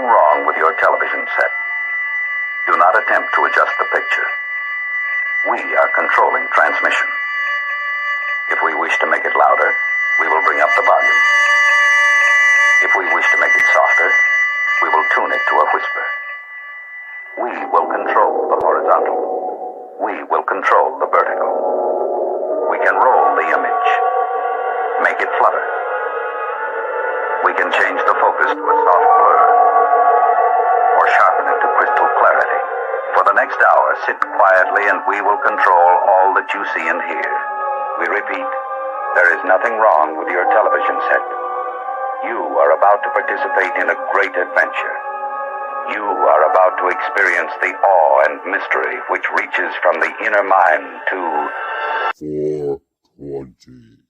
wrong with your television set. Do not attempt to adjust the picture. We are controlling transmission. If we wish to make it louder, we will bring up the volume. If we wish to make it softer, we will tune it to a whisper. We will control the horizontal. We will control the vertical. We can roll the image, make it flutter. We can change the focus to a soft blur, or sharpen it to crystal clarity. For the next hour, sit quietly and we will control all that you see and hear. We repeat, there is nothing wrong with your television set. You are about to participate in a great adventure. You are about to experience the awe and mystery which reaches from the inner mind to 420.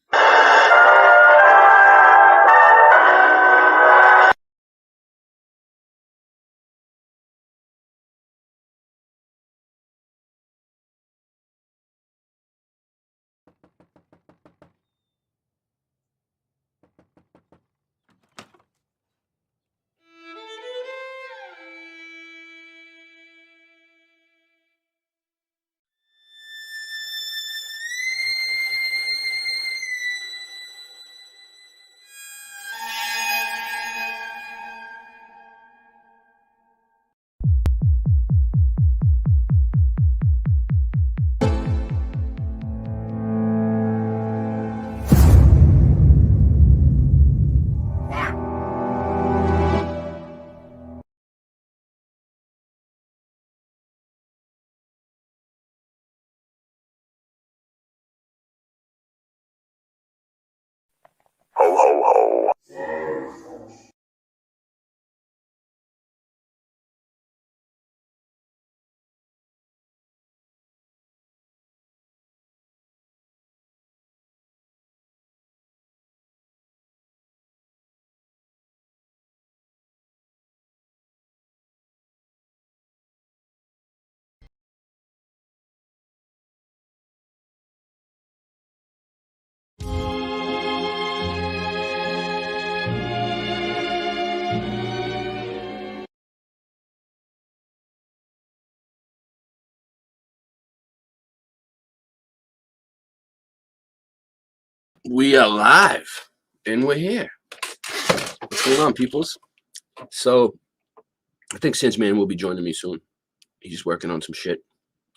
Ho, ho, ho. We are live and we're here. What's going on, peoples? So I think Since-Man will be joining me soon. He's working on some shit,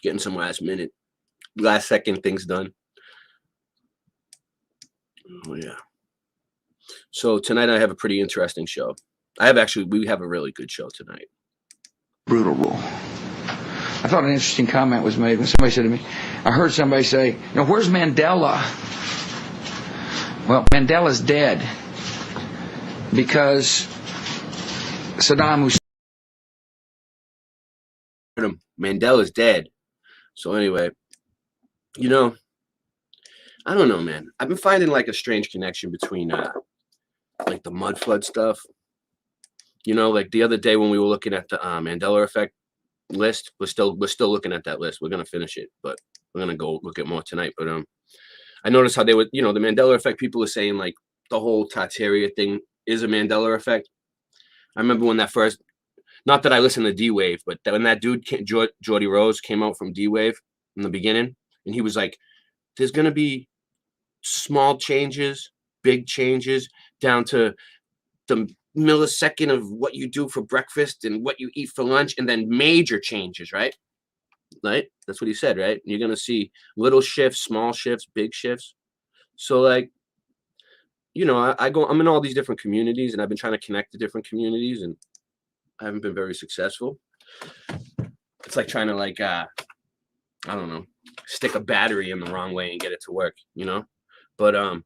getting some last second things done. Oh yeah. So tonight I have a pretty interesting show. We have a really good show tonight. Brutal rule. I thought an interesting comment was made when somebody said to me, I heard somebody say, where's Mandela? Well, Mandela's dead because Saddam Hussein. Mandela's dead. So anyway, I don't know, man. I've been finding like a strange connection between like the mud flood stuff. Like the other day when we were looking at the Mandela effect list, we're still looking at that list. We're gonna finish it, but we're gonna go look at more tonight. But I noticed how they would, the Mandela effect, people are saying like the whole Tartaria thing is a Mandela effect. I remember when that first, not that I listened to D-Wave, but when that dude, Geordie Rose, came out from D-Wave in the beginning, and he was like, there's going to be small changes, big changes, down to the millisecond of what you do for breakfast and what you eat for lunch, and then major changes, right? Right? That's what he said, right? You're going to see little shifts, small shifts, big shifts. So like, I'm in all these different communities and I've been trying to connect to different communities and I haven't been very successful. It's like trying to like, I don't know, stick a battery in the wrong way and get it to work, But,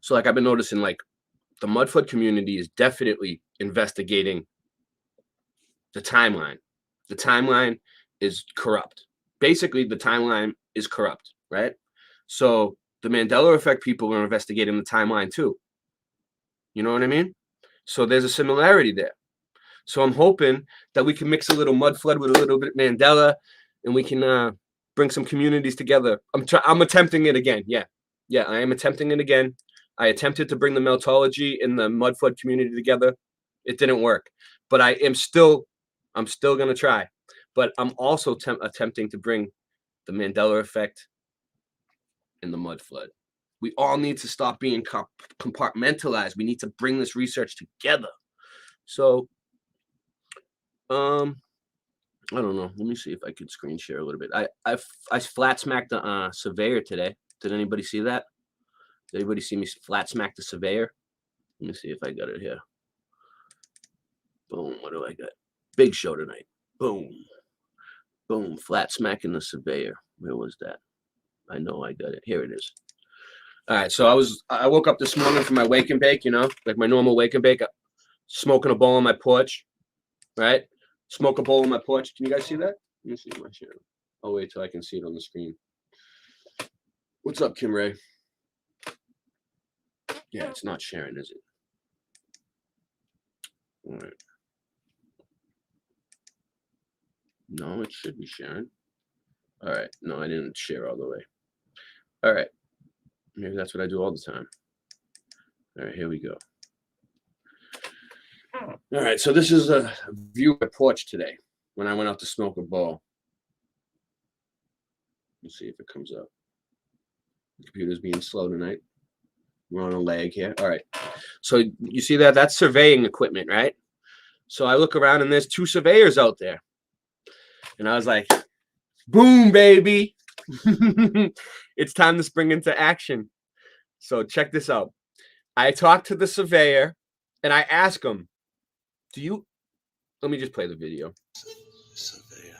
so like I've been noticing like the Mudflood community is definitely investigating the timeline. The timeline is corrupt. Basically, the timeline is corrupt, right? So the Mandela effect people are investigating the timeline too. You know what I mean? So there's a similarity there. So I'm hoping that we can mix a little mud flood with a little bit Mandela, and we can bring some communities together. I'm attempting it again. Yeah, I am attempting it again. I attempted to bring the Meltology and the mud flood community together. It didn't work, but I'm still gonna try. But I'm also attempting to bring the Mandela effect and the mud flood. We all need to stop being compartmentalized. We need to bring this research together. So, I don't know. Let me see if I could screen share a little bit. I flat smacked the surveyor today. Did anybody see that? Did anybody see me flat smack the surveyor? Let me see if I got it here. Boom. What do I got? Big show tonight. Boom. Boom. Flat smacking the surveyor. Where was that? I know I got it. Here it is. All right. So I woke up this morning for my wake and bake, you know, like my normal wake and bake, smoking a bowl on my porch, right? Smoke a bowl on my porch. Can you guys see that? Let me see my share. I'll wait till I can see it on the screen. What's up, Kim Ray? Yeah, it's not sharing, is it? All right. No, it should be sharing. All right. No, I didn't share all the way. All right. Maybe that's what I do all the time. All right, here we go. All right, so this is a view of my porch today when I went out to smoke a bowl. Let's see if it comes up. The computer's being slow tonight. We're on a lag here. All right. So you see that? That's surveying equipment, right? So I look around and there's 2 surveyors out there. And I was like, boom, baby. It's time to spring into action. So check this out. I talked to the surveyor and I ask him, let me just play the video. Surveyor.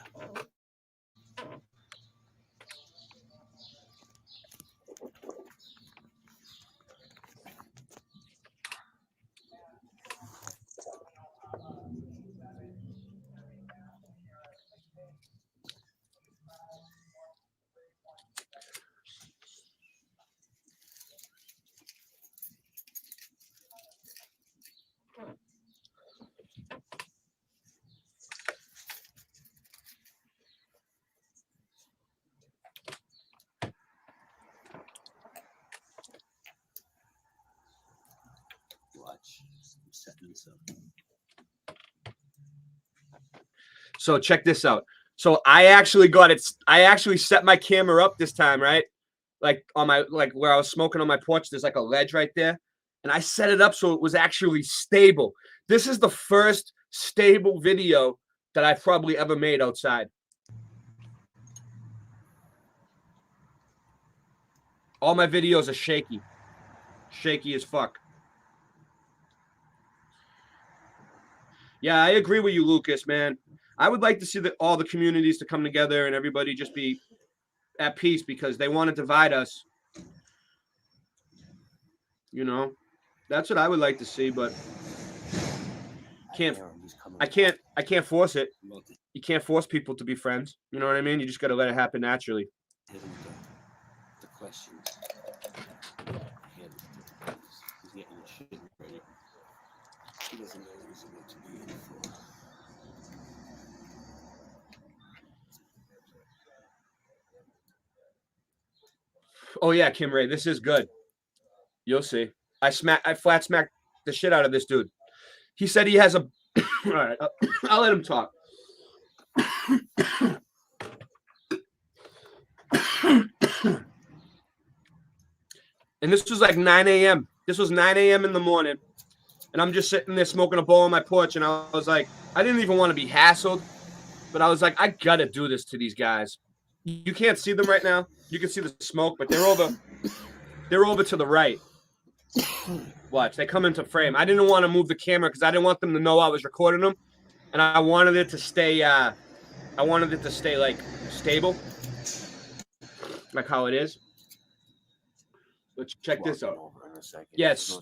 Watch. I'm setting this up. So check this out. So I actually got it. I actually set my camera up this time, right? Like on my, like where I was smoking on my porch, there's like a ledge right there. And I set it up so it was actually stable. This is the first stable video that I've probably ever made outside. All my videos are shaky. Shaky as fuck. Yeah, I agree with you, Lucas, man. I would like to see all the communities to come together and everybody just be at peace because they want to divide us. You know, that's what I would like to see, but I can't force it. You can't force people to be friends. You know what I mean? You just got to let it happen naturally. The questions. He's getting the shit ready. He doesn't know who's about to be in for. Oh yeah, Kim Ray, this is good. You'll see. I flat smacked the shit out of this dude. He said he has a. All right, I'll let him talk. And this was like 9 a.m. This was 9 a.m. in the morning. And I'm just sitting there smoking a bowl on my porch. And I was like, I didn't even want to be hassled. But I was like, I got to do this to these guys. You can't see them right now. You can see the smoke, but they're over to the right. Watch, they come into frame. I didn't want to move the camera because I didn't want them to know I was recording them. And I wanted it to stay, like stable. Like how it is. Let's check this out. Yes.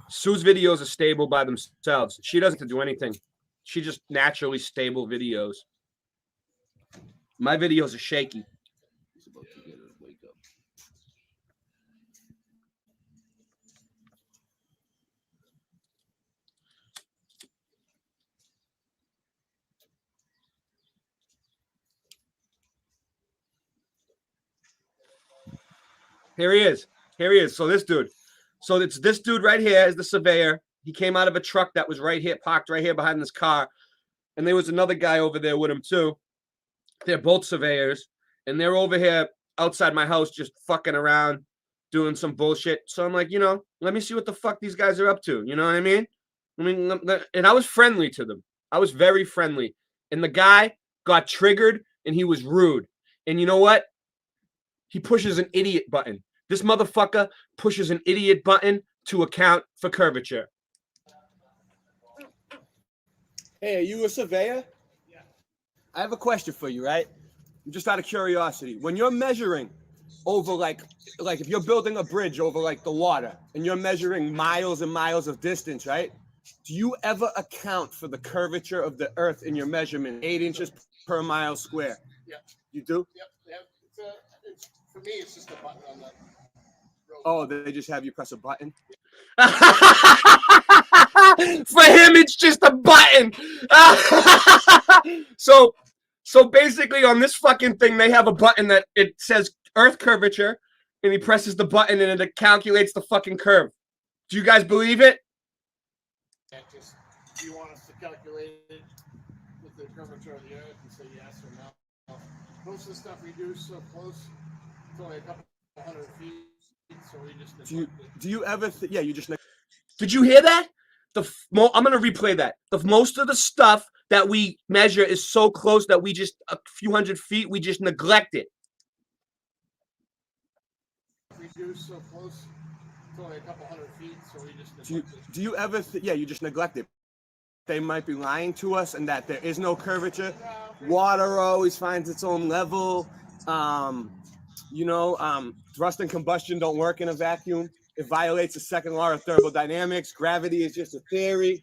Sue's videos are stable by themselves. She doesn't have to do anything. She just naturally stable videos. My videos are shaky. He's about to get a wake up. Here he is. Here he is. So this dude. So it's this dude right here is the surveyor. He came out of a truck that was right here, parked right here behind this car. And there was another guy over there with him too. They're both surveyors. And they're over here outside my house just fucking around, doing some bullshit. So I'm like, let me see what the fuck these guys are up to. You know what I mean? And I was friendly to them. I was very friendly. And the guy got triggered and he was rude. And you know what? He pushes an idiot button. This motherfucker pushes an idiot button to account for curvature. Hey, are you a surveyor? Yeah. I have a question for you, right? Just out of curiosity. When you're measuring over like if you're building a bridge over like the water and you're measuring miles and miles of distance, right? Do you ever account for the curvature of the earth in your measurement, 8 inches per mile square? Yeah. You do? Yep. For me, it's just a button on the road. Oh, they just have you press a button? For him, it's just a button. So basically on this fucking thing, they have a button that it says earth curvature, and he presses the button and it calculates the fucking curve. Do you guys believe it? Do you want us to calculate it with the curvature of the earth and say yes or no? Most of the stuff we do is so close. It's only a couple hundred feet, so we just do you ever you just did you hear that? I'm gonna replay that. Most of the stuff that we measure is so close that we just a few hundred feet, we just neglect it. We do so close. It's only a couple hundred feet, so we just do you ever you just neglect it? They might be lying to us and that there is no curvature. Water always finds its own level. Thrust and combustion don't work in a vacuum. It violates the second law of thermodynamics. Gravity is just a theory.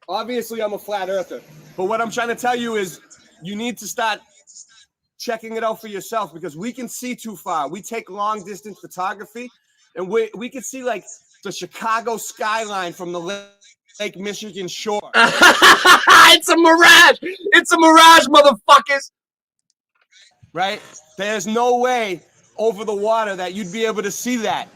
Obviously, I'm a flat earther. But what I'm trying to tell you is you need to start checking it out for yourself because we can see too far. We take long distance photography and we can see like the Chicago skyline from the Lake Michigan shore. It's a mirage. It's a mirage, motherfuckers. Right? There's no way over the water that you'd be able to see that.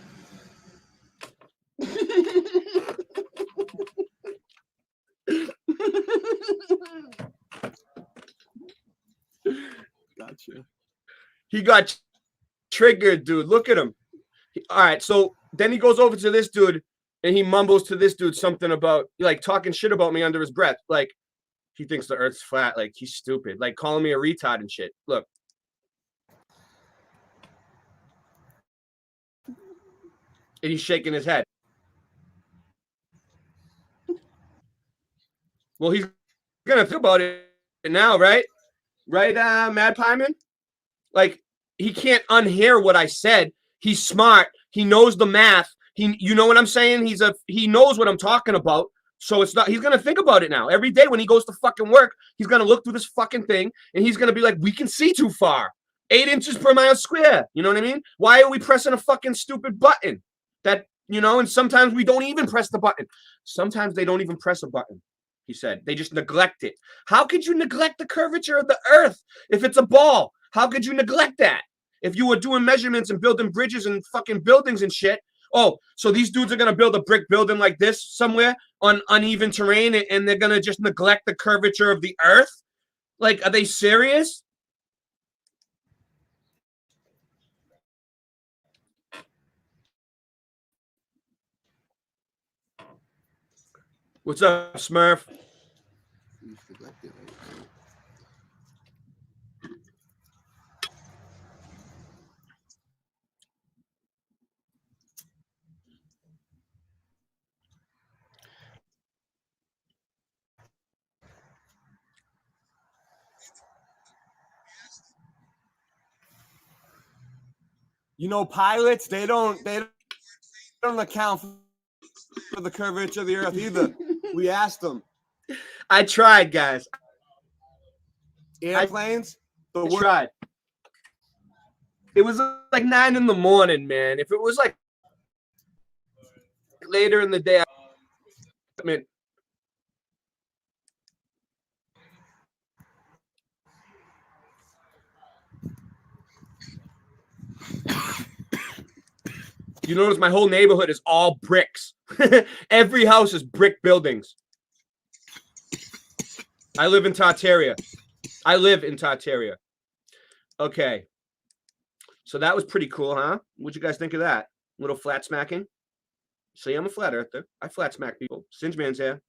Gotcha. He got triggered, dude. Look at him. All right, so then he goes over to this dude and he mumbles to this dude something about like talking shit about me under his breath. Like he thinks the earth's flat. Like he's stupid. Like calling me a retard and shit. Look. And he's shaking his head. Well, he's gonna think about it now, right? Right, Mad Pieman? Like, he can't unhear what I said. He's smart. He knows the math. You know what I'm saying? He knows what I'm talking about. So it's not, he's gonna think about it now. Every day when he goes to fucking work, he's gonna look through this fucking thing and he's gonna be like, we can see too far. 8 inches per mile square. You know what I mean? Why are we pressing a fucking stupid button? That, and sometimes we don't even press the button. Sometimes they don't even press a button. He said, they just neglect it. How could you neglect the curvature of the earth if it's a ball? How could you neglect that? If you were doing measurements and building bridges and fucking buildings and shit. Oh, so these dudes are going to build a brick building like this somewhere on uneven terrain and they're going to just neglect the curvature of the earth? Like, are they serious? What's up, Smurf? Pilots, they don't account for the curvature of the earth either. We asked them. I tried, guys. Airplanes? I tried. It was like 9 in the morning, man. If it was like later in the day, I mean, You notice my whole neighborhood is all bricks. Every house is brick buildings. I live in Tartaria. Okay. So that was pretty cool, huh? What'd you guys think of that? Little flat smacking? See, I'm a flat earther. I flat smack people. Singe Man's here.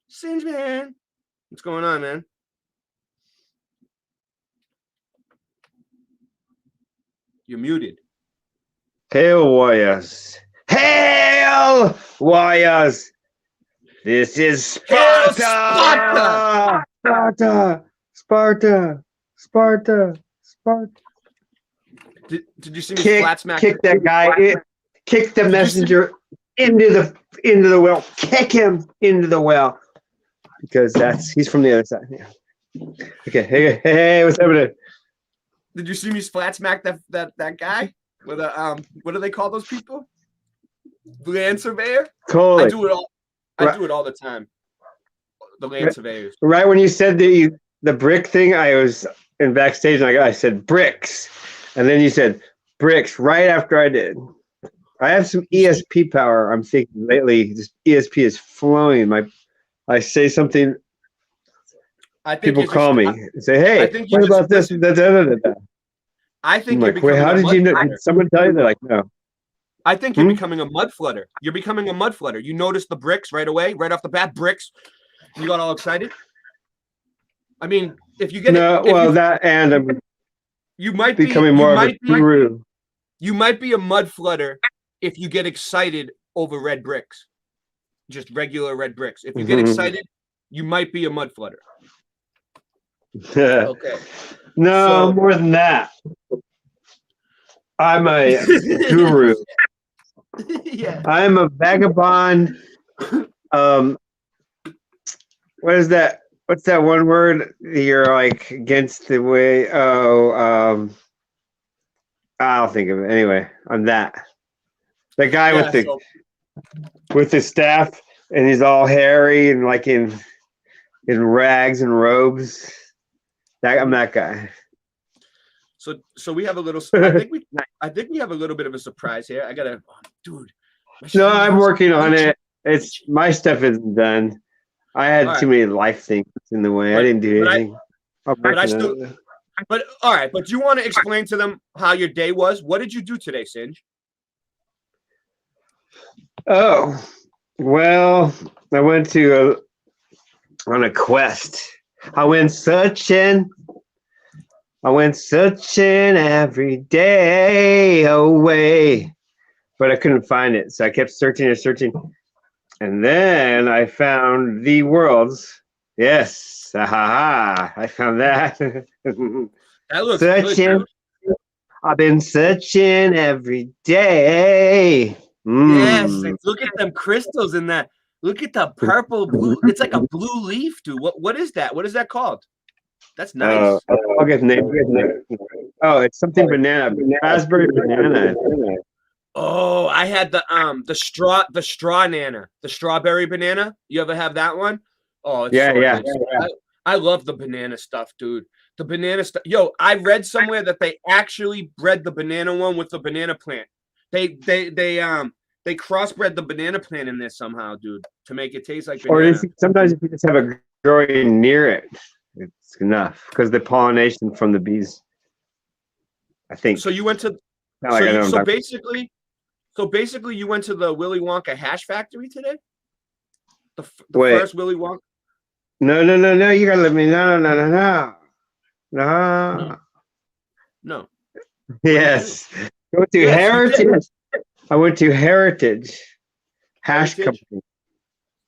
Singe Man. What's going on, man? You're muted. Hail warriors! Hail warriors! This is Sparta! Sparta! Sparta! Sparta! Sparta! Sparta! Did you see me flat smack? Kick that guy. Kick the messenger into the well. Kick him into the well because he's from the other side. Yeah. Okay. Hey, what's happening? Did you see me flat smack that guy with a what do they call those people? Land surveyor. Totally. I do it all. I do it all the time. The land surveyors. Right when you said the brick thing, I was in backstage and I said bricks, and then you said bricks right after I did. I have some ESP power. I'm thinking lately, this ESP is flowing. I say something. I think people call me and say, "Hey, what about this?" I think I'm like, wait, how did you know? Did someone tell you? They're like, no. I think you're becoming a mud flooder. You're becoming a mud flooder. You notice the bricks right away, right off the bat, bricks. You got all excited. I mean, if you get you might be becoming more of a guru. You might be a mud flooder if you get excited over red bricks, just regular red bricks. If you get excited, you might be a mud flooder. Okay. No, more than that. I'm a guru. Yeah. I'm a vagabond. What is that? What's that one word? You're like against the way. I'll think of it. Anyway, I'm that. The guy with the staff, and he's all hairy and like in rags and robes. I'm that guy. So we have a little. I think we have a little bit of a surprise here. I gotta, dude. No, I'm working on it. It's my stuff isn't done. I had too many life things in the way. I didn't do anything. But all right. But you want to explain to them how your day was? What did you do today, Singe? Oh, well, I went on a quest. I went searching every day away, but I couldn't find it. So I kept searching and searching. And then I found the world's. Yes. I found that. That looks searching. Good, I've been searching every day. Yes. Look at them crystals in that. Look at the purple blue. It's like a blue leaf, dude. What is that? What is that called? That's nice. I'll get the name. Oh, it's something banana. Raspberry banana. Oh, I had the straw nana, the strawberry banana. You ever have that one? Oh, it's so good. I love the banana stuff, dude. The banana stuff. Yo, I read somewhere that they actually bred the banana one with the banana plant. They crossbred the banana plant in there somehow, dude, to make it taste like banana. Or sometimes if you just have a growing near it, it's enough because the pollination from the bees. I think. So you went to. So basically, you went to the Willy Wonka hash factory today. The first Willy Wonka. No! You gotta let me. No. Yes. I went to Heritage. I went to Heritage Hash Company.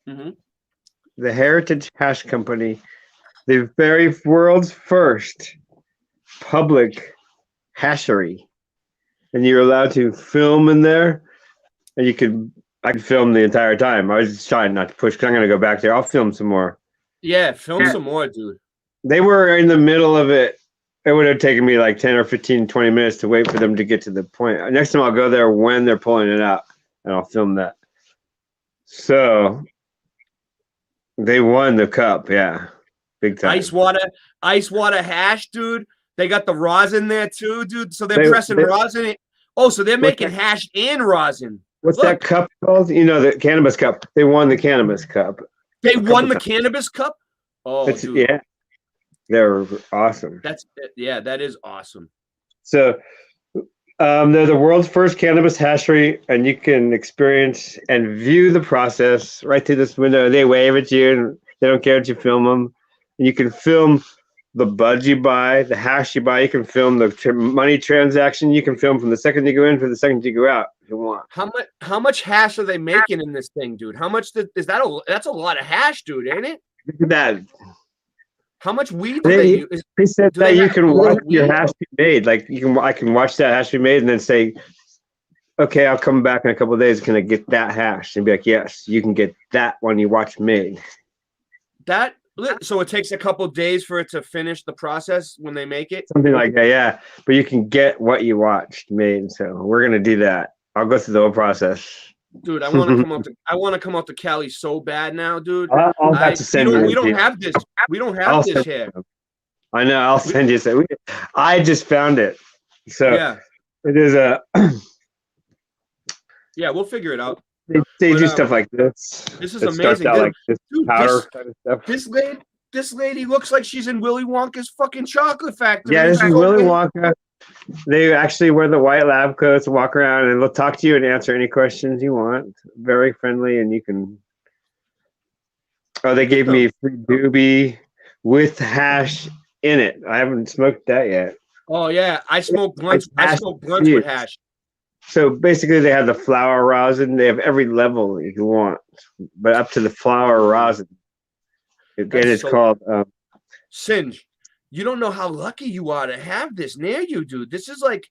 Mm-hmm. The Heritage Hash Company, the very world's first public hashery, and you're allowed to film in there, and I could film the entire time. I was just trying not to push because I'm gonna go back there. I'll film some more. Yeah, film some more, dude. They were in the middle of it. It would have taken me like 10 or 15, 20 minutes to wait for them to get to the point. Next time I'll go there when they're pulling it out, and I'll film that. So they won the cup, yeah. Big time. Ice water hash, dude. They got the rosin there too, dude. So they're pressing rosin. Oh, so they're What's making hash and rosin. What's Look. that cup called? You know, the cannabis cup. They won the cannabis cup. They a won the couple cannabis cup. Oh, times. dude, Yeah, they're awesome. that is awesome. So they're the world's first cannabis hatchery, and you can experience and view the process right through this window. They wave at you, and they don't care if you film them. And you can film the buds you buy, the hash you buy. You can film the money transaction. You can film from the second you go in to the second you go out if you want. How much hash are they making in this thing, dude? How much is that? That's a lot of hash, dude, ain't it? Look at that. How much weed do they use? He said Do that they you have can a lot watch of your weed? hash be made. Like I can watch that hash be made and then say, okay, I'll come back in a couple of days. Can I get that hash? And be like, yes, you can get that one you watch made. So it takes a couple days for it to finish the process when they make it. Something like that, yeah. But you can get what you watched made. So we're gonna do that. I'll go through the whole process. Dude, I want to come out to Cali so bad now, dude. I'll have to send you. We don't have this. We don't have this here. I know. I'll send you some. I just found it. So yeah, it is a. Yeah, we'll figure it out. They do stuff like this. This is that amazing. starts out like this Dude, powder kind of stuff. This lady looks like she's in Willy Wonka's fucking chocolate factory. Yeah, this is Willy Wonka. They actually wear the white lab coats, walk around, and they'll talk to you and answer any questions you want. Very friendly, and you can. Oh, they gave me free doobie with hash in it. I haven't smoked that yet. Oh yeah, I smoke blunts. I smoke blunts with hash. So basically, they have the flower rosin. They have every level you want, but up to the flower rosin. Again, it's called Singe. You don't know how lucky you are to have this near you, dude. This is like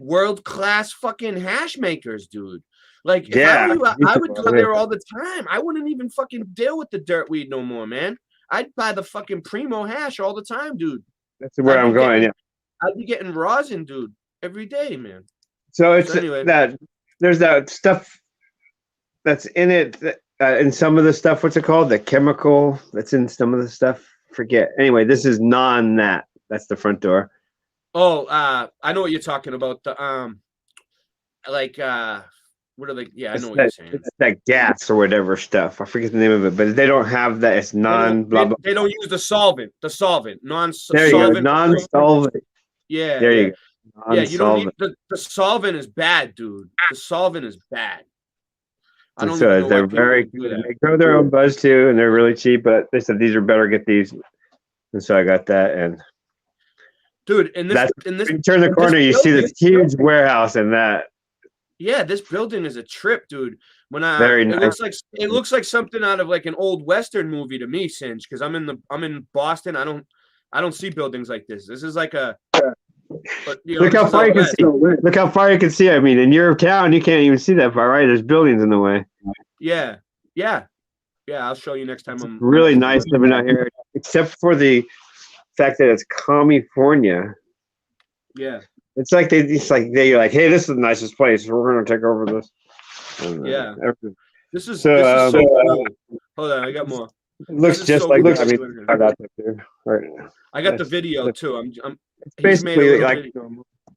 world-class fucking hash makers, dude. Like, if I were you, I would go there all the time. I wouldn't even fucking deal with the dirt weed no more, man. I'd buy the fucking primo hash all the time, dude. That's where I'm going. Yeah, I'd be getting rosin, dude, every day, man. So it's that there's that stuff that's in it. In some of the stuff, what's it called? The chemical that's in some of the stuff. Forget. Anyway, this is that. That's the front door. Oh, I know what you're talking about. The what are they? Yeah, I know what you're saying. It's that gas or whatever stuff. I forget the name of it, but they don't have that. It's blah blah. They don't use the solvent. The solvent, There you go. Non-solvent. Yeah. There you go. Yeah, you don't need the solvent is bad, dude. The solvent is bad. I don't know. They're very good. They grow their own buzz too, and they're really cheap. But they said these are better. Get these, and so I got that. And dude, in this, you turn the corner, you see this huge warehouse, and that. Yeah, this building is a trip, dude. When very nice. It looks like something out of like an old Western movie to me, Singe, because I'm in Boston. I don't see buildings like this. This is like a. But, look how far you can see. Look how far you can see. I mean, in your town, you can't even see that far, right? There's buildings in the way. Yeah. I'll show you next time. I'm really nice living out here, except for the fact that it's California. Yeah. It's like they're like, hey, this is the nicest place. We're gonna take over this. Yeah. This is so cool. Hold on, I got more. It looks just like I mean, I got that too. Right. I got the video too. It's basically like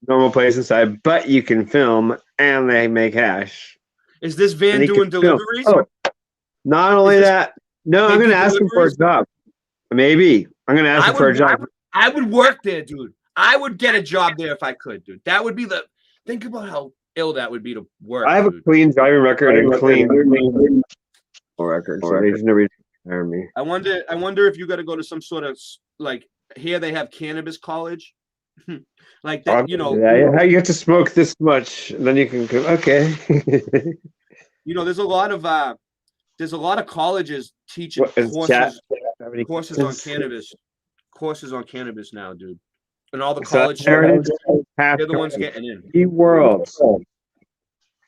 normal place inside, but you can film and they make hash. Is this van doing deliveries? Oh, not only that, no, I'm going to ask him for a job. Maybe I'm going to ask him for a job. I would work there, dude. I would get a job there if I could, dude. That would be think about how ill that would be to work. I have a clean driving record and clean record, so there's no reason to hire me. I wonder if you got to go to some sort of like. Here they have cannabis college, like that. Yeah, you get to smoke this much, and then you can go. Okay. There's a lot of colleges teaching courses on cannabis, courses on cannabis now, dude. And all the college students, they're the ones getting in. The world's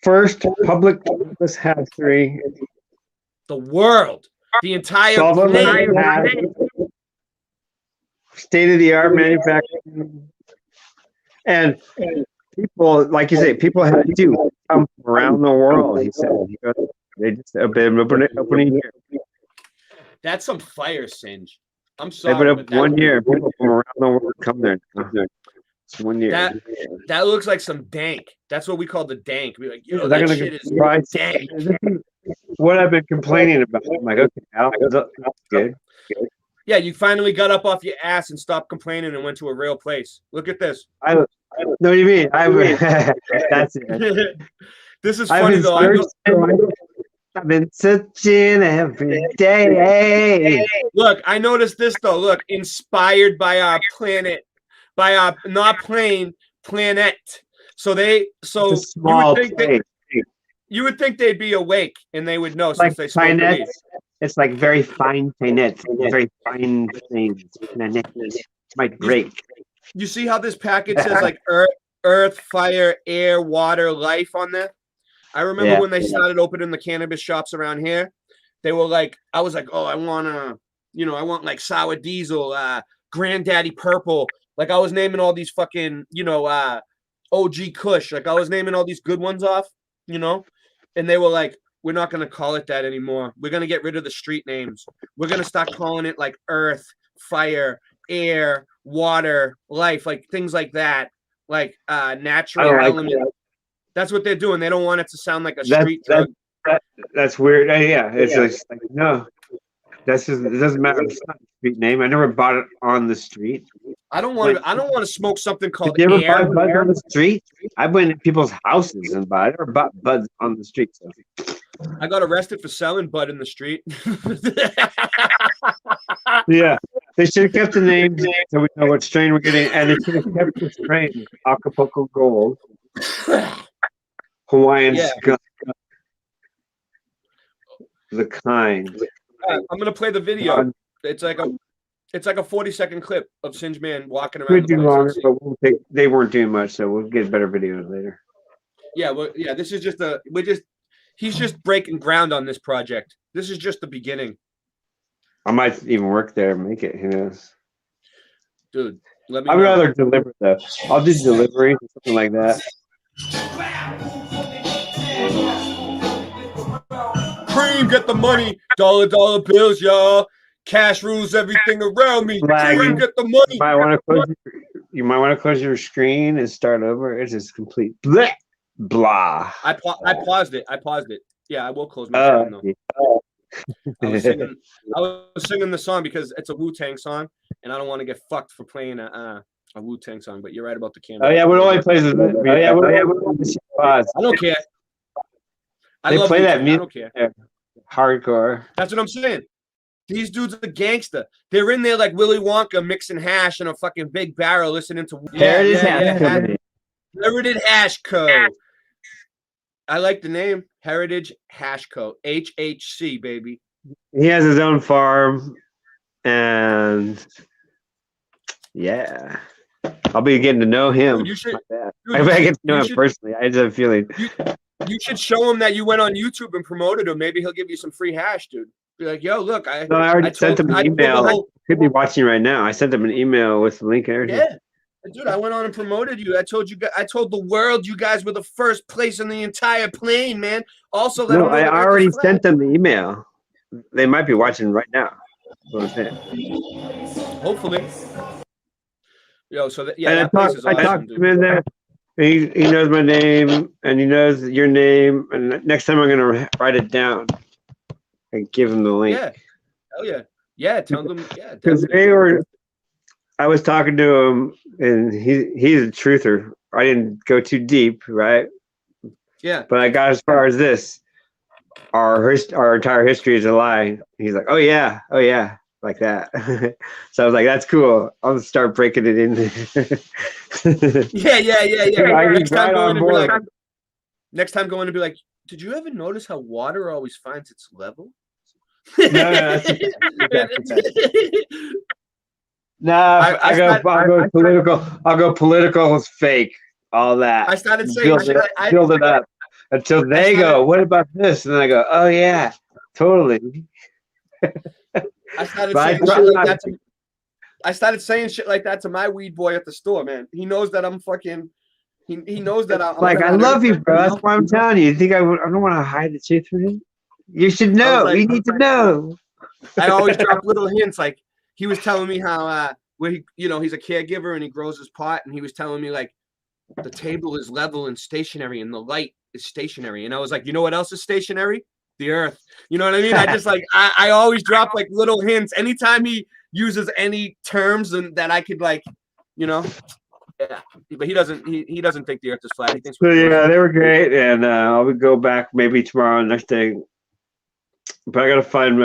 first public campus hatchery. The world, the entire planet. State-of-the-art manufacturing, and people, like you say, people have to come from around the world. He said they just opening here. That's some fire, Singe. I'm sorry. They put up 1 year. People from around the world come there. It's 1 year. That looks like some dank. That's what we call the dank. We're like, yo, Is that gonna shit get is surprised? dank. This is what I've been complaining about. I'm like, okay, that's good. Yeah, you finally got up off your ass and stopped complaining and went to a real place. Look at this. I know what you mean. That's it. This is funny though. I've been searching every day. Look, I noticed this though. Look, inspired by our planet, by our not plane, planet. So you would think they'd be awake and they would know since they smoke weed. It's like very fine planets, very fine things. Might break. You see how this package says like earth, fire, air, water, life on there? I remember when they started opening the cannabis shops around here, they were like, I was like, oh, I want like sour diesel, granddaddy purple. Like I was naming all these fucking, OG Kush. Like I was naming all these good ones off, and they were like, we're not going to call it that anymore. We're going to get rid of the street names. We're going to start calling it like earth, fire, air, water, life, like things like that, like natural element. That's what they're doing. They don't want it to sound like a street drug. That's weird. Yeah, it's just like no. It doesn't matter. It's not a street name. I never bought it on the street. I don't want to smoke something called Did you ever air. buy buds on the street? I went in people's houses and bought it, or bought buds on the street. So. I got arrested for selling bud in the street. Yeah, they should have kept the names so we know what strain we're getting, and they should have kept the strain Acapulco Gold, Hawaiian Skunk, the kind. I'm gonna play the video. It's like a 40-second clip of Singe Man walking around. Could do longer, but they weren't doing much, so we'll get better videos later. Yeah, well, yeah. This is just he's just breaking ground on this project. This is just the beginning. I might even work there and make it. Who knows? Dude, let me. I'd rather deliver though. I'll do delivery or something like that. Cream, get the money. Dollar bills, y'all. Cash rules everything around me. Cream, get the money. You might want to close your screen and start over. It's just complete blah. Blah. I paused it. Yeah, I will close my screen though. I was singing the song because it's a Wu-Tang song, and I don't want to get fucked for playing a Wu-Tang song. But you're right about the camera. Oh yeah, what only plays? I don't care. They play that music. I don't care. Hardcore. That's what I'm saying. These dudes are gangster. They're in there like Willy Wonka mixing hash in a fucking big barrel, listening to Heritage Hash Co. I like the name Heritage Hash Co. HHC, baby. He has his own farm, and yeah, I'll be getting to know him. Dude, you should. I get to know him personally. I just have a feeling. You should show him that you went on YouTube and promoted him. Maybe he'll give you some free hash, dude. Be like, yo, look, I already sent him an email. I could be watching right now. I sent him an email with the link and everything. Yeah. Dude, I went on and promoted you. I told the world you guys were the first place in the entire plane, man. Also, I already sent them the email. They might be watching right now. That's what I'm saying. Hopefully. Yo, so that, and I talked to him in there. He knows my name and he knows your name. And next time I'm gonna write it down and give him the link. Yeah. Hell yeah. Yeah. Tell them. Yeah. Because I was talking to him, and he's a truther. I didn't go too deep, right? Yeah. But I got as far as this. Our entire history is a lie. He's like, oh yeah, like that. So I was like, that's cool. I'll just start breaking it in. Yeah. Next time going to be like, did you ever notice how water always finds its level? No. No, I'll go political is fake. All that. I started saying build it up until they go, what about this? And then I go, oh yeah, totally. I started saying shit like that to my weed boy at the store, man. He knows that I'm fucking. He knows that I'm like, I love you, bro. That's why I'm telling you. You think I don't want to hide the truth from you? You should know. You need to know. I always drop little hints like. He was telling me how where he, he's a caregiver and he grows his pot, and he was telling me like the table is level and stationary and the light is stationary. And I was like, you know what else is stationary? The earth. You know what I mean? I just like I always drop like little hints anytime he uses any terms and that I could like, yeah. But he doesn't think the earth is flat. He thinks so yeah, they were great, and I would go back maybe tomorrow, next day. But I gotta find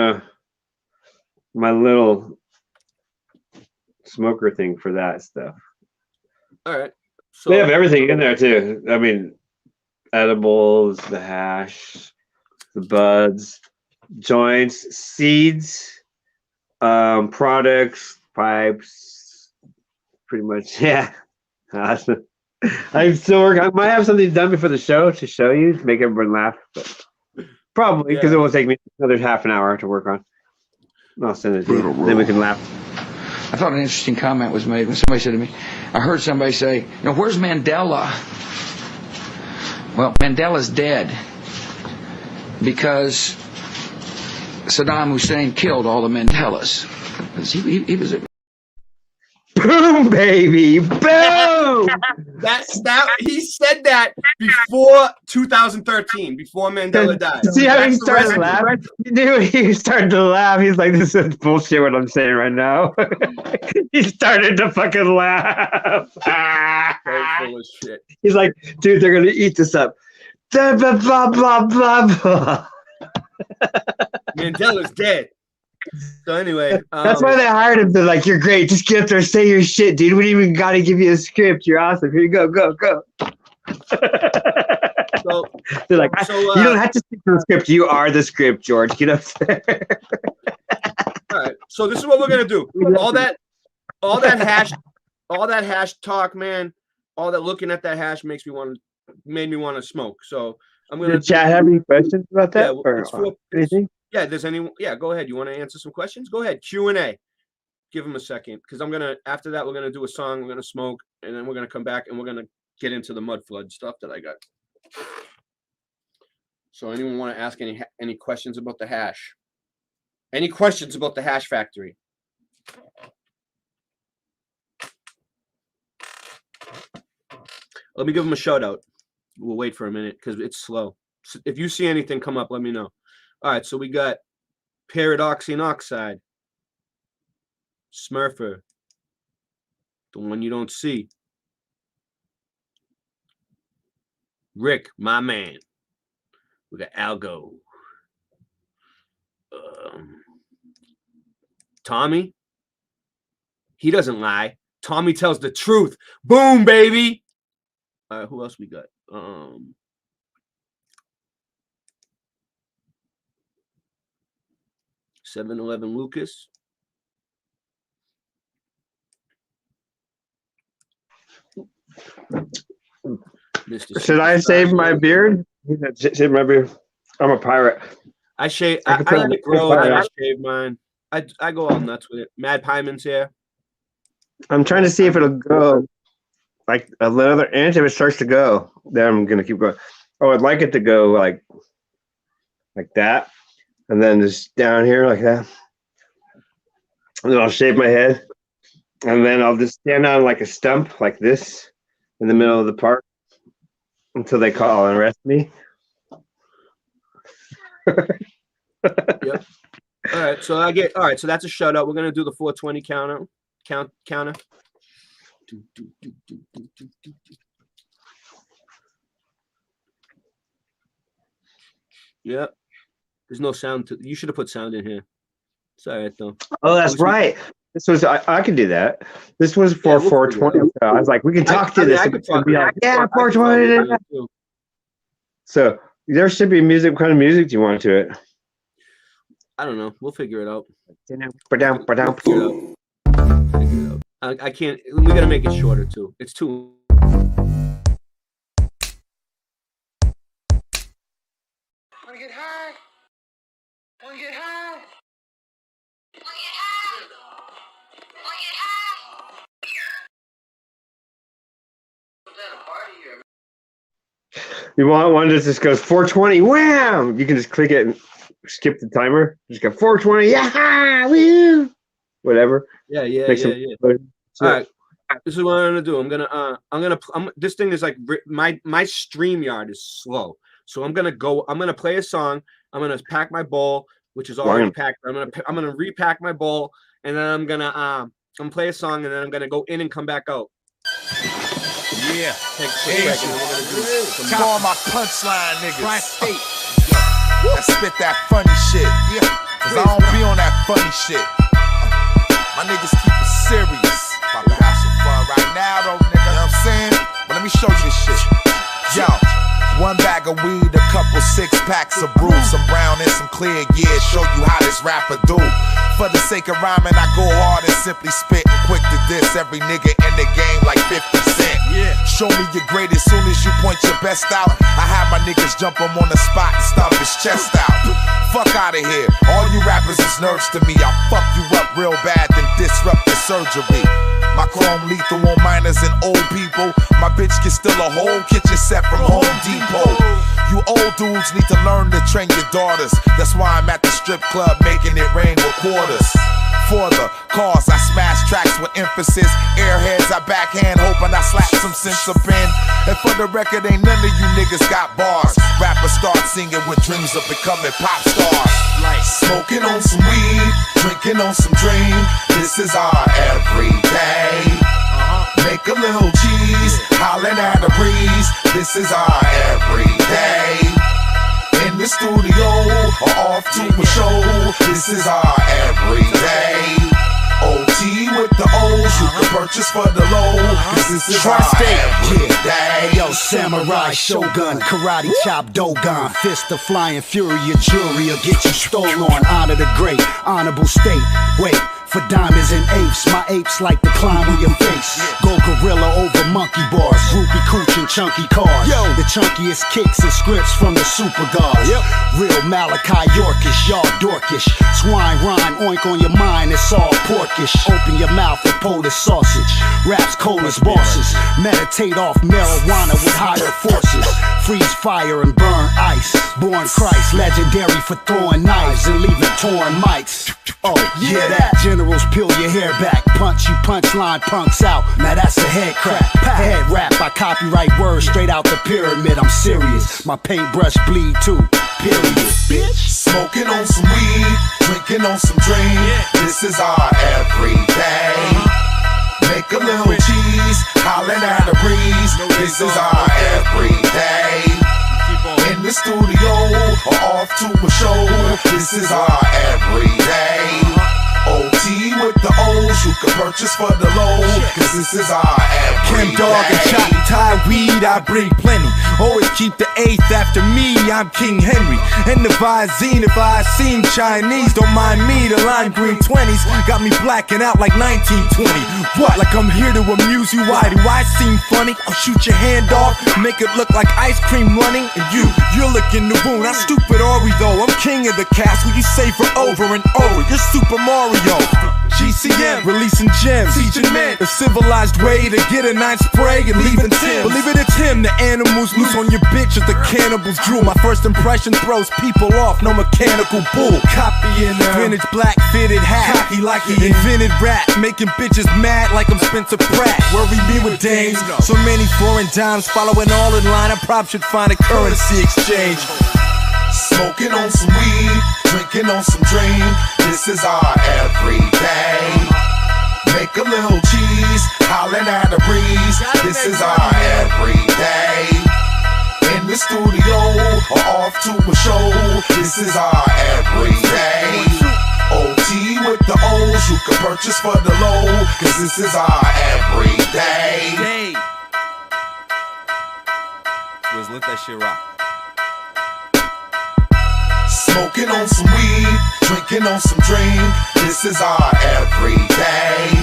my little smoker thing for that stuff. All right. So they have everything in there too. I mean, edibles, the hash, the buds, joints, seeds, products, pipes, pretty much. Yeah. Awesome. I'm still working. I might have something done before the show to show you to make everyone laugh, but probably because it will take me another half an hour to work on. I'll send it to you. Then we can laugh. I thought an interesting comment was made when somebody said to me, I heard somebody say, where's Mandela? Well, Mandela's dead because Saddam Hussein killed all the Mandelas. He was a Boom, baby, boom. that he said that before 2013, before Mandela died. See how he started laughing? He started to laugh. He's like, "This is bullshit. What I'm saying right now." He started to fucking laugh. Full of shit. He's like, "Dude, they're gonna eat this up." Blah blah blah blah blah. Mandela's dead. So anyway, that's why they hired him. They're like, "You're great. Just get up there, say your shit, dude. We didn't even got to give you a script. You're awesome. Here you go, go." So they're like, "You don't have to stick to the script. You are the script, George. Get up there." All right. So this is what we're gonna do. All that hash talk, man. All that looking at that hash made me want to smoke. So I'm gonna. Did chat have any questions about that or anything? Yeah, go ahead. You want to answer some questions? Go ahead. Q&A. Give them a second because after that, we're going to do a song. We're going to smoke and then we're going to come back and we're going to get into the mud flood stuff that I got. So anyone want to ask any questions about the hash? Any questions about the hash factory? Let me give them a shout out. We'll wait for a minute because it's slow. So if you see anything come up, let me know. All right, so we got Paradoxine Oxide, Smurfer, the one you don't see, Rick, my man. We got Algo, Tommy. He doesn't lie. Tommy tells the truth. Boom, baby. All right, who else we got? 7-Eleven Lucas. Mr. Should I shave my beard? Shave my beard. I'm a pirate. I shave. I let it grow. I shave mine. I go all nuts with it. Mad Pieman's here. I'm trying to see if it'll go like another inch. If it starts to go, then I'm gonna keep going. Oh, I'd like it to go like that, and then just down here like that. And then I'll shave my head, and then I'll just stand on like a stump like this in the middle of the park until they call and arrest me. Yep. All right. So that's a shutout. We're gonna do the 420 counter. Yep. There's no sound you should have put sound in here. It's all right though. Oh, that's right. This was I could do that. This was for 420. I was like, we can talk to this. I could be like, yeah, 420. So there should be music. What kind of music do you want to it? I don't know. We'll figure it out. I can't. We gotta make it shorter too. It's too. Wanna get high? Wanna get high? You want one that just goes 420, wham! You can just click it and skip the timer. Just go 420, yeah, woo! whatever. Yeah, yeah, Make yeah, some yeah. good All shit. right. This is what I'm gonna do. This thing is like my StreamYard is slow. So I'm gonna play a song. I'm gonna pack my bowl, which is already packed. I'm gonna repack my bowl, and then I'm gonna play a song, and then I'm gonna go in and come back out. Yeah. Take a break, and then we're gonna do some To all my punchline niggas. I spit that funny shit. Yeah. Cause I don't be on that funny shit. My niggas keep it serious. About to have some fun right now though, nigga. You know what I'm saying? But let me show you this shit. Yo. One bag of weed, a couple 6-packs of brew, some brown and some clear, yeah, show you how this rapper do. For the sake of rhyming, I go hard and simply spit and quick to diss every nigga in the game like 50 Cent. Yeah. Show me your greatest soon as you point your best out. I have my niggas jump him on the spot and stomp his chest out. Fuck out of here, all you rappers is nerds to me. I'll fuck you up real bad, then disrupt your surgery. My chrome lethal on minors and old people. My bitch can steal a whole kitchen set from Home Depot. You old dudes need to learn to train your daughters. That's why I'm at the strip club making it rain with quarters. For the cause, I smash tracks with emphasis. Airheads, I backhand, hoping I slap some sense up in. And for the record, ain't none of you niggas got bars. Rappers start singing with dreams of becoming pop stars. Like smoking on some weed, drinking on some dream. This is our everyday. Make a little cheese, hollering at a breeze. This is our everyday. In the studio or off to a show. This is our everyday. OT with the O's, you can purchase for the low. This is our everyday. Yo, samurai, shogun, karate chop, dogon, fist of flying fury, your jury will get you stole on. Honor the great, honorable state. Wait. For diamonds and apes, my apes like to climb on your face. Go gorilla over monkey bars, groupie cooch and chunky cars. Yo, the chunkiest kicks and scripts from the super guards. Real Malachi Yorkish, y'all dorkish. Swine rhyme, oink on your mind, it's all porkish. Open your mouth for Polish sausage. Raps cold as bosses. Meditate off marijuana with higher forces. Freeze fire and burn ice. Born Christ, legendary for throwing knives and leaving torn mics. Oh, yeah, that generals peel your hair back. Punch you punchline punks out. Now that's a head crack. Head rap, I copyright words straight out the pyramid. I'm serious. My paintbrush bleed too. Period. Bitch. Smoking on some weed, drinking on some dream. This is our everyday. Make a little cheese, hollering at a breeze. This is our everyday. In the studio or off to a show. This is our everyday. OT with the O's, you can purchase for the low. Cause this is our everyday. Chem dog and chop Thai weed, I bring plenty. Always keep the 8th after me, I'm King Henry. And the Visine, if I seem Chinese, don't mind me, the lime green 20s got me blacking out like 1920. What, like I'm here to amuse you? Why do I seem funny? I'll shoot your hand off, make it look like ice cream running. And you're licking the wound, I'm stupid Ori though. I'm king of the cast, will you say for over and over? You're Super Mario. GCM, releasing gems, teaching men the civilized way to get a nice spray and leaving Tim. Believe it, it's him. The animals loose on your bitch as the cannibals drool. My first impression throws people off, no mechanical bull. Copying vintage black fitted hat, cocky like he invented rap, making bitches mad like I'm Spencer Pratt. Worry me with dames, so many foreign dimes following all in line. I probably should find a currency exchange. Smoking on some weed, drinking on some dream. This is our everyday. Make a little cheese, hollering at a breeze. This is our everyday. In the studio or off to a show. This is our everyday. OT with the O's, you can purchase for the low. Cause this is our everyday. Let's let that shit rock. Smoking on some weed, drinking on some dream. This is our everyday.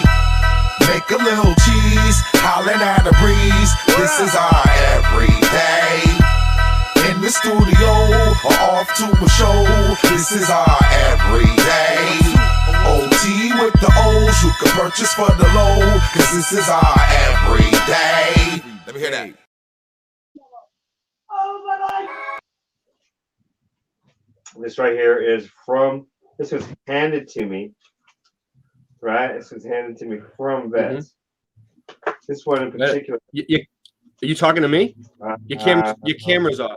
Make a little cheese, hollering at a breeze. This is our everyday. In the studio or off to a show. This is our everyday. OT with the O's, you can purchase for the low. Cause this is our everyday. Let me hear that. This right here is from, this was handed to me right? This was handed to me from vets. This one in particular. Are you talking to me? Your camera's off.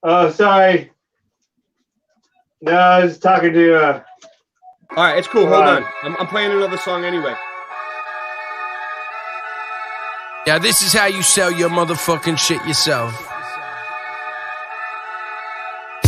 Oh, sorry. No, I was talking to. All right, it's cool. Hold on. I'm playing another song anyway. Yeah, this is how you sell your motherfucking shit yourself.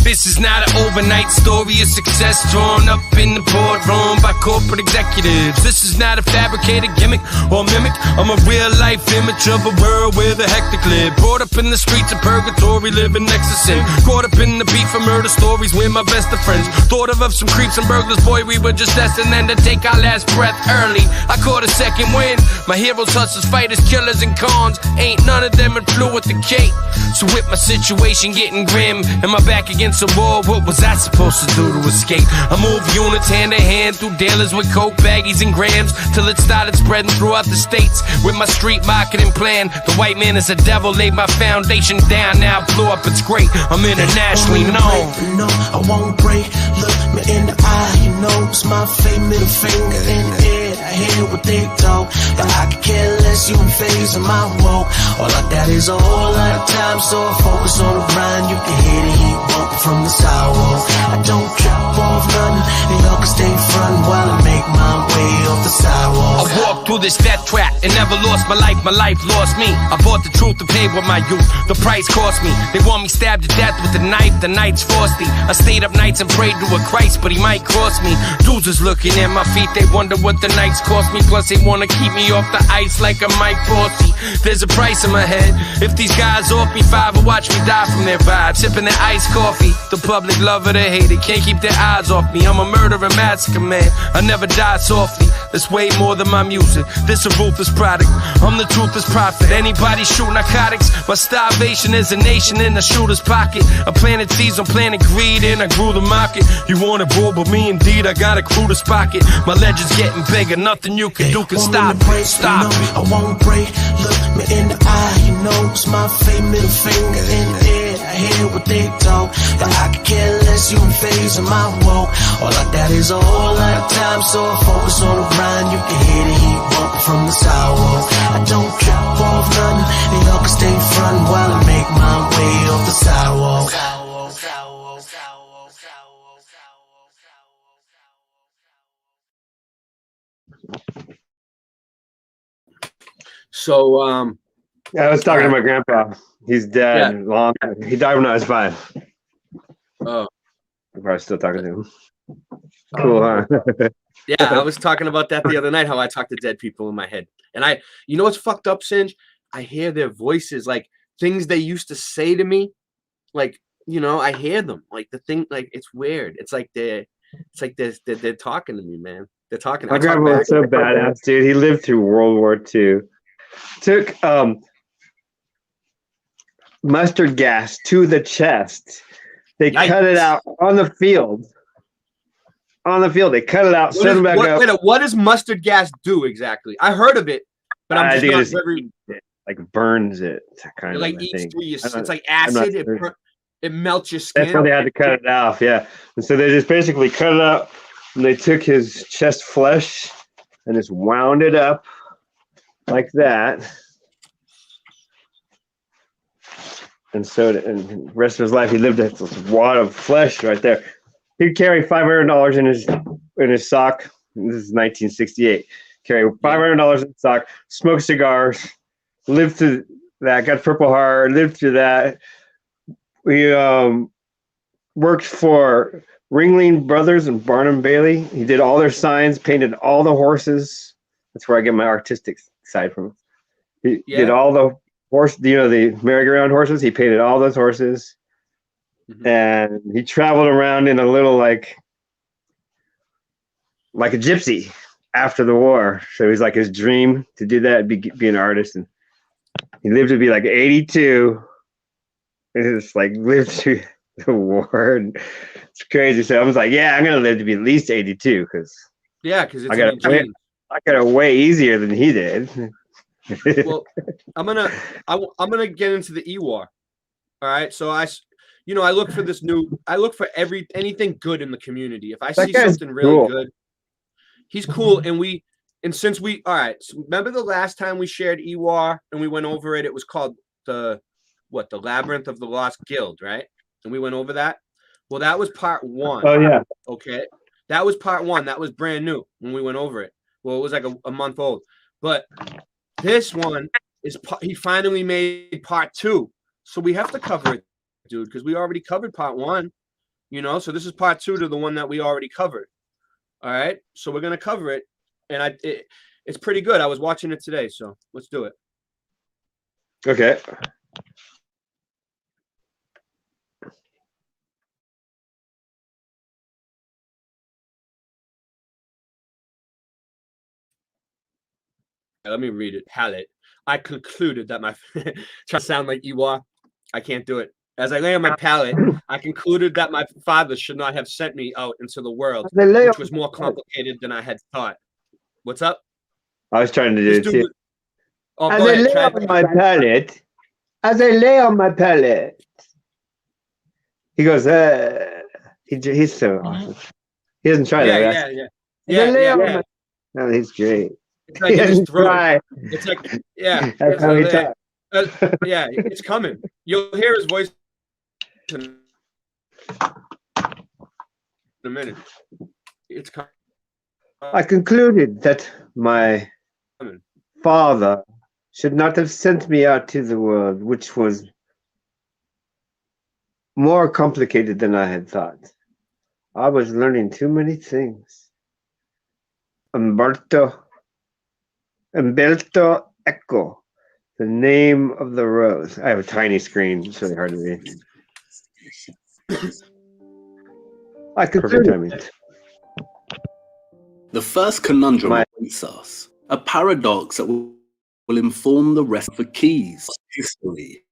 This is not an overnight story of success drawn up in the boardroom by corporate executives. This is not a fabricated gimmick or mimic. I'm a real life image of a world where the hectic live. Brought up in the streets of purgatory, living next to sin. Caught up in the beef and murder stories with my best of friends. Thought of some creeps and burglars, boy, we were just destined then to take our last breath early. I caught a second wind. My heroes, hustlers, fighters, killers, and cons. Ain't none of them in flew with the cape. So with my situation getting grim and my back against the wall, what was I supposed to do to escape? I moved units hand to hand through dealers with coke baggies and grams till it started spreading throughout the states. With my street marketing plan, the white man is a devil, laid my foundation down, now blew up, it's great. I'm internationally known. No, I won't break. Look me in the eye, you know it's my fate, middle finger in the air. I hear what they talk, but I could care less. You in phase of my woe. All I got is a whole lot of time, so I focus on the grind. You can hear the heat bumping from the sidewalk. I don't trip off nothing, and y'all can stay front while I make my way off the sidewalk. I walked through this death trap and never lost my life lost me. I bought the truth to pay with my youth, the price cost me. They want me stabbed to death with a knife, the night's frosty. I stayed up nights and prayed to a Christ, but he might cross me. Dudes is looking at my feet, they wonder what the nights cost me. Plus they wanna keep me off the ice like a Mike Bossy. There's a price in my head. If these guys off me five will watch me die from their vibe, sipping their iced coffee. The public love it or hate it, can't keep their eyes off me. I'm a murderer massacre man, I never die softly. There's way more than my music, this a ruthless product. I'm the truthless prophet, anybody shoot narcotics. My starvation is a nation in a shooter's pocket. I planted seeds on planet greed and I grew the market. You want a bro, but me indeed, I got a crew to pocket. My legend's getting bigger, nothing you can do can stop it. Stop it. I won't break, look me in the eye, you know it's my fate, middle finger in the air. I hear what they talk, but I could care less. You in phase of my woe. All I got is a whole lot of time, so I focus on the grind. You can hear the heat bumping from the sidewalk. I don't trip off nothing, and y'all can stay front while I make my way off the sidewalk. So, I was talking to my grandpa. He's dead. Yeah. He died when I was 5. Oh, I'm probably still talking to him. Cool, huh? yeah, I was talking about that the other night, how I talk to dead people in my head. And you know what's fucked up, Singe? I hear their voices, like things they used to say to me. Like, you know, I hear them. Like the thing, like it's weird. It's like they're talking to me, man. They're talking. My grandpa was so badass, dude. He lived through World War II. Took mustard gas to the chest. They cut it out on the field. On the field, they cut it out, set it back up. Wait, what does mustard gas do exactly? I heard of it, but I'm just not very. Like burns it, kind it of. Like eats through your. It's like acid. It melts your skin. That's why they had to cut it off. Yeah, and so they just basically cut it out, and they took his chest flesh and just wound it up like that. And so, and the rest of his life, he lived a wad of flesh right there. He'd carry $500 in his sock. This is 1968. Carry $500 in his sock, smoke cigars, lived through that, got Purple Heart, lived through that. We worked for Ringling Brothers and Barnum Bailey. He did all their signs, painted all the horses. That's where I get my artistic side from. He did all the horse, the merry-go-round horses. He painted all those horses. Mm-hmm. And he traveled around in a little like a gypsy after the war. So it was like his dream to do that, be an artist. And he lived to be like 82. And it's like lived through the war. And it's crazy. So I was like, yeah, I'm gonna live to be at least 82 because I got it way easier than he did. Well, I'm gonna get into the E-War. All right, so you know, I look for anything good in the community. If I That see guy's something really cool. good, he's cool. And since all right, so remember the last time we shared Ewar and we went over it, it was called the Labyrinth of the Lost Guild, right? And we went over that. Well, that was part 1. Oh yeah. Okay. That was part 1. That was brand new when we went over it. Well, it was like a month old. But this one he finally made part 2. So we have to cover it, dude, because we already covered part 1. You know, so this is part 2 to the one that we already covered. All right. So we're gonna cover it. And it's pretty good. I was watching it today, so let's do it. Okay. Let me read it. Palette. I concluded that my trying to sound like Ewok. I can't do it. As I lay on my pallet, I concluded that my father should not have sent me out into the world, which was more complicated than I had thought. What's up? I was trying to do it too. Oh, as go I ahead. lay on my pallet, as I lay on my pallet, he goes, he's so awesome. He doesn't try that. Yeah. No, he's great. It's like in his throat. It's like, yeah. That's how he talks. Yeah, it's coming. You'll hear his voice in a minute. It's coming. I concluded that my father should not have sent me out to the world, which was more complicated than I had thought. I was learning too many things. Umberto Eco, the name of the rose. I have a tiny screen. It's really hard to read. I concluded. The first conundrum awaits us, a paradox that will inform the rest of the keys history.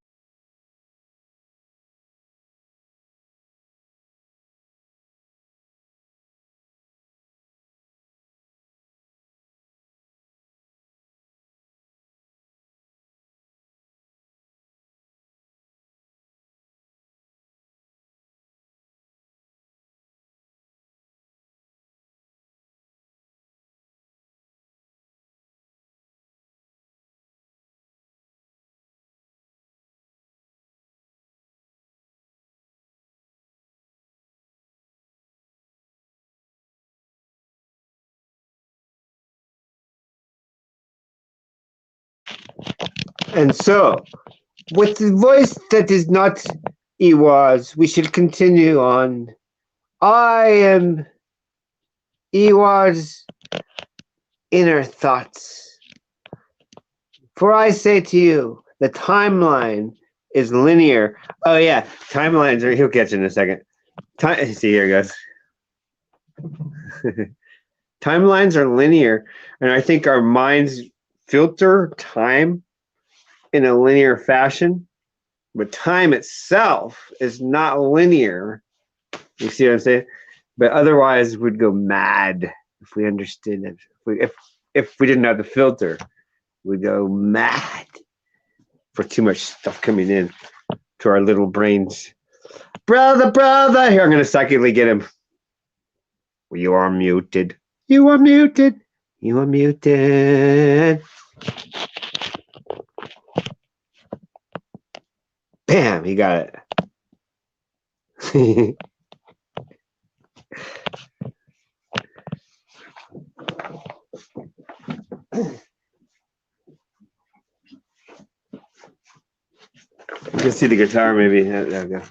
And so, with the voice that is not Ewa's, we should continue on. I am Ewa's inner thoughts. For I say to you, the timeline is linear. Oh yeah, timelines are, he'll catch it in a second. See, here it goes. Timelines are linear, and I think our minds filter time in a linear fashion, but time itself is not linear. You see what I'm saying? But otherwise, we'd go mad if we understood it. If we didn't have the filter, we'd go mad for too much stuff coming in to our little brains. Brother, here, I'm gonna psychically get him. You are muted. You are muted. You are muted. Bam, he got it. You can see the guitar maybe. There we go.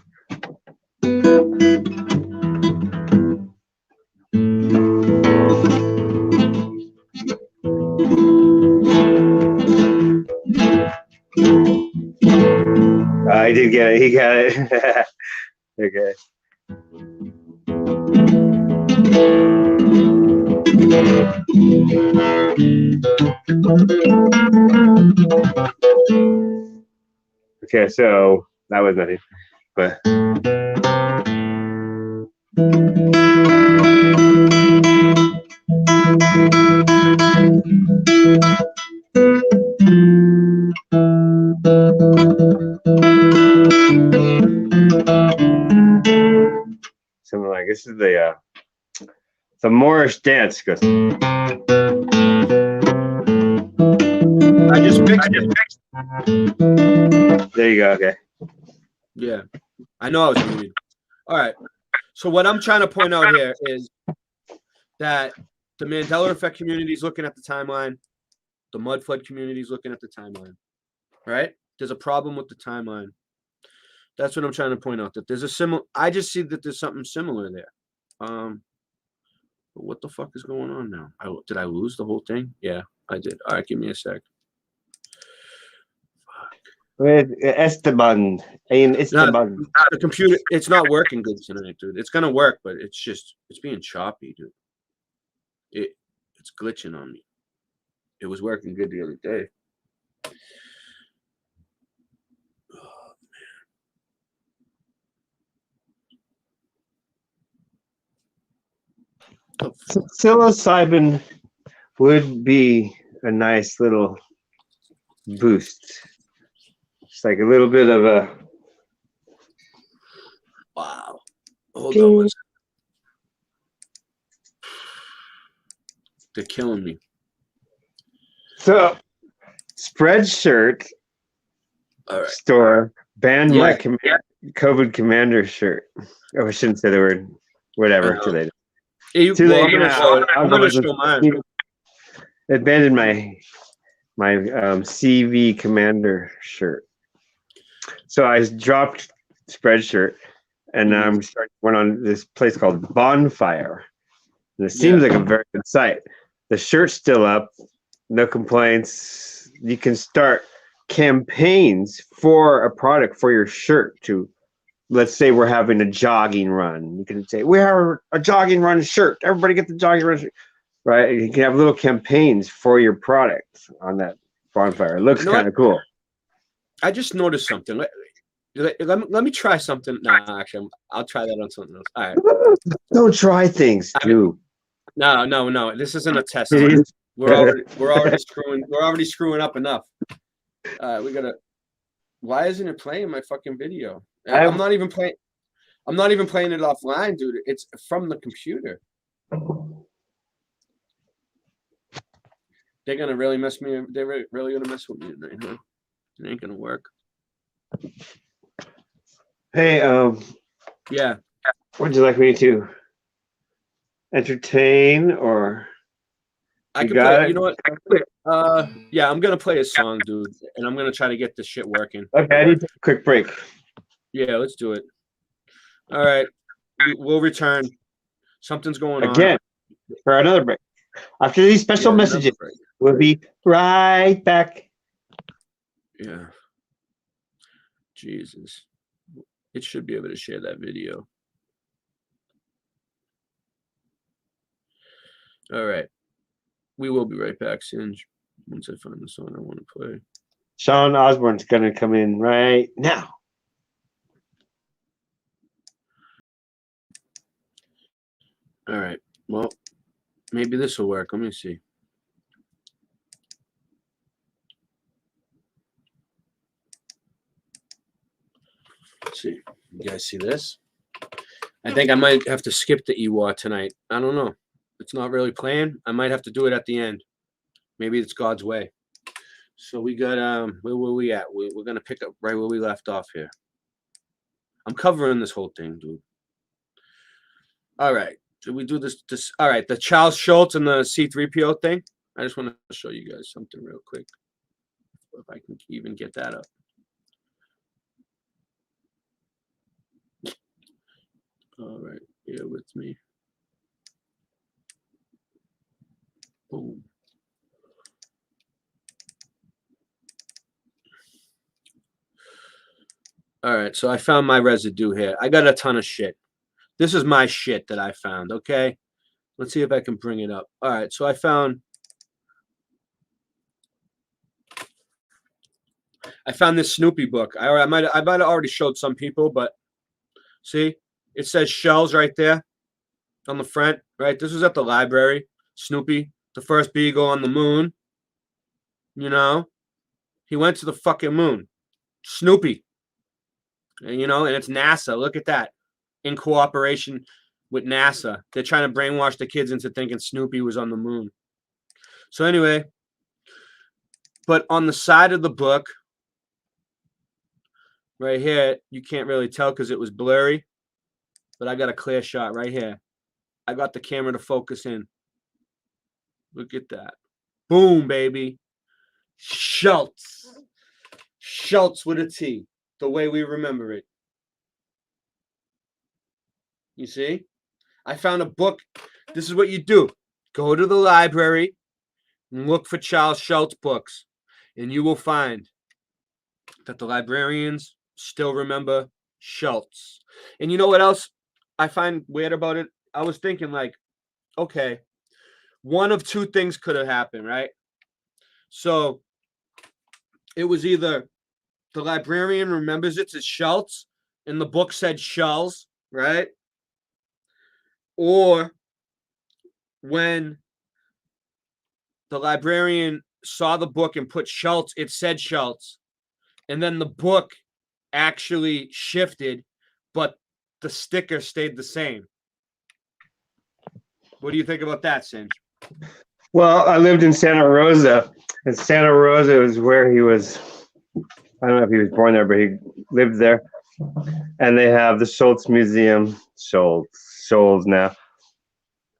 I did get it. He got it. Okay. Okay, so that was nothing, but. the Moorish dance goes. I just fixed it. There you go. Okay. Yeah, I know I was muted. All right. So what I'm trying to point out here is that the Mandela Effect community is looking at the timeline. The Mud Flood community is looking at the timeline. Right? There's a problem with the timeline. That's what I'm trying to point out. That there's a similar. I just see that there's something similar there. What the fuck is going on now? Did I lose the whole thing? Yeah, I did. All right, give me a sec. With Esteban. Esteban. The computer, it's not working good tonight, dude. It's gonna work, but it's being choppy, dude. It's glitching on me. It was working good the other day. Oh, Psilocybin would be a nice little boost. It's like a little bit of a wow. Hold on one second. They're killing me. So, Spreadshirt store banned my COVID commander shirt. Oh, I shouldn't say the word. Whatever. Too late. Too late. I'm gonna show mine. It abandoned my CV commander shirt. So I dropped Spreadshirt, and now I'm went on this place called Bonfire. And it seems like a very good site. The shirt's still up, no complaints. You can start campaigns for a product for your shirt to, let's say we're having a jogging run. You can say, we have a jogging run shirt. Everybody get the jogging run shirt. Right? You can have little campaigns for your product on that Bonfire. It looks kind of cool. I just noticed something. Let me try something. Nah, actually, I'll try that on something else. All right. Don't try things, dude. No. This isn't a test. We're already screwing up enough. We gotta. Why isn't it playing my fucking video? I'm not even playing it offline, dude. It's from the computer. They're gonna really mess me. They're really gonna mess with me tonight, huh? It ain't gonna work. Hey, yeah. Would you like me to entertain or? I can play. You know what? Yeah, I'm gonna play a song, dude, and I'm gonna try to get this shit working. Okay, I need to take a quick break. Yeah, let's do it. All right, we'll return. Something's going on again for another break. After these special messages, we'll be right back. Yeah. Jesus. It should be able to share that video. All right. We will be right back, Singe, once I find the song I want to play. Sean Osborne's going to come in right now. All right. Well, maybe this will work. Let me see. Let's see. You guys see this? I think I might have to skip the EWA tonight. I don't know. It's not really playing. I might have to do it at the end. Maybe it's God's way. So we got where were we at? We're gonna pick up right where we left off here. I'm covering this whole thing, dude. All right. Did we do this? All right. The Charles Schultz and the C3PO thing. I just want to show you guys something real quick. If I can even get that up. All right. Bear with me. Boom. All right, so I found my residue here. I got a ton of shit. This is my shit that I found, okay? Let's see if I can bring it up. All right, so I found this Snoopy book. I might have already showed some people, but see, it says shells right there on the front, right? This was at the library. Snoopy, the first beagle on the moon. You know, he went to the fucking moon. Snoopy. And, you know, and it's NASA. Look at that. In cooperation with NASA. They're trying to brainwash the kids into thinking Snoopy was on the moon. So anyway, but on the side of the book, right here, you can't really tell because it was blurry, but I got a clear shot right here. I got the camera to focus in. Look at that. Boom, baby. Schultz. Schultz with a T, the way we remember it. You see? I found a book. This is what you do. Go to the library and look for Charles Schultz books, and you will find that the librarians still remember Schultz. And you know what else I find weird about it? I was thinking, like, okay, one of two things could have happened, right? So it was either the librarian remembers it as Schultz and the book said Schulz, right? Or when the librarian saw the book and put Schultz, it said Schultz. And then the book actually shifted, but the sticker stayed the same. What do you think about that, Singe? Well, I lived in Santa Rosa, and Santa Rosa was where he was. I don't know if he was born there, but he lived there. And they have the Schultz Museum, Schultz now.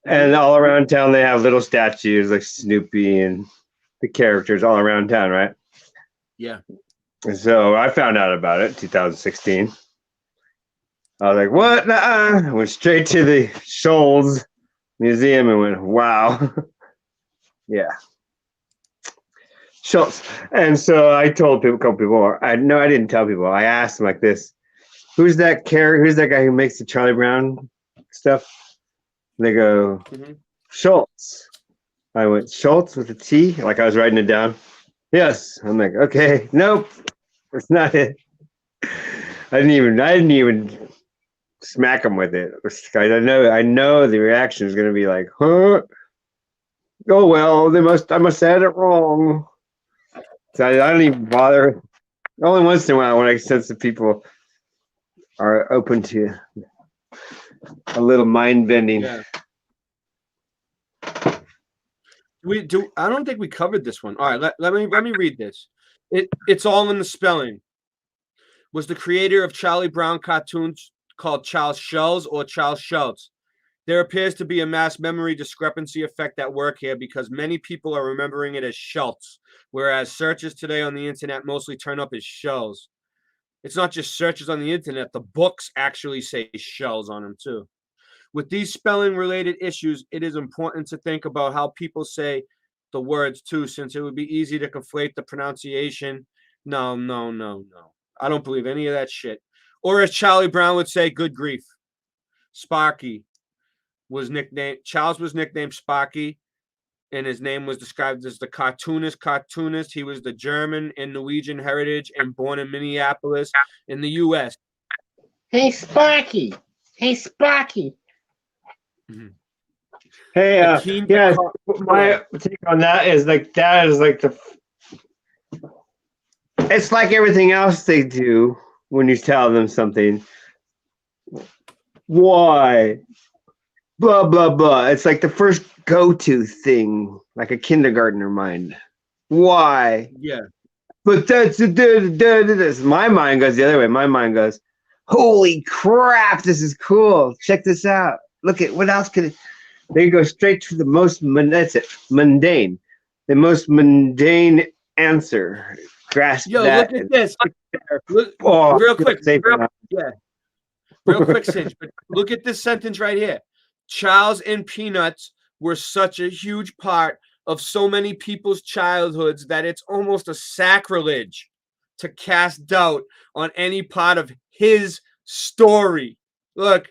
And all around town, they have little statues like Snoopy and the characters all around town, right? Yeah. And so I found out about it in 2016. I was like, what? Nuh-uh. I went straight to the Schultz Museum and went, wow. Yeah. Schultz. And so I told people, a couple people, I didn't tell people. I asked them like this, who's that guy who makes the Charlie Brown stuff? And they go, Schultz. I went, Schultz with a T? Like I was writing it down. Yes. I'm like, okay, nope, that's not it. I didn't even smack him with it. I know the reaction is gonna be like, huh? Oh well, I must have had it wrong. So I don't even bother. Only once in a while when I sense that people are open to a little mind bending. Yeah. I don't think we covered this one. All right, let me read this. It's all in the spelling. Was the creator of Charlie Brown cartoons called Charles Schulz or Charles Schultz? There appears to be a mass memory discrepancy effect at work here because many people are remembering it as Schultz, whereas searches today on the internet mostly turn up as Schulz. It's not just searches on the internet. The books actually say Schulz on them too. With these spelling-related issues, it is important to think about how people say the words too, since it would be easy to conflate the pronunciation. No. I don't believe any of that shit. Or as Charlie Brown would say, good grief. Sparky Charles was nicknamed Sparky, and his name was described as the cartoonist. He was the German and Norwegian heritage and born in Minneapolis in the U.S. Hey, Sparky. Hey, Sparky. Mm-hmm. Hey, my take on that is it's like everything else they do when you tell them something. Why? Blah, blah, blah. It's like the first go-to thing, like a kindergartner mind. Why? Yeah. But that's this. My mind goes the other way. My mind goes, holy crap, this is cool. Check this out. Look at what else could it? They go straight to the most mundane. The most mundane answer. Grasp that. Look at this. Real quick, Cinch. But look at this sentence right here. Charles and Peanuts were such a huge part of so many people's childhoods that it's almost a sacrilege to cast doubt on any part of his story. Look,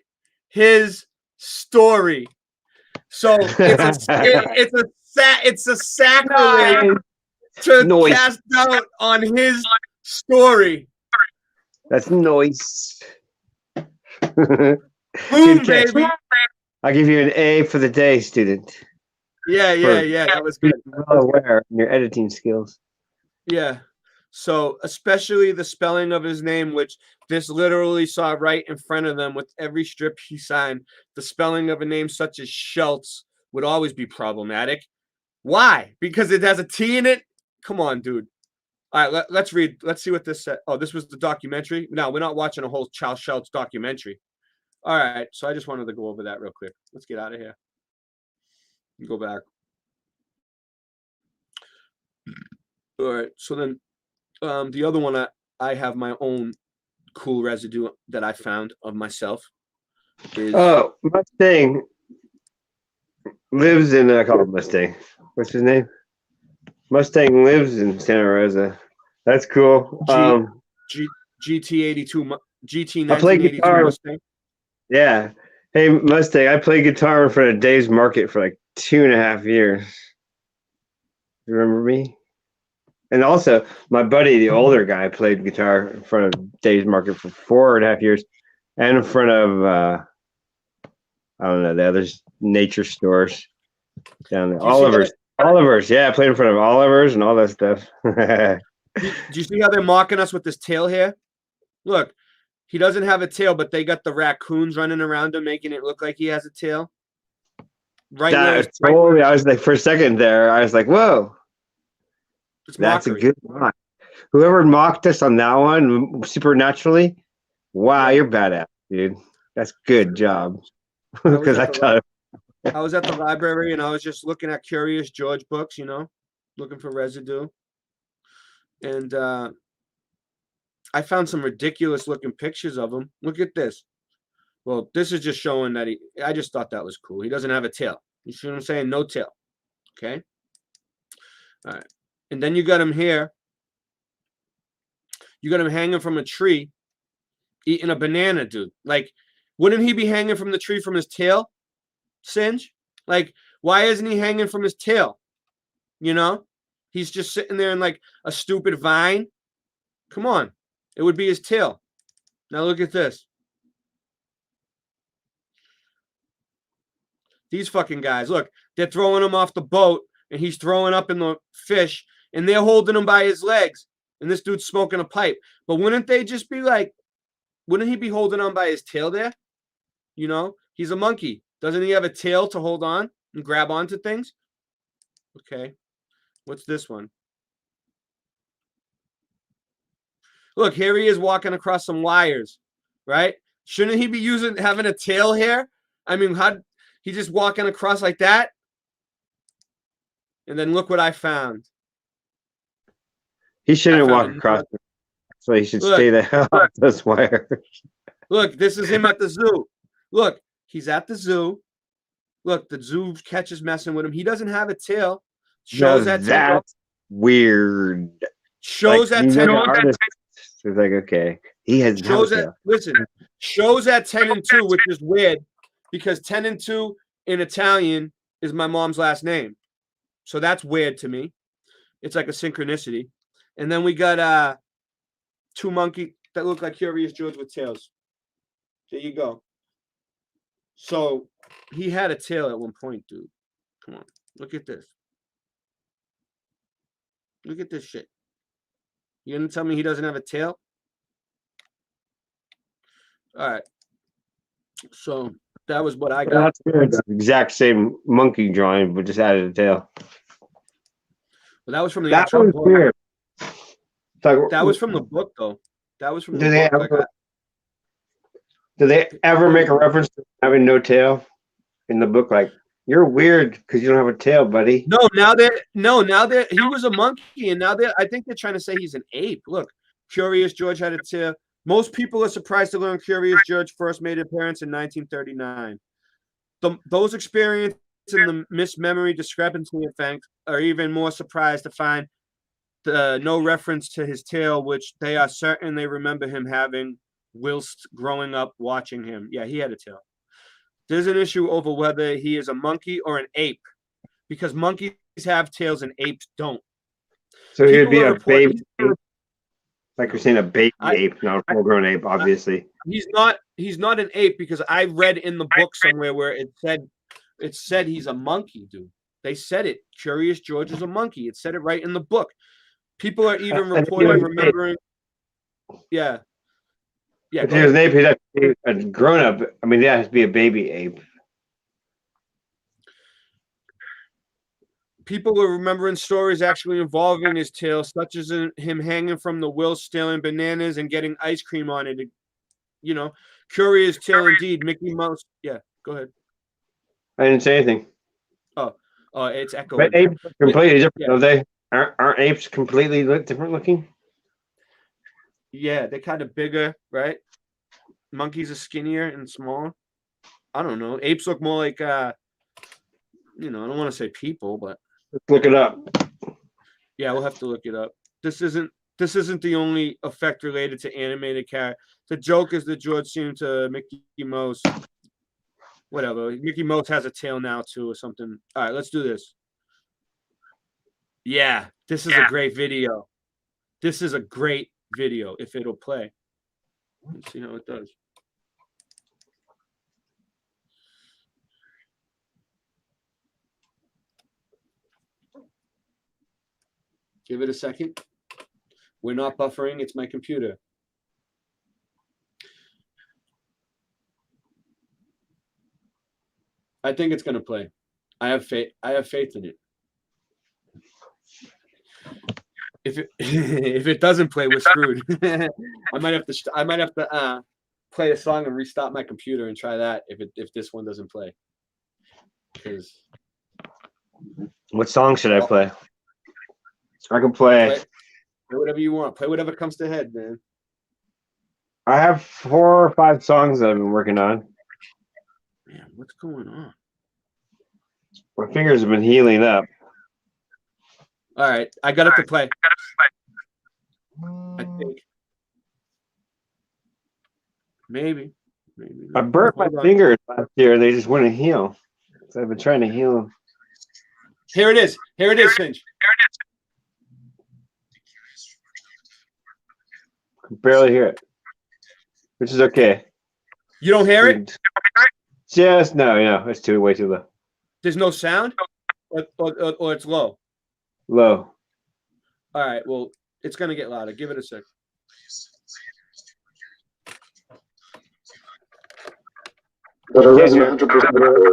his story. So it's a sacrilege to cast doubt on his story. That's noise. Boom, baby. I'll give you an A for the day, student. Yeah. That was good. Well aware in your editing skills. Yeah. So especially the spelling of his name, which this literally saw right in front of them with every strip he signed. The spelling of a name such as Schultz would always be problematic. Why? Because it has a T in it? Come on, dude. All right, let's read. Let's see what this said. Oh, this was the documentary? No, we're not watching a whole Charles Schultz documentary. All right, so I just wanted to go over that real quick. Let's get out of here. Go back. All right, so then the other one, I have my own cool residue that I found of myself. Oh, Mustang lives in, I call him Mustang. What's his name? Mustang lives in Santa Rosa. That's cool. GT82, GT1982 I play guitar. Mustang. Yeah. Hey, Mustang, I played guitar in front of Dave's Market for like 2.5 years. You remember me? And also, my buddy, the older guy, played guitar in front of Dave's Market for 4.5 years, and in front of I don't know, the other nature stores down there. Oliver's, yeah, I played in front of Oliver's and all that stuff. Do you see how they're mocking us with this tail here? Look, he doesn't have a tail, but they got the raccoons running around him, making it look like he has a tail. Right. I was like, for a second there, I was like, whoa. That's a good mock. Whoever mocked us on that one supernaturally, wow, you're badass, dude. That's good job. Because I was at the library and I was just looking at Curious George books, you know, looking for residue. And I found some ridiculous looking pictures of him. Look at this. Well, this is just showing that I just thought that was cool. He doesn't have a tail. You see what I'm saying? No tail. Okay. All right. And then you got him here. You got him hanging from a tree, eating a banana, dude. Like, wouldn't he be hanging from the tree from his tail, Singe? Like, why isn't he hanging from his tail? You know? He's just sitting there in like a stupid vine. Come on. It would be his tail. Now look at this. These fucking guys, look, they're throwing him off the boat and he's throwing up in the fish and they're holding him by his legs and this dude's smoking a pipe. But wouldn't they just be like, wouldn't he be holding on by his tail there? You know, he's a monkey. Doesn't he have a tail to hold on and grab onto things? Okay. What's this one? Look, here he is walking across some wires, right? Shouldn't he be having a tail here? I mean, he just walking across like that? And then look what I found. He shouldn't walk across. So he should stay the hell off those wires. Look, this is him at the zoo. Look, he's at the zoo. Look, the zoo catches messing with him. He doesn't have a tail. Shows that that's weird. Shows that 10. It's like, okay, he has shows that. Listen, shows at 10 and 2, which is weird because 10 and 2 in Italian is my mom's last name, so that's weird to me. It's like a synchronicity. And then we got two monkeys that look like Curious George with tails. There you go. So he had a tail at one point, dude. Come on, look at this. Look at this shit. You gonna tell me he doesn't have a tail? All right. So that was what I got. That's good. Exact same monkey drawing, but just added a tail. Well, that was from the actual book. Weird. That was from the book, though. That was from the book. Do they ever make a reference to having no tail in the book? Like, you're weird because you don't have a tail, buddy. No, now that he was a monkey, and now I think they're trying to say he's an ape. Look, Curious George had a tail. Most people are surprised to learn Curious George first made an appearance in 1939. Those experiencing the mismemory discrepancy effect are even more surprised to find no reference to his tail, which they are certain they remember him having whilst growing up watching him. Yeah, he had a tail. There's an issue over whether he is a monkey or an ape, because monkeys have tails and apes don't. So he would be a baby ape. Like you're saying, a baby ape, not a full-grown ape, obviously. He's not an ape, because I read in the book somewhere where it said he's a monkey, dude. They said it. Curious George is a monkey. It said it right in the book. People are even remembering. Yeah. Yeah, If go he was an ahead. ape, he'd have to be a grown up. I mean, that has to be a baby ape. People were remembering stories actually involving his tail, such as him hanging from the wheel, stealing bananas, and getting ice cream on it. You know, curious tale indeed. Mickey Mouse. Yeah, go ahead. I didn't say anything. Oh, it's echoing. But apes are completely different, Yeah. don't they? Aren't apes completely different looking? Yeah, they're kind of bigger, right? Monkeys are skinnier and smaller. I don't know. Apes look more like, I don't want to say people, but Let's look it up. yeah, we'll have to look it up. This isn't the only effect related to animated character. The joke is that George seemed to Mickey Mouse. Whatever. Mickey Mouse has a tail now too, or something. All right, let's do this. Yeah, this is a great video. This is a great video if it'll play. Let's see how it does. Give it a second. We're not buffering. It's my computer. I think it's going to play. I have faith in it. If it doesn't play, we're screwed. I might have to play a song and restart my computer and try that if this one doesn't play. Because What song should I play? I can play. Play whatever you want. Play whatever comes to head, man. I have 4 or 5 songs that I've been working on. Man, what's going on? My fingers have been healing up. All right, I got it to play. I think. Maybe. I burnt my fingers last year and they just wouldn't heal. So I've been trying to heal them. Here it is. Finch. I can barely hear it, which is okay. You don't hear it? Just no, it's way too low. There's no sound, or it's low. Low. All right. Well, it's gonna get louder. Give it a sec. But it wasn't 100%.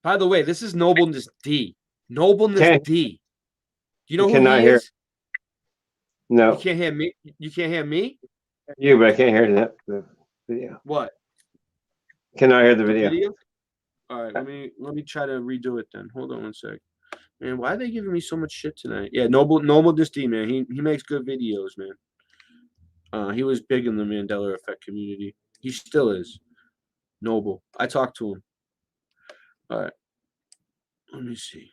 By the way, this is Nobleness D. Nobleness D. Do you know who he is? No. You can't hear me. You can't hear me? You, but I can't hear the video. What? Cannot hear the video. All right, let me try to redo it then. Hold on one sec. Man, why are they giving me so much shit tonight? Yeah, Nobleness D, man. He makes good videos, man. He was big in the Mandela Effect community. He still is. Noble. I talked to him. All right. Let me see.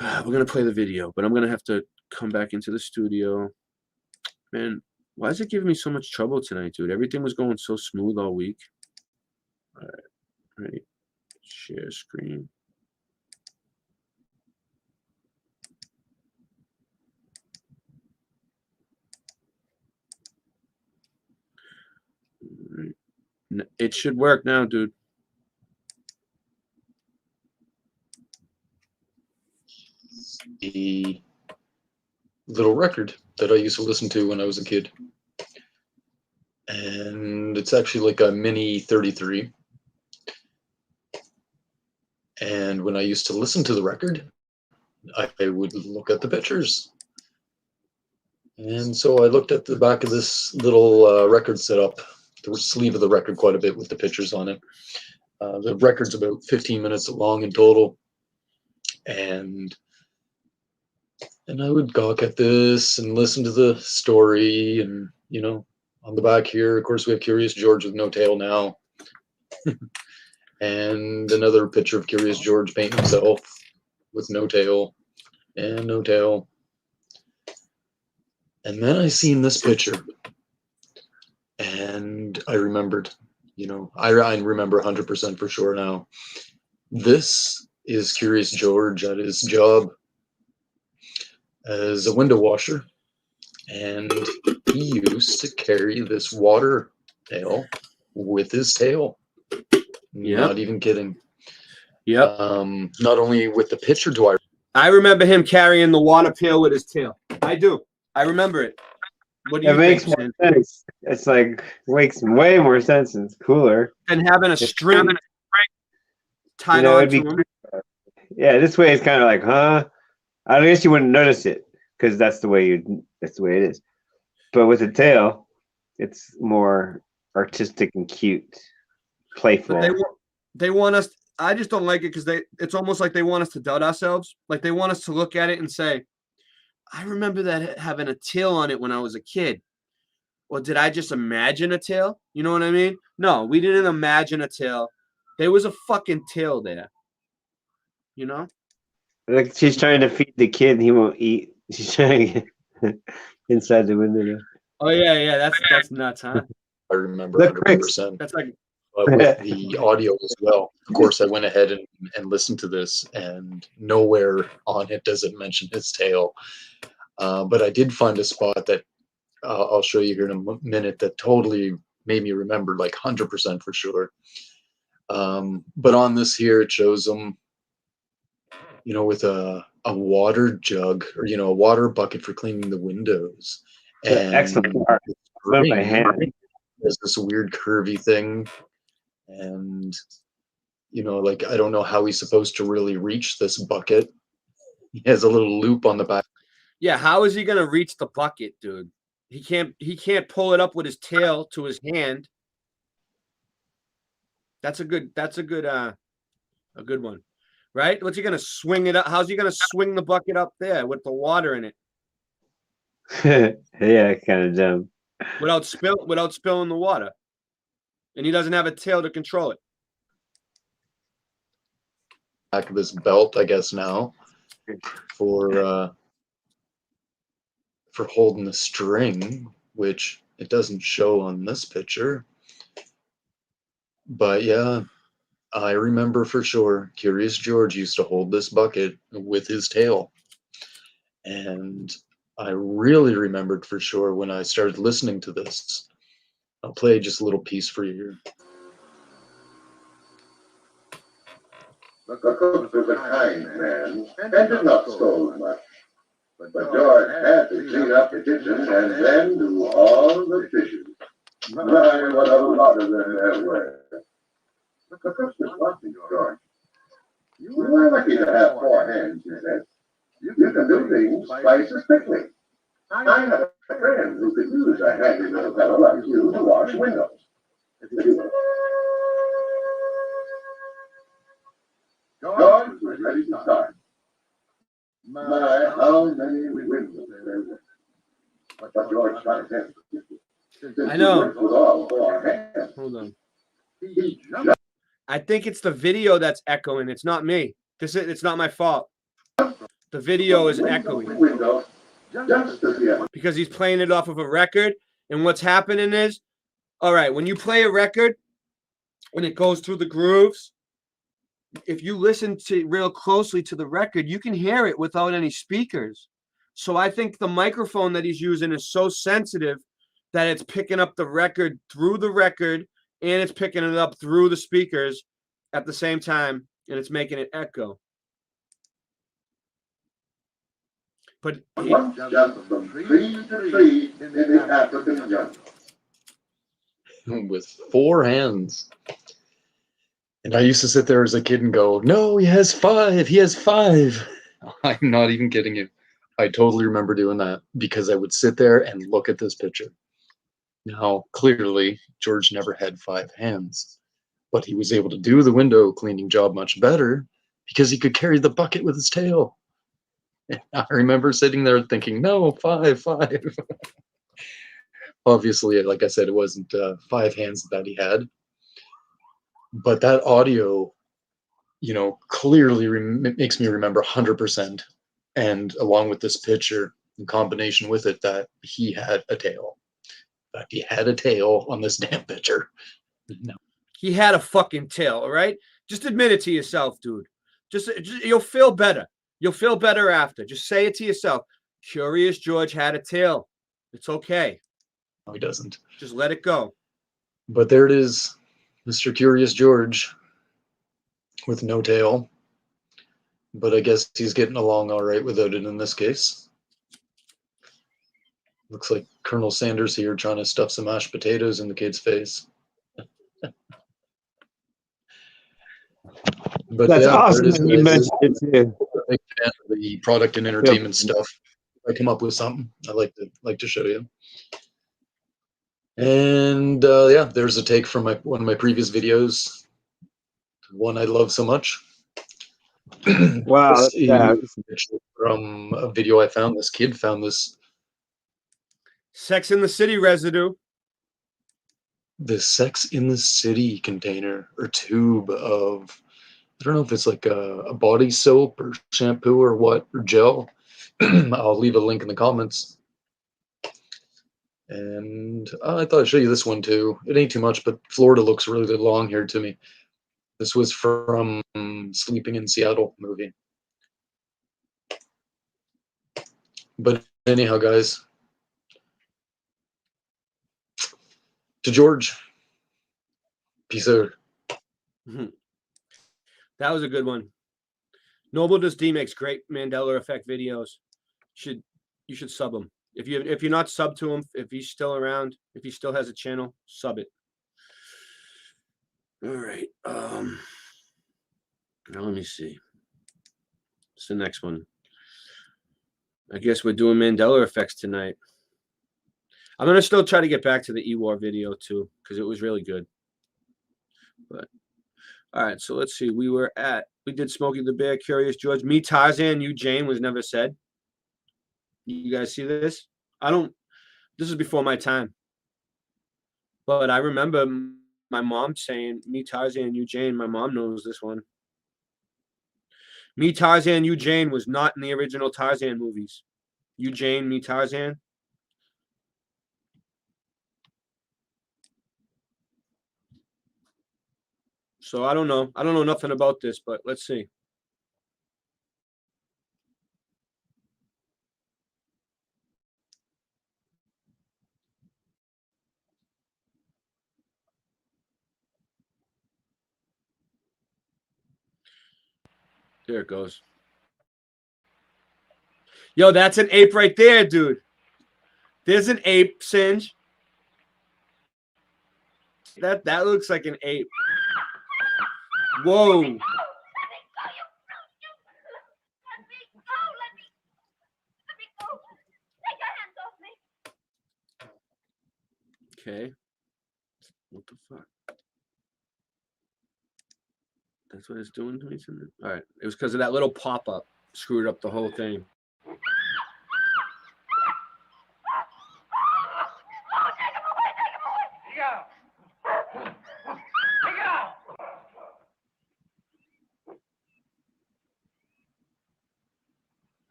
We're going to play the video, but I'm going to have to come back into the studio. Man, why is it giving me so much trouble tonight, dude? Everything was going so smooth all week. All right. Ready? Share screen. All right. It should work now, dude. The little record that I used to listen to when I was a kid. And it's actually like a mini 33. And when I used to listen to the record, I would look at the pictures. And so I looked at the back of this little record setup, the sleeve of the record quite a bit with the pictures on it. The record's about 15 minutes long in total. And I would gawk at this and listen to the story. And, you know, on the back here, of course, we have Curious George with no tail now. And another picture of Curious George painting himself with no tail and no tail. And then I seen this picture. And I remembered, you know, I remember 100% for sure now. This is Curious George at his job as a window washer, and he used to carry this water pail with his tail. Not even kidding. Yep. Not only with the picture do I remember him carrying the water pail with his tail. I do. I remember it. What do It you makes think, more Stan? sense. It's like makes way more sense and it's cooler. And having a string tied You know, on it'd to be him. yeah. This way it's kind of like, huh? I guess you wouldn't notice it because that's the way it is. But with the tail, it's more artistic and cute, playful. But they want us. I just don't like it because it's almost like they want us to doubt ourselves. Like they want us to look at it and say, I remember that having a tail on it when I was a kid. Or did I just imagine a tail? You know what I mean? No, we didn't imagine a tail. There was a fucking tail there. You know? Like she's trying to feed the kid and he won't eat. She's trying to get inside the window. Oh yeah, that's nuts, huh? I remember 100%. That's like with the audio as well. Of course, I went ahead and listened to this, and nowhere on it does it mention his tail. But I did find a spot that I'll show you here in a minute that totally made me remember, like 100% for sure. But on this here, it shows him, you know, with a water jug or, you know, a water bucket for cleaning the windows. And excellent part. Love my hand. There's this weird curvy thing. And, you know, like, I don't know how he's supposed to really reach this bucket. He has a little loop on the back. Yeah, how is he gonna reach the bucket, dude? He can't pull it up with his tail to his hand. That's a good one. Right? What's he gonna swing it up? How's he gonna swing the bucket up there with the water in it? Yeah, kind of dumb. Without spilling the water. And he doesn't have a tail to control it. Back of his belt, I guess now, for holding the string, which it doesn't show on this picture. But yeah, I remember for sure Curious George used to hold this bucket with his tail. And I really remembered for sure when I started listening to this. I'll play just a little piece for you here. The cook was a kind man and did not scold much. But George had to clean up the kitchen and then do all the dishes. My, what a lot of them there were. The cook was watching George. You are lucky to have 4 hands, he said. You can do things twice as quickly. I had a friend who could use a handy little fellow like you to wash windows. If you will. George was ready to start. My, how many windows there were. But George tried again. I know. With all 4 hands. Hold on. I think it's the video that's echoing. It's not me. It's not my fault. The video is echoing. Because he's playing it off of a record. And what's happening is, all right, when you play a record, when it goes through the grooves, if you listen to real closely to the record, you can hear it without any speakers. So I think the microphone that he's using is so sensitive that it's picking up the record through the record and it's picking it up through the speakers at the same time, and it's making it echo. But One jump from tree to tree in the African jungle. With 4 hands. And I used to sit there as a kid and go, no, he has 5. He has 5. I'm not even kidding you. I totally remember doing that because I would sit there and look at this picture. Now, clearly, George never had 5 hands, but he was able to do the window cleaning job much better because he could carry the bucket with his tail. And I remember sitting there thinking, no, 5. Obviously, like I said, it wasn't 5 hands that he had. But that audio, you know, clearly makes me remember 100%. And along with this picture, in combination with it, that he had a tail. In fact, he had a tail on this damn picture. No. He had a fucking tail, all right? Just admit it to yourself, dude. Just you'll feel better. You'll feel better after. Just say it to yourself. Curious George had a tail. It's okay. No, he doesn't. Just let it go. But there it is, Mr. Curious George with no tail. But I guess he's getting along all right without it in this case. Looks like Colonel Sanders here trying to stuff some mashed potatoes in the kid's face. But That's yeah, awesome there that it you is, guys. mentioned it too. I'm a big fan of the product and entertainment stuff. If I come up with something, I like to show you. And yeah, there's a take from one of my previous videos, one I love so much. Wow. This is from a video I found. This kid found this Sex in the City residue. Sex in the City container or tube of, I don't know if it's like a body soap or shampoo or what, or gel. I'll leave a link in the comments. And I thought I'd show you this one too. It ain't too much, but Florida looks really long here to me. This was from Sleeping in Seattle movie. But anyhow, guys, to George, peace out. That was a good one. Noble Does D makes great Mandela Effect videos. You should sub him. If you're not sub to him, if he's still around, if he still has a channel, sub it. All right. Now let me see. What's the next one? I guess we're doing Mandela Effects tonight. I'm gonna still try to get back to the E-War video too, because it was really good. But all right, so let's see. We did Smokey the Bear, Curious George, me Tarzan, you Jane was never said. You guys see this? This is before my time. But I remember my mom saying, me Tarzan, you Jane. My mom knows this one. Me Tarzan, you Jane was not in the original Tarzan movies. You Jane, me Tarzan. So I don't know. I don't know nothing about this, but let's see. There it goes. Yo, that's an ape right there, dude. There's an ape, Singe. That looks like an ape. Whoa. Okay. What the fuck? That's what it's doing to me tonight. All right. It was because of that little pop-up. Screwed up the whole thing.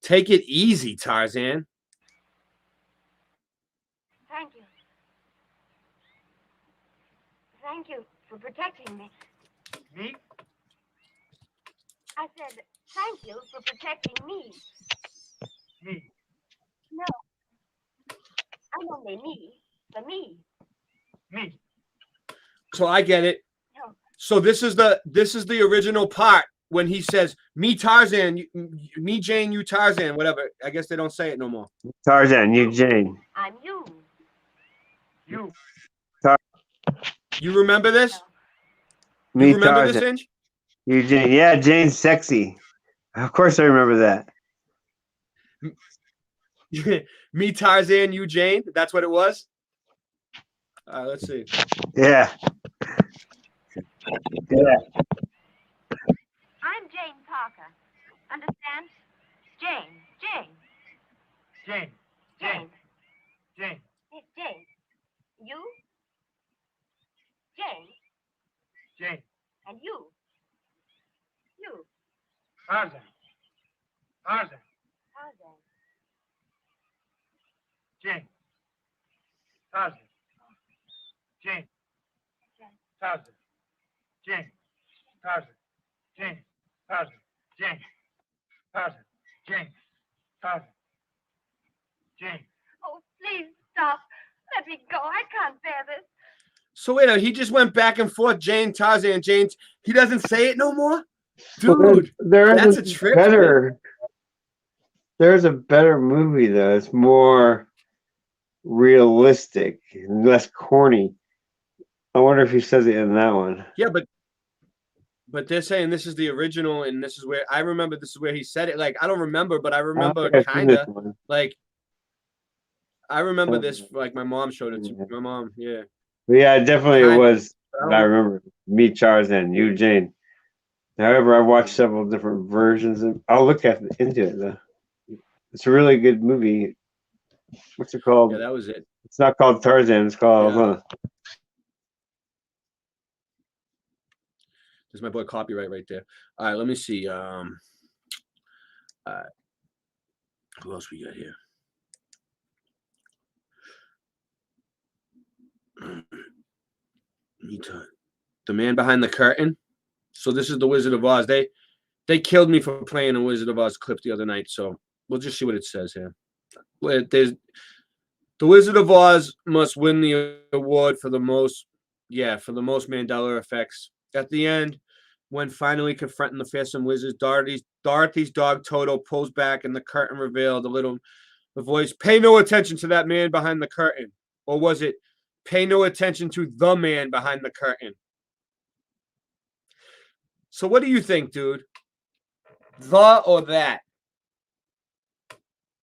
Take it easy, Tarzan. Thank you. Thank you for protecting me. Me? I said, thank you for protecting me. Me. No. I'm only me. For me. Me. So I get it. No. So this is the original part when he says, me Tarzan, me Jane, you Tarzan, whatever. I guess they don't say it no more. Tarzan, you Jane. I'm you. You. You remember this? Me You remember Tarzan. this, Inge? You Jane. Yeah, Jane's sexy. Of course I remember that. Me Tarzan, you Jane. That's what it was. Let's see. Yeah. Yeah. I'm Jane Parker. Understand? Jane. Jane. Jane. Jane. Jane. Yes, Jane. You? Jane. Jane. And you? You. Tarzan. Tarzan. Tarzan. Jane. Tarzan. Jane. Tarzan. Jane. Tarzan. Jane. Tarzan. Jane. Tarzan. Jane. Jane. Oh, please stop. Let me go. I can't bear this. So wait, he just went back and forth, Jane, Tarzan, Jane. He doesn't say it no more? Well, Dude, that's a there's trick. better. There's a better movie though. It's more realistic and less corny. I wonder if he says it in that one. Yeah, but they're saying this is the original, and this is where I remember. This is where he said it. Like I don't remember, but I remember think I've seen this kind of one. like I remember this. Like my mom showed it to me. My mom, yeah. But yeah, it definitely Kinda. was. I I remember me, Tarzan, you, Jane. However, I watched several different versions, and I'll look into it though. It's a really good movie. What's it called? Yeah, that was it. It's not called Tarzan. It's called. There's my boy copyright right there. All right, let me see. Who else we got here? The Man Behind the Curtain. So this is the Wizard of Oz. They killed me for playing a Wizard of Oz clip the other night. So we'll just see what it says here. The Wizard of Oz must win the award for the most Mandela effects. At the end, when finally confronting the fearsome wizards, Dorothy's dog Toto pulls back and the curtain revealed the voice, "Pay no attention to that man behind the curtain." Or was it, "Pay no attention to the man behind the curtain"? So what do you think, dude? The or that?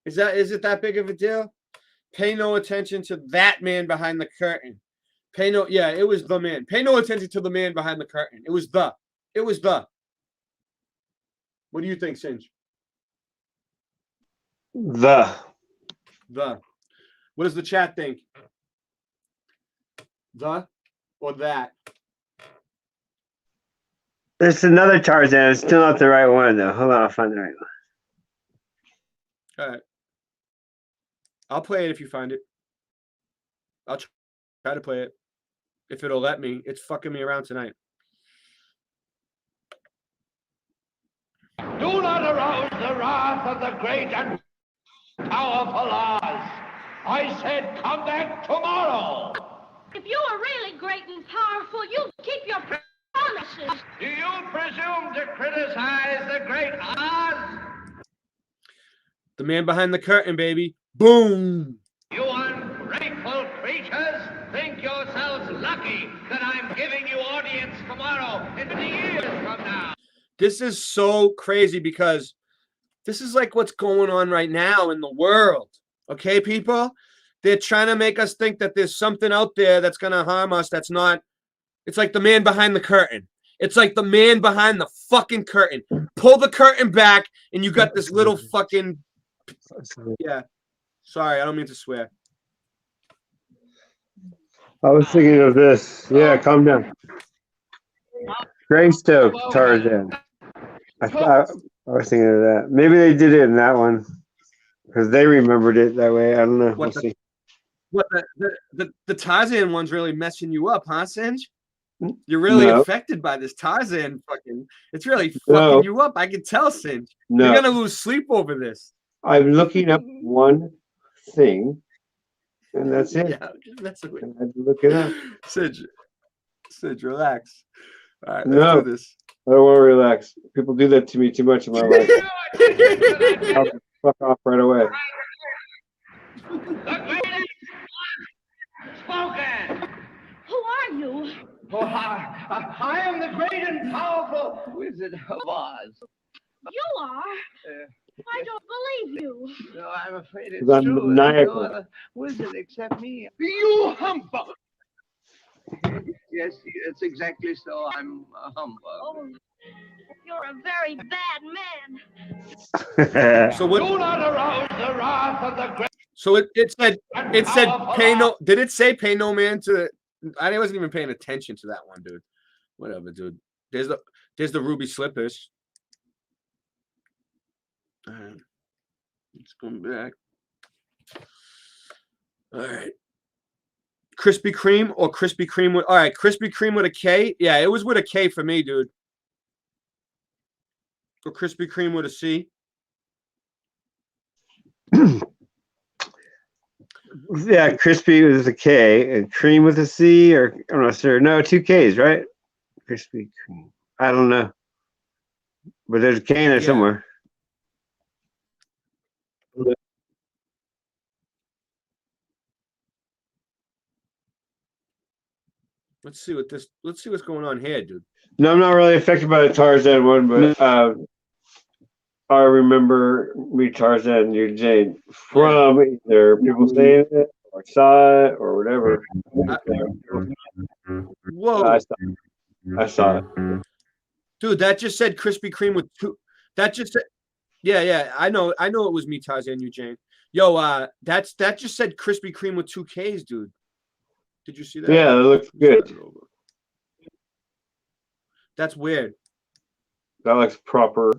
Is it that big of a deal? Pay no attention to that man behind the curtain. It was the man. Pay no attention to the man behind the curtain. It was the. What do you think, Singe? The. What does the chat think? The or that? There's another Tarzan. It's still not the right one though. Hold on, I'll find the right one. All right. I'll play it if you find it. I'll try to play it. If it'll let me. It's fucking me around tonight. Do not arouse the wrath of the great and powerful Oz. I said come back tomorrow. If you are really great and powerful, you keep your promises. Do you presume to criticize the great Oz? The Man Behind the Curtain, baby. Boom. You ungrateful creatures think yourselves lucky that I'm giving you audience tomorrow and 50 years from now. This is so crazy because this is like what's going on right now in the world. Okay, people? They're trying to make us think that there's something out there that's going to harm us that's not. It's like the man behind the curtain. It's like the man behind the fucking curtain. Pull the curtain back and you got this little fucking. Yeah. Sorry, I don't mean to swear. I was thinking of this. Yeah, calm down. Greystoke Tarzan. I was thinking of that. Maybe they did it in that one because they remembered it that way. I don't know. We'll see. What the Tarzan one's really messing you up, huh, Singe? You're really affected by this Tarzan fucking. It's really fucking you up. I can tell, Singe. No. You're gonna lose sleep over this. I'm looking up one thing, and that's it. Yeah, that's I had to look it up. Singe, relax. All right, No. let's do this. I don't want to relax. People do that to me too much in my life. I'll fuck off right away. Spoken. Who are you? Oh, I am the great and powerful Wizard of Oz. You are? I don't believe you. No, I'm afraid it's I'm true. maniacal. No other wizard except me. You humbug! Yes, it's exactly so. I'm a humbug. Oh, you're a very bad man. So what? Do not arouse the wrath of the great. So it said pay no. Did it say pay no man to? I wasn't even paying attention to that one, dude. Whatever, dude. There's the ruby slippers. All right, let's come back. All right, Krispy Kreme or Krispy Kreme with. All right, Krispy Kreme with a K. Yeah, it was with a K for me, dude. Or Krispy Kreme with a C. Yeah, crispy with a K and cream with a C, or I'm not sure. No, 2 Ks, right? Krispy Kreme. I don't know, but there's a K in there somewhere. Let's see what's going on here, dude. No, I'm not really affected by the Tarzan one, but I remember me Tarzan and you Jane from either people saying it or saw it or whatever. Whoa! I saw it. Dude, that just said Krispy Kreme with two. That just said, yeah. I know it was me, Tarzan, you Jane. Yo, that just said Krispy Kreme with 2 Ks, dude. Did you see that? Yeah, it looks good. That's weird. That looks proper.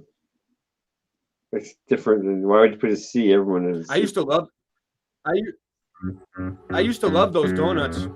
It's different than why would you put a C? Everyone is. I used to love those donuts.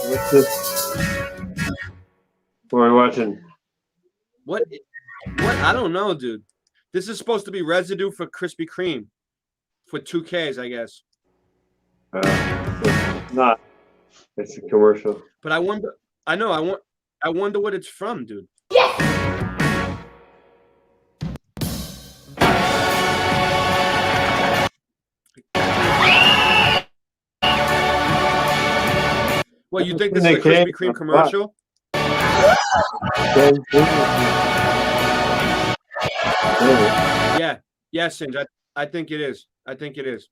What's this? What are we watching? What? I don't know, dude. This is supposed to be residue for Krispy Kreme for 2 Ks, I guess. It's not. It's a commercial. But I wonder. I wonder what it's from, dude. Well, you think this is a Krispy Kreme commercial? Yeah, Singe. I think it is. I think it is.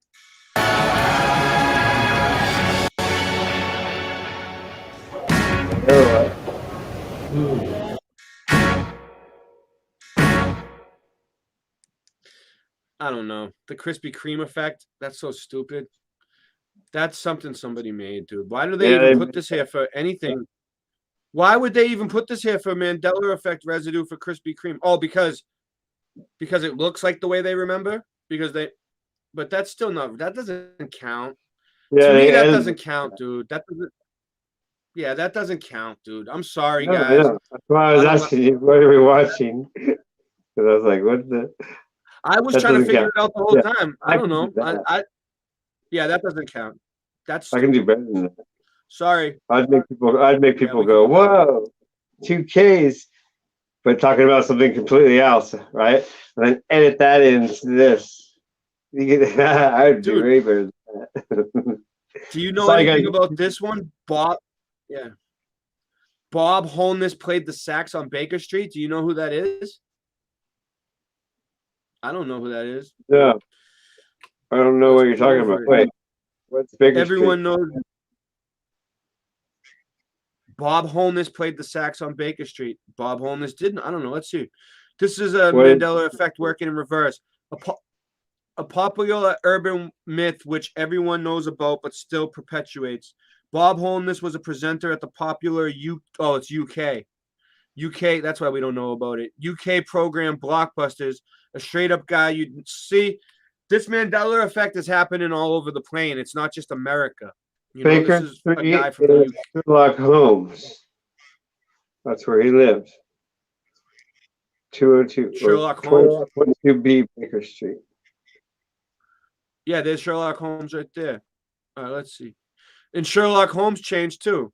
I don't know. The Krispy Kreme effect. That's so stupid. That's something somebody made, dude. Why do they even put this here for anything? Why would they even put this here for Mandela effect residue for Krispy Kreme? Oh, because it looks like the way they remember? But that's still not, that doesn't count. Yeah, to me, that doesn't count, dude. That doesn't count, dude. I'm sorry, guys. That's why I was asking you, what are we watching? Because I was like, what the? I was trying to figure it out the whole time. I don't know. Yeah, that doesn't count. I can do better than that. Sorry. I'd make people go, whoa, 2 Ks, but talking about something completely else, right? And then edit that into this. I'd do way better than that. Do you know anything about this one? Bob Holness played the sax on Baker Street. Do you know who that is? I don't know who that is. Yeah. I don't know what you're talking about. Wait, what's Baker Everyone Street? knows. Bob Holness played the sax on Baker Street. Bob Holness didn't. I don't know. Let's see. This is a Mandela effect working in reverse. A popular urban myth which everyone knows about but still perpetuates. Bob Holness was a presenter at the popular it's UK. UK, that's why we don't know about it. UK program Blockbusters. A straight up guy you'd see. This Mandela effect is happening all over the plane. It's not just America. You know, Baker this is a Street guy from the is Sherlock Holmes. That's where he lives. 202. Sherlock Holmes. 22B Baker Street. Yeah, there's Sherlock Holmes right there. All right, let's see. And Sherlock Holmes changed too.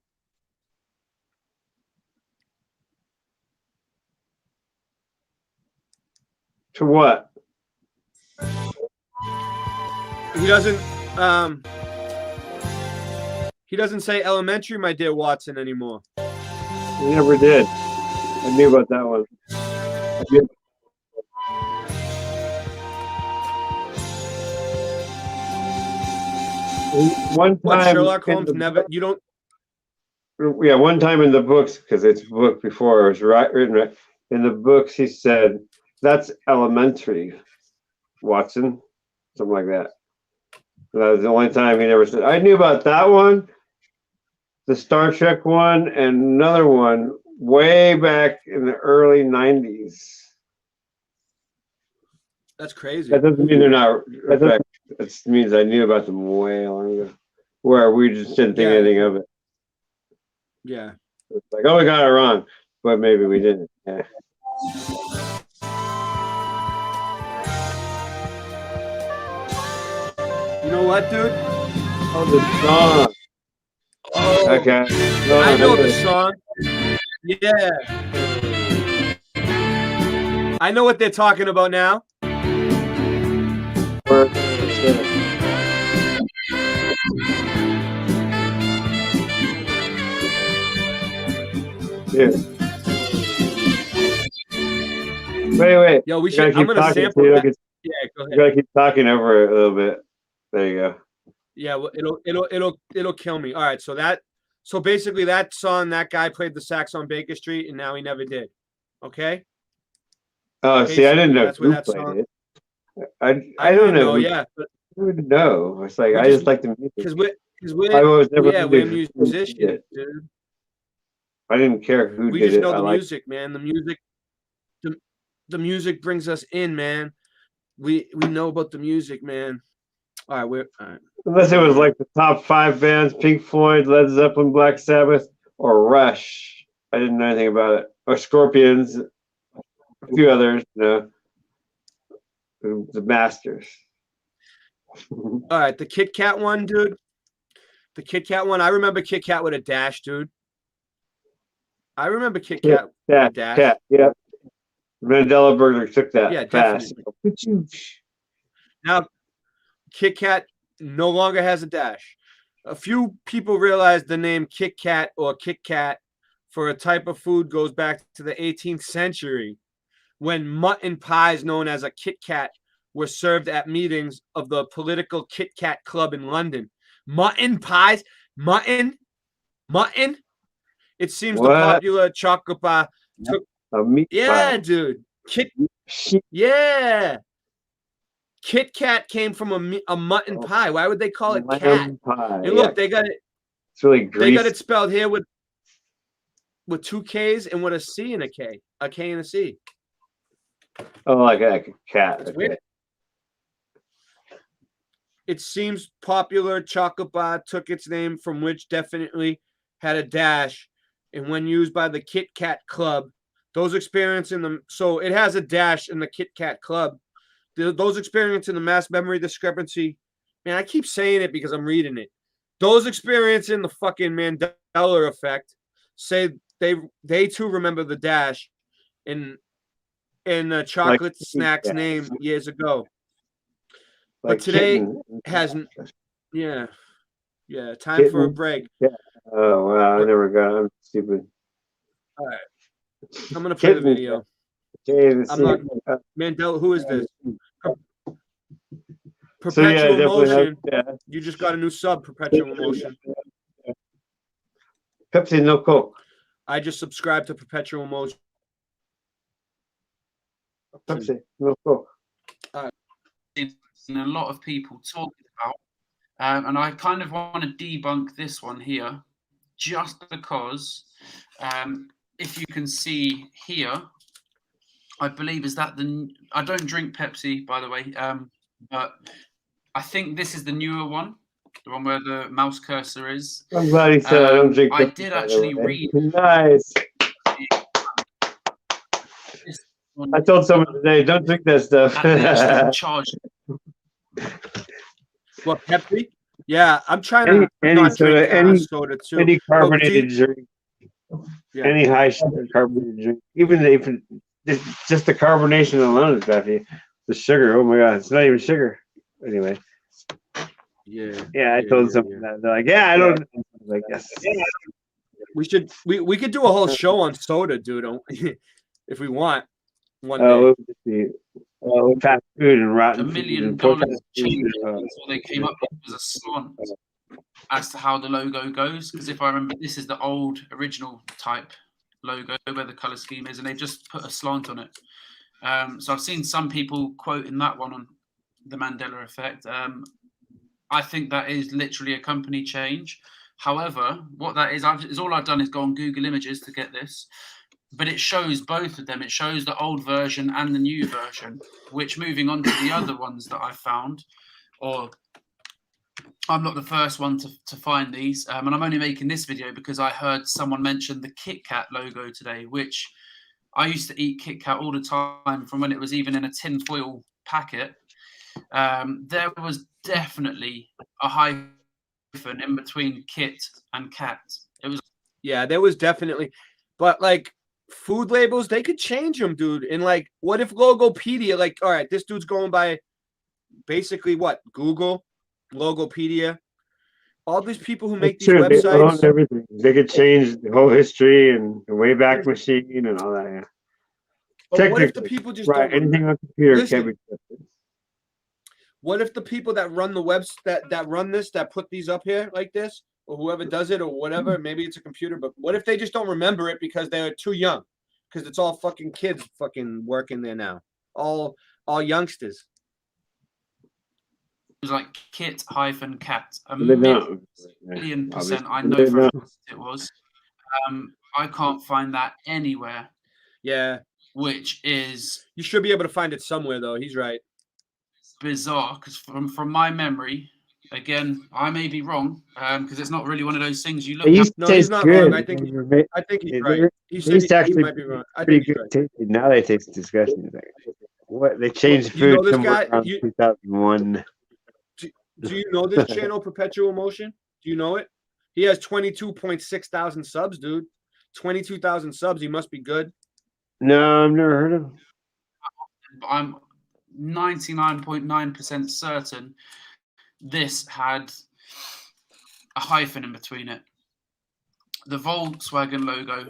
To what? He doesn't say elementary, my dear Watson, anymore. He never did. I knew about that one. One time, Sherlock Holmes never. You don't. Yeah, one time in the books, because it's a book before it was written right. In the books, he said, "That's elementary, Watson," something like that. And that was the only time he never said. I knew about that one, the Star Trek one, and another one way back in the early 90s. That's crazy. That doesn't mean they're not effective. It just means I knew about them way long ago, where we just didn't think anything of it. Yeah. It's like, oh, we got it wrong, but maybe we didn't. Yeah. You know what, dude? Oh, the song. Oh, Okay. No, I know the song. Yeah. I know what they're talking about now. Yeah. Wait. Yo, we You gotta should. I'm keep gonna talking sample so you that. don't get- Yeah, go You ahead. gotta keep talking over it a little bit. There you go. Yeah, well, it'll kill me. All right, so basically that song, that guy played the sax on Baker Street, and now he never did. Okay. Oh, see, I didn't Basically, know that's where who that played song. it. I don't didn't know. Yeah, but Who would know? It's like we I just like the music. because we're I was never yeah, into we're who did musicians, it. dude. I didn't care who We did just it. know I the like. music, man. The music brings us in, man. We know about the music, man. All right, all right. Unless it was like the top 5 bands: Pink Floyd, Led Zeppelin, Black Sabbath, or Rush. I didn't know anything about it. Or Scorpions, a few others. You know, the masters. All right, the Kit Kat one, dude. The Kit Kat one. I remember Kit Kat with a dash, dude. I remember Kit Kat with a dash. Kat, yeah. Mandela Burger took that Yeah, fast. definitely. Now, Kit Kat no longer has a dash. A few people realize the name Kit Kat or Kit Kat for a type of food goes back to the 18th century when mutton pies known as a Kit Kat were served at meetings of the political Kit Kat Club in London. Mutton pies? Mutton? It seems the popular chocolate bar took. A meat pie. Dude. Yeah. Kit Kat came from a mutton pie. Why would they call it cat? Pie. And look, they got it. It's really greasy. They got it spelled here with 2 K's and with a C and a K. A K and a C. Oh, like a cat. It's okay. weird. It seems popular chocolate bar took its name from which definitely had a dash, and when used by the Kit Kat Club, those experiencing them. So it has a dash in the Kit Kat Club. Those experiencing the mass memory discrepancy. Man, I keep saying it because I'm reading it. Those experiencing the fucking Mandela effect say they too remember the dash in chocolate snack's name years ago. Like but today kitten. hasn't. Yeah. Time for a break. Oh wow! I never got. I'm stupid. All right. I'm gonna play the video. I'm not Mandela. Who is this? Perpetual Motion. You just got a new sub, Perpetual Motion. Pepsi, no Coke. I just subscribed to Perpetual Motion. Pepsi, no Coke. A lot of people talking about, and I kind of want to debunk this one here, just because if you can see here, I believe is that I don't drink Pepsi, by the way, but I think this is the newer one, the one where the mouse cursor is. I'm glad he said I don't drink Pepsi. I did actually read. Nice. I told someone today, don't drink that stuff. What, Pepsi? Yeah, I'm trying to any soda, soda too. Any carbonated drink, any high sugar carbonated drink, even just the carbonation alone is bad for you. The sugar, oh my god, it's not even sugar. Anyway. Yeah, I told someone that. They're like, yeah, I don't. Like, yes. We could do a whole show on soda, dude, if we want. One day. It would just be fast food and rotten $1 million change before they came up with was a slant as to how the logo goes. Because if I remember, this is the old original type logo where the color scheme is, and they just put a slant on it. So I've seen some people quoting that one on the Mandela effect. I think that is literally a company change. However, what that is all I've done is go on Google Images to get this, but it shows both of them. It shows the old version and the new version, which moving on to the other ones that I found, or I'm not the first one to find these, and I'm only making this video because I heard someone mention the Kit Kat logo today, which I used to eat Kit Kat all the time from when it was even in a tin foil packet. There was definitely a hyphen in between Kit and Cat. It was. Yeah, there was definitely, but like food labels, they could change them, dude. And like, what if Logopedia, like, all right, this dude's going by basically what? Google, Logopedia, all these people who make these Sure, they own websites. everything. They could change the whole history and the Wayback Machine and all that. Yeah. But what if the people just right? don't Anything on computer listen, can be accepted. What if the people that run the webs that run this, that put these up here like this, or whoever does it, or whatever, maybe it's a computer, but what if they just don't remember it because they're too young? Because it's all fucking kids fucking working there now, all youngsters. It was like Kit-Cat. A They don't. million percent. Obviously. I know They for a don't. fact it was. I can't find that anywhere. Yeah. Which is. You should be able to find it somewhere, though. He's right. Bizarre, because from my memory, again, I may be wrong, because it's not really one of those things you look It at. used to taste good. I think he's right. They used to actually might be wrong. I pretty think he's good right. tasting. Now they taste disgusting. What they changed You know food this somewhere guy? around 2001. Do you know this channel, Perpetual Motion? Do you know it? He has 22.6 thousand subs, dude. 22,000 subs. He must be good. No, I've never heard of him. I'm 99.9% certain this had a hyphen in between it. The Volkswagen logo.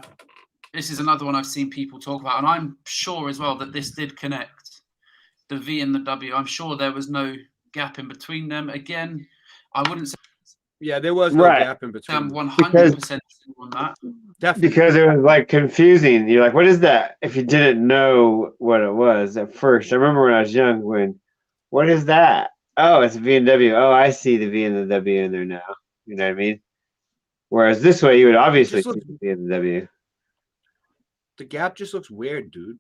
This is another one I've seen people talk about, and I'm sure as well that this did connect. The V and the W. I'm sure there was no gap in between them. Again, I wouldn't say. Yeah, there was no gap in between. I'm 100% on that. Definitely. Because it was like confusing. You're like, what is that? If you didn't know what it was at first. I remember when I was young what is that? Oh, it's a V and W. Oh, I see the V and the W in there now. You know what I mean? Whereas this way, you would obviously see the V and the W. The gap just looks weird, dude.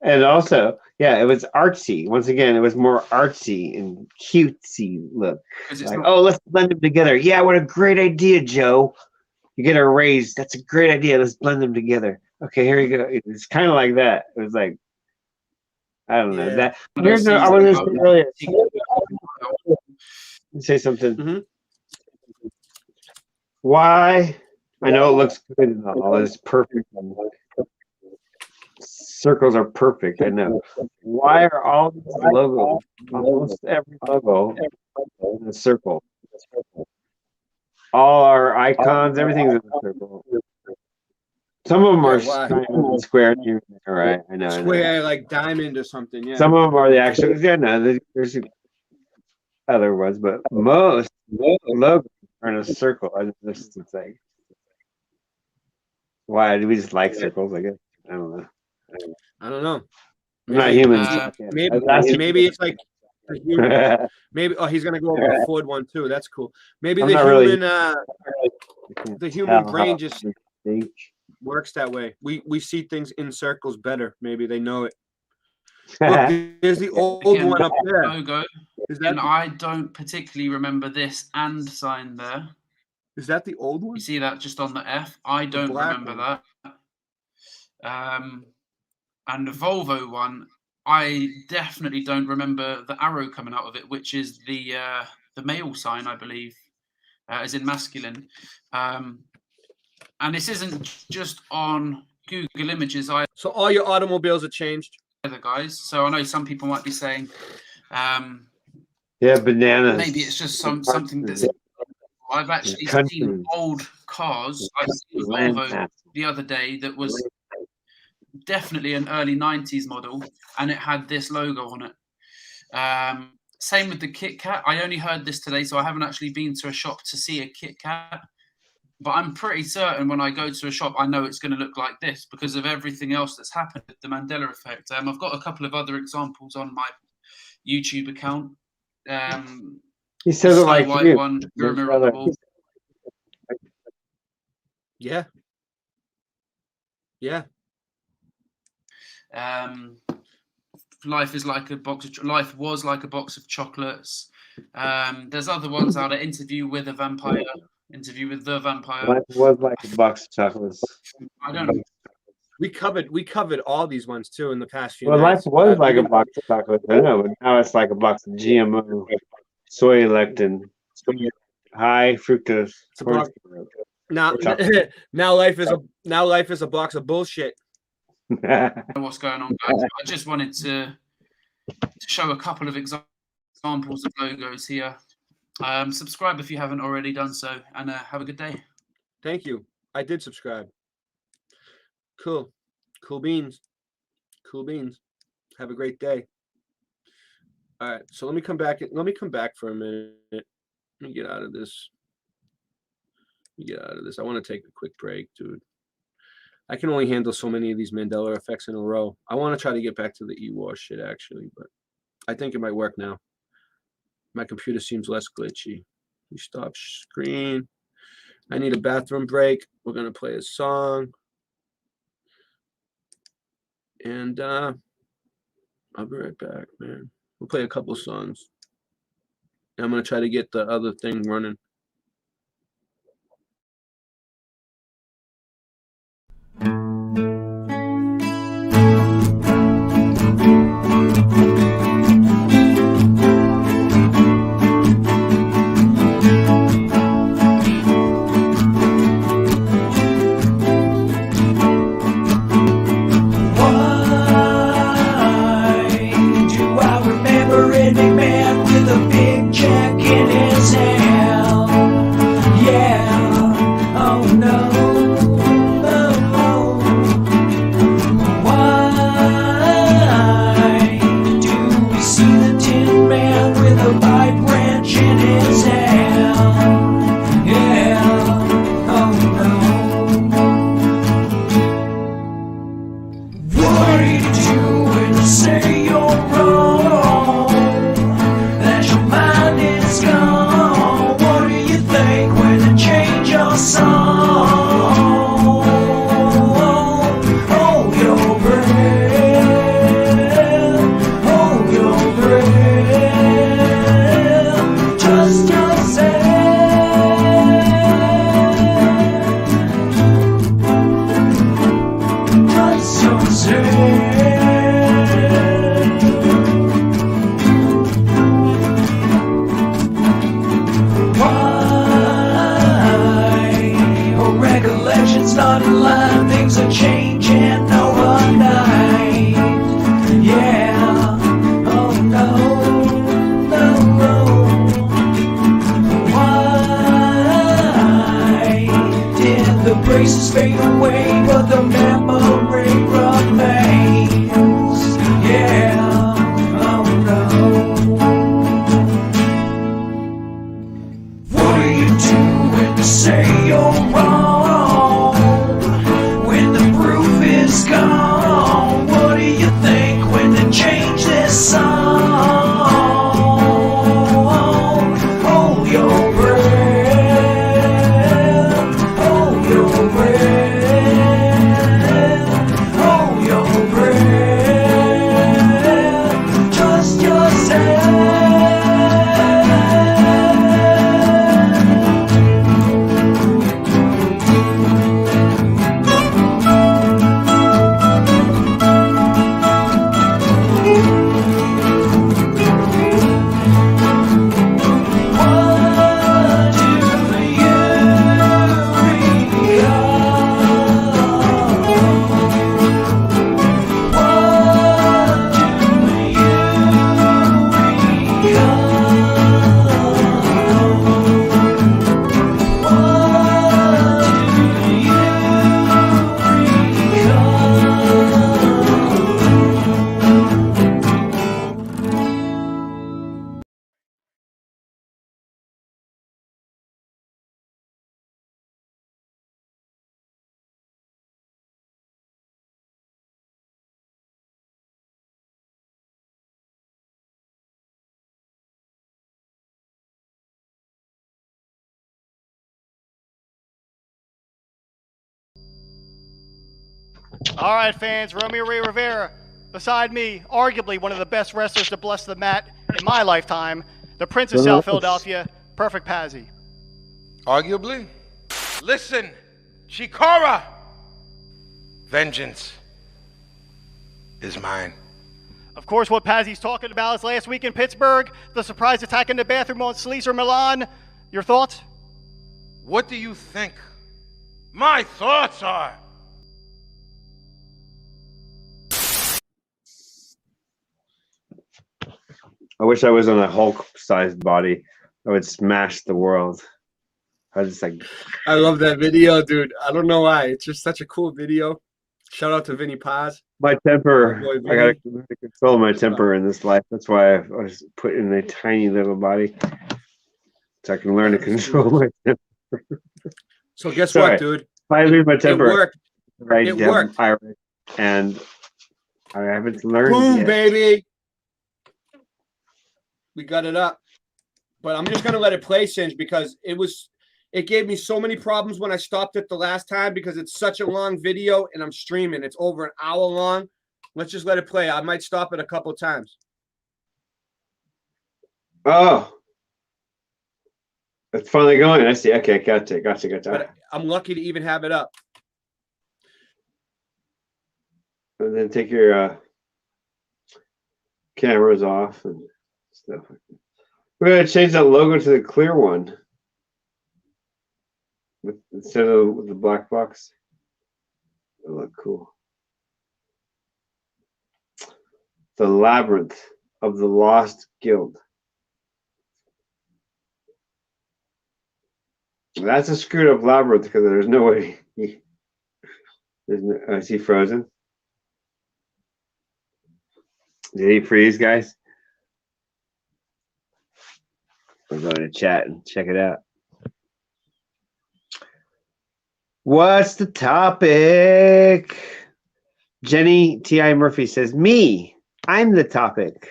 And also, yeah, it was artsy. Once again, it was more artsy and cutesy look. Like, oh, let's blend them together. Yeah, what a great idea, Joe. You get a raise. That's a great idea. Let's blend them together. Okay, here you go. It's kind of like that. It was like, I don't know. That. Here's I want to say earlier. Say something. Mm-hmm. Why? I know it looks good and all. It's perfect. Circles are perfect. I know. Why are all these logos, almost every logo, in a circle? All our icons, everything's in a circle. Some of them are square. All right, I know. Square, like diamond or something. Yeah. Some of them are the actual. Yeah, no, there's other ones, but most logos are in a circle. I just like, why do we just like circles? I guess I don't know. I'm not human. Maybe it's like maybe. Oh, he's gonna go over the Ford one too. That's cool. Maybe I'm the not human, really, the human brain just works that way. We see things in circles better. Maybe they know it. Look, there's the old one up there. Logo. And I don't particularly remember this and sign there. Is that the old one? You see that just on the F? I don't remember that. And the Volvo one, I definitely don't remember the arrow coming out of it, which is the male sign, I believe, as in masculine. And this isn't just on Google Images. So all your automobiles are changed? Guys. So I know some people might be saying, yeah, bananas. Maybe it's just something that's. I've actually seen old cars. I saw a Volvo the other day that was definitely an early 90s model, and it had this logo on it. Same with the Kit Kat. I only heard this today, so I haven't actually been to a shop to see a Kit Kat. But I'm pretty certain when I go to a shop, I know it's going to look like this because of everything else that's happened with the Mandela effect. I've got a couple of other examples on my YouTube account. He says it like white one, Yeah. Yeah. Life is like a box of life was like a box of chocolates. There's other ones out there. Interview with a Vampire. Interview with the Vampire. Life was like a box of chocolates. I don't know. We covered all these ones too in the past few Well, life nights. was like a box of chocolates. I know, but now it's like a box of GMO, soy lectin, high fructose. It's a box. Now life is a box of bullshit. What's going on, guys? I just wanted to show a couple of examples of logos here. Subscribe if you haven't already done so, and have a good day. Thank you. I did subscribe. Cool beans. Have a great day. All right, so let me come back for a minute. Let me get out of this. I want to take a quick break, dude. I can only handle so many of these Mandela effects in a row. I want to try to get back to the E-War shit, actually, but I think it might work now. My computer seems less glitchy. We stop screen. I need a bathroom break. We're going to play a song. And I'll be right back, man. We'll play a couple songs. And I'm going to try to get the other thing running. Any man with a big check in his hand? All right, fans, Romeo Ray Rivera. Beside me, arguably one of the best wrestlers to bless the mat in my lifetime, the Prince of South Philadelphia, Perfect Pazzi. Arguably? Listen, Chikara! Vengeance is mine. Of course, what Pazzi's talking about is last week in Pittsburgh, the surprise attack in the bathroom on Sleazer Milan. Your thoughts? What do you think my thoughts are? I wish I was on a Hulk-sized body. I would smash the world. I was just like, I love that video, dude. I don't know why. It's just such a cool video. Shout out to Vinny Paz. my temper. My boy I gotta Vinny. control my temper in this life. That's why I was put in a tiny little body, so I can learn to control my temper. So guess Sorry. what, dude? If I lose my temper, It worked. right? It worked. Irish, and I haven't learned Boom, yet. baby. We got it up. But I'm just gonna let it play, Singe, because it gave me so many problems when I stopped it the last time because it's such a long video and I'm streaming. It's over an hour long. Let's just let it play. I might stop it a couple of times. Oh, it's finally going. I see. Okay, gotcha. But I'm lucky to even have it up. And then take your cameras off and stuff like that. We're gonna change that logo to the clear one instead of the black box. It'll look cool. The Labyrinth of the Lost Guild. That's a screwed up labyrinth because there's no way. Is he frozen? Did he freeze, guys? We're going to chat and check it out. What's the topic? Jenny T.I. Murphy says, me. I'm the topic.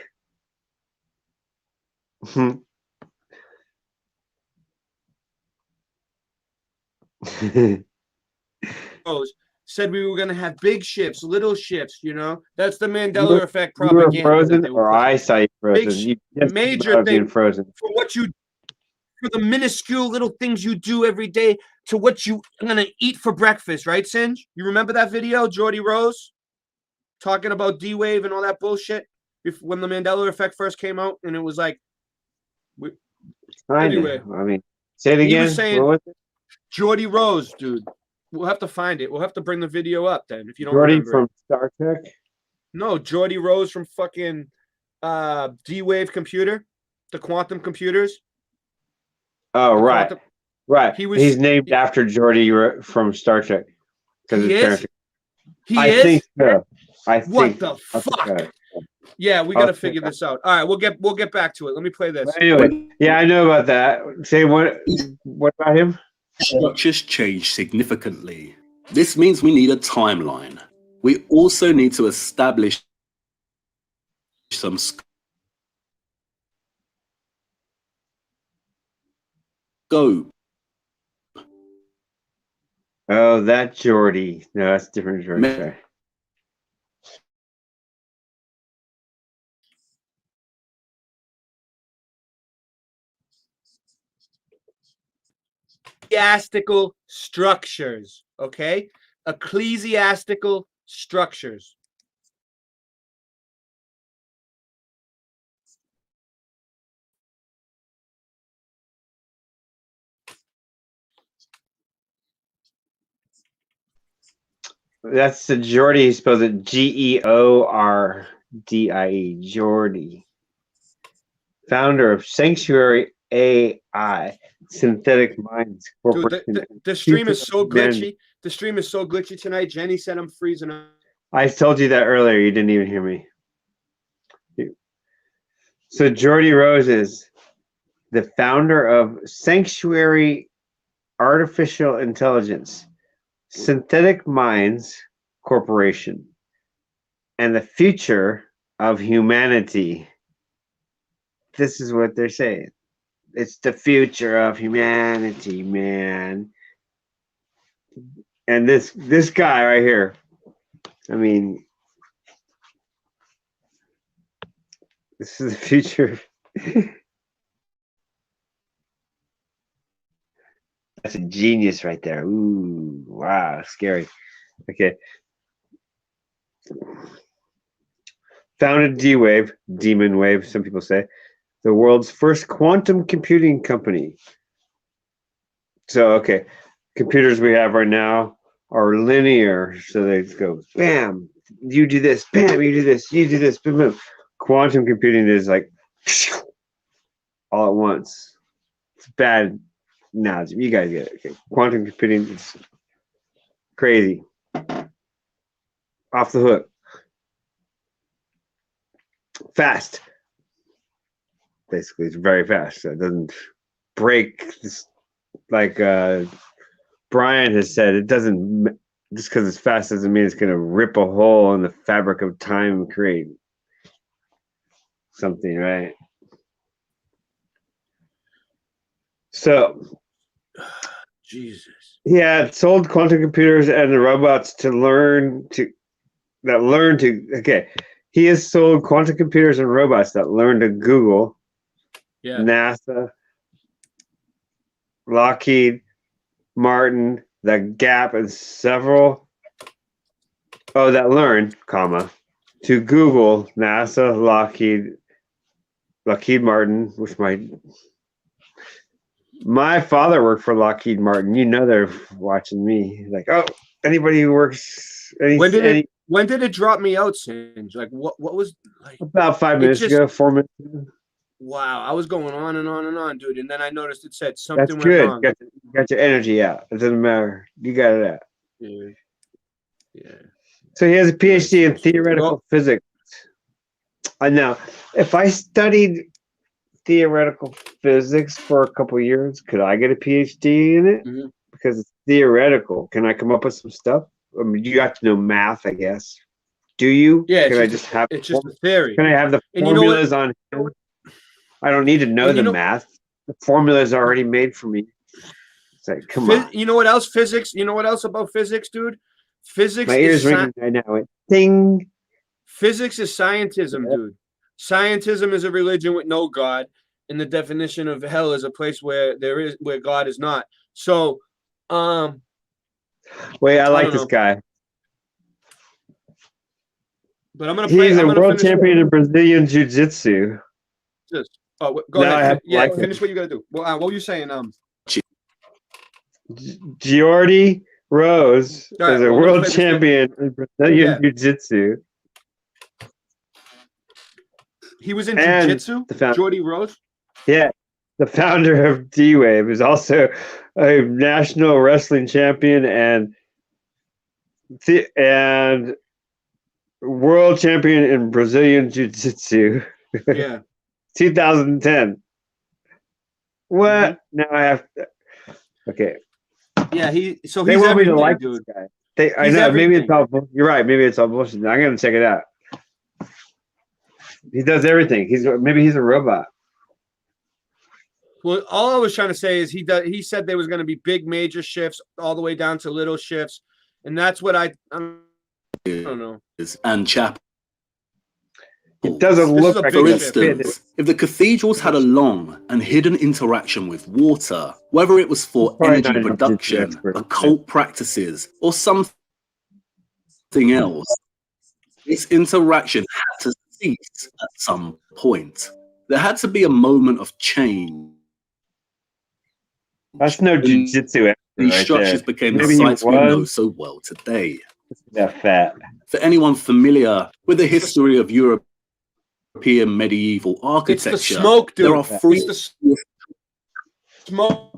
Said we were going to have big shifts, little shifts, you know? That's the Mandela effect propaganda. You were frozen, or I saw you frozen. Major thing frozen. For the minuscule little things you do every day to what you are going to eat for breakfast, right, Singe? You remember that video, Jordy Rose? Talking about D-Wave and all that bullshit? When the Mandela effect first came out, and it was like... Anyway. I mean, say it again. He was saying, what was it? Jordy Rose, dude. We'll have to find it. We'll have to bring the video up then, if you don't Jordy remember. from Star Trek? No, Jordy Rose from fucking D-Wave computer, the quantum computers. Oh, right. Right. He's named after Jordy from Star Trek. He is? I think so. What the fuck? Yeah, we got to figure this out. All right, we'll get back to it. Let me play this. Anyway, yeah, I know about that. Say what about him? Structures change significantly. This means we need a timeline. We also need to establish some scope. Oh, that Jordy. No, that's different Jordy. Sorry. Ecclesiastical structures, okay? Ecclesiastical structures. That's the Jordy. He spells it Geordie. Jordy. Founder of Sanctuary AI, Synthetic Minds Corporation. Dude, the stream is so glitchy. The stream is so glitchy tonight. Jenny said I'm freezing up. I told you that earlier. You didn't even hear me. So Jordy Rose is the founder of Sanctuary Artificial Intelligence, Synthetic Minds Corporation, and the future of humanity. This is what they're saying. It's the future of humanity, man. And this guy right here, I mean, this is the future. That's a genius right there. Ooh, wow, scary. Okay. Founded D-Wave, Demon Wave, some people say, the world's first quantum computing company. So, okay, computers we have right now are linear. So they go, bam, you do this, bam, you do this, you do this, boom, boom. Quantum computing is like all at once. It's bad analogy. You guys get it. Okay. Quantum computing is crazy. Off the hook. Fast. Basically, it's very fast. So it doesn't break. Like Brian has said, it doesn't, just because it's fast doesn't mean it's going to rip a hole in the fabric of time and create something, right? So, Jesus. Yeah, it sold quantum computers and the robots to learn to. Okay, he has sold quantum computers and robots that learn to Google, NASA, Lockheed Martin, The Gap, and several. Oh, that learn, comma, to Google, NASA, Lockheed Martin, which my father worked for Lockheed Martin. You know they're watching me. Like, oh, anybody who works. When did it drop me out, Singe? Like, what was like about 5 minutes ago, 4 minutes ago. Wow, I was going on and on and on, dude, and then I noticed it said something That's went good. wrong. Got your energy out. It doesn't matter. You got it out. Yeah. So he has a PhD in theoretical physics. I know. If I studied theoretical physics for a couple of years, could I get a PhD in it? Mm-hmm. Because it's theoretical. Can I come up with some stuff? I mean, you have to know math, I guess. Do you? Yeah. Can I just have? It's just a theory. Can I have the formulas on? I don't need to know the math. The formula's already made for me. It's like, come on. You know what else? Physics. You know what else about physics, dude? Physics. My ears ringing right now. Ding. Physics is scientism, dude. Scientism is a religion with no God, and the definition of hell is a place where God is not. So, wait, I like this guy. But I'm gonna. He's a world champion in Brazilian Jiu-Jitsu. Oh, go ahead. Yeah, finish what you gotta do. Well, what were you saying? Giordi Rose is a world champion in Brazilian Jiu-Jitsu. He was in Jiu-Jitsu? Jordy Rose? Yeah. The founder of D-Wave is also a national wrestling champion and world champion in Brazilian Jiu-Jitsu. Yeah. 2010. What? Mm-hmm. Now I have to. Okay. Yeah, they want me to like dude. This guy. I know. Maybe it's all. You're right. Maybe it's all bullshit. I'm gonna check it out. He does everything. Maybe he's a robot. Well, all I was trying to say is he said there was going to be big major shifts all the way down to little shifts, and that's what I don't know. And chapel. It doesn't look like, for instance, if the cathedrals had a long and hidden interaction with water, whether it was for energy production, occult practices, or something else, this interaction had to cease at some point. There had to be a moment of change. That's no jiu-jitsu. These structures became the sites we know so well today. They're fat. For anyone familiar with the history of European medieval architecture, it's the smoke, dude. There are three. It's the smoke.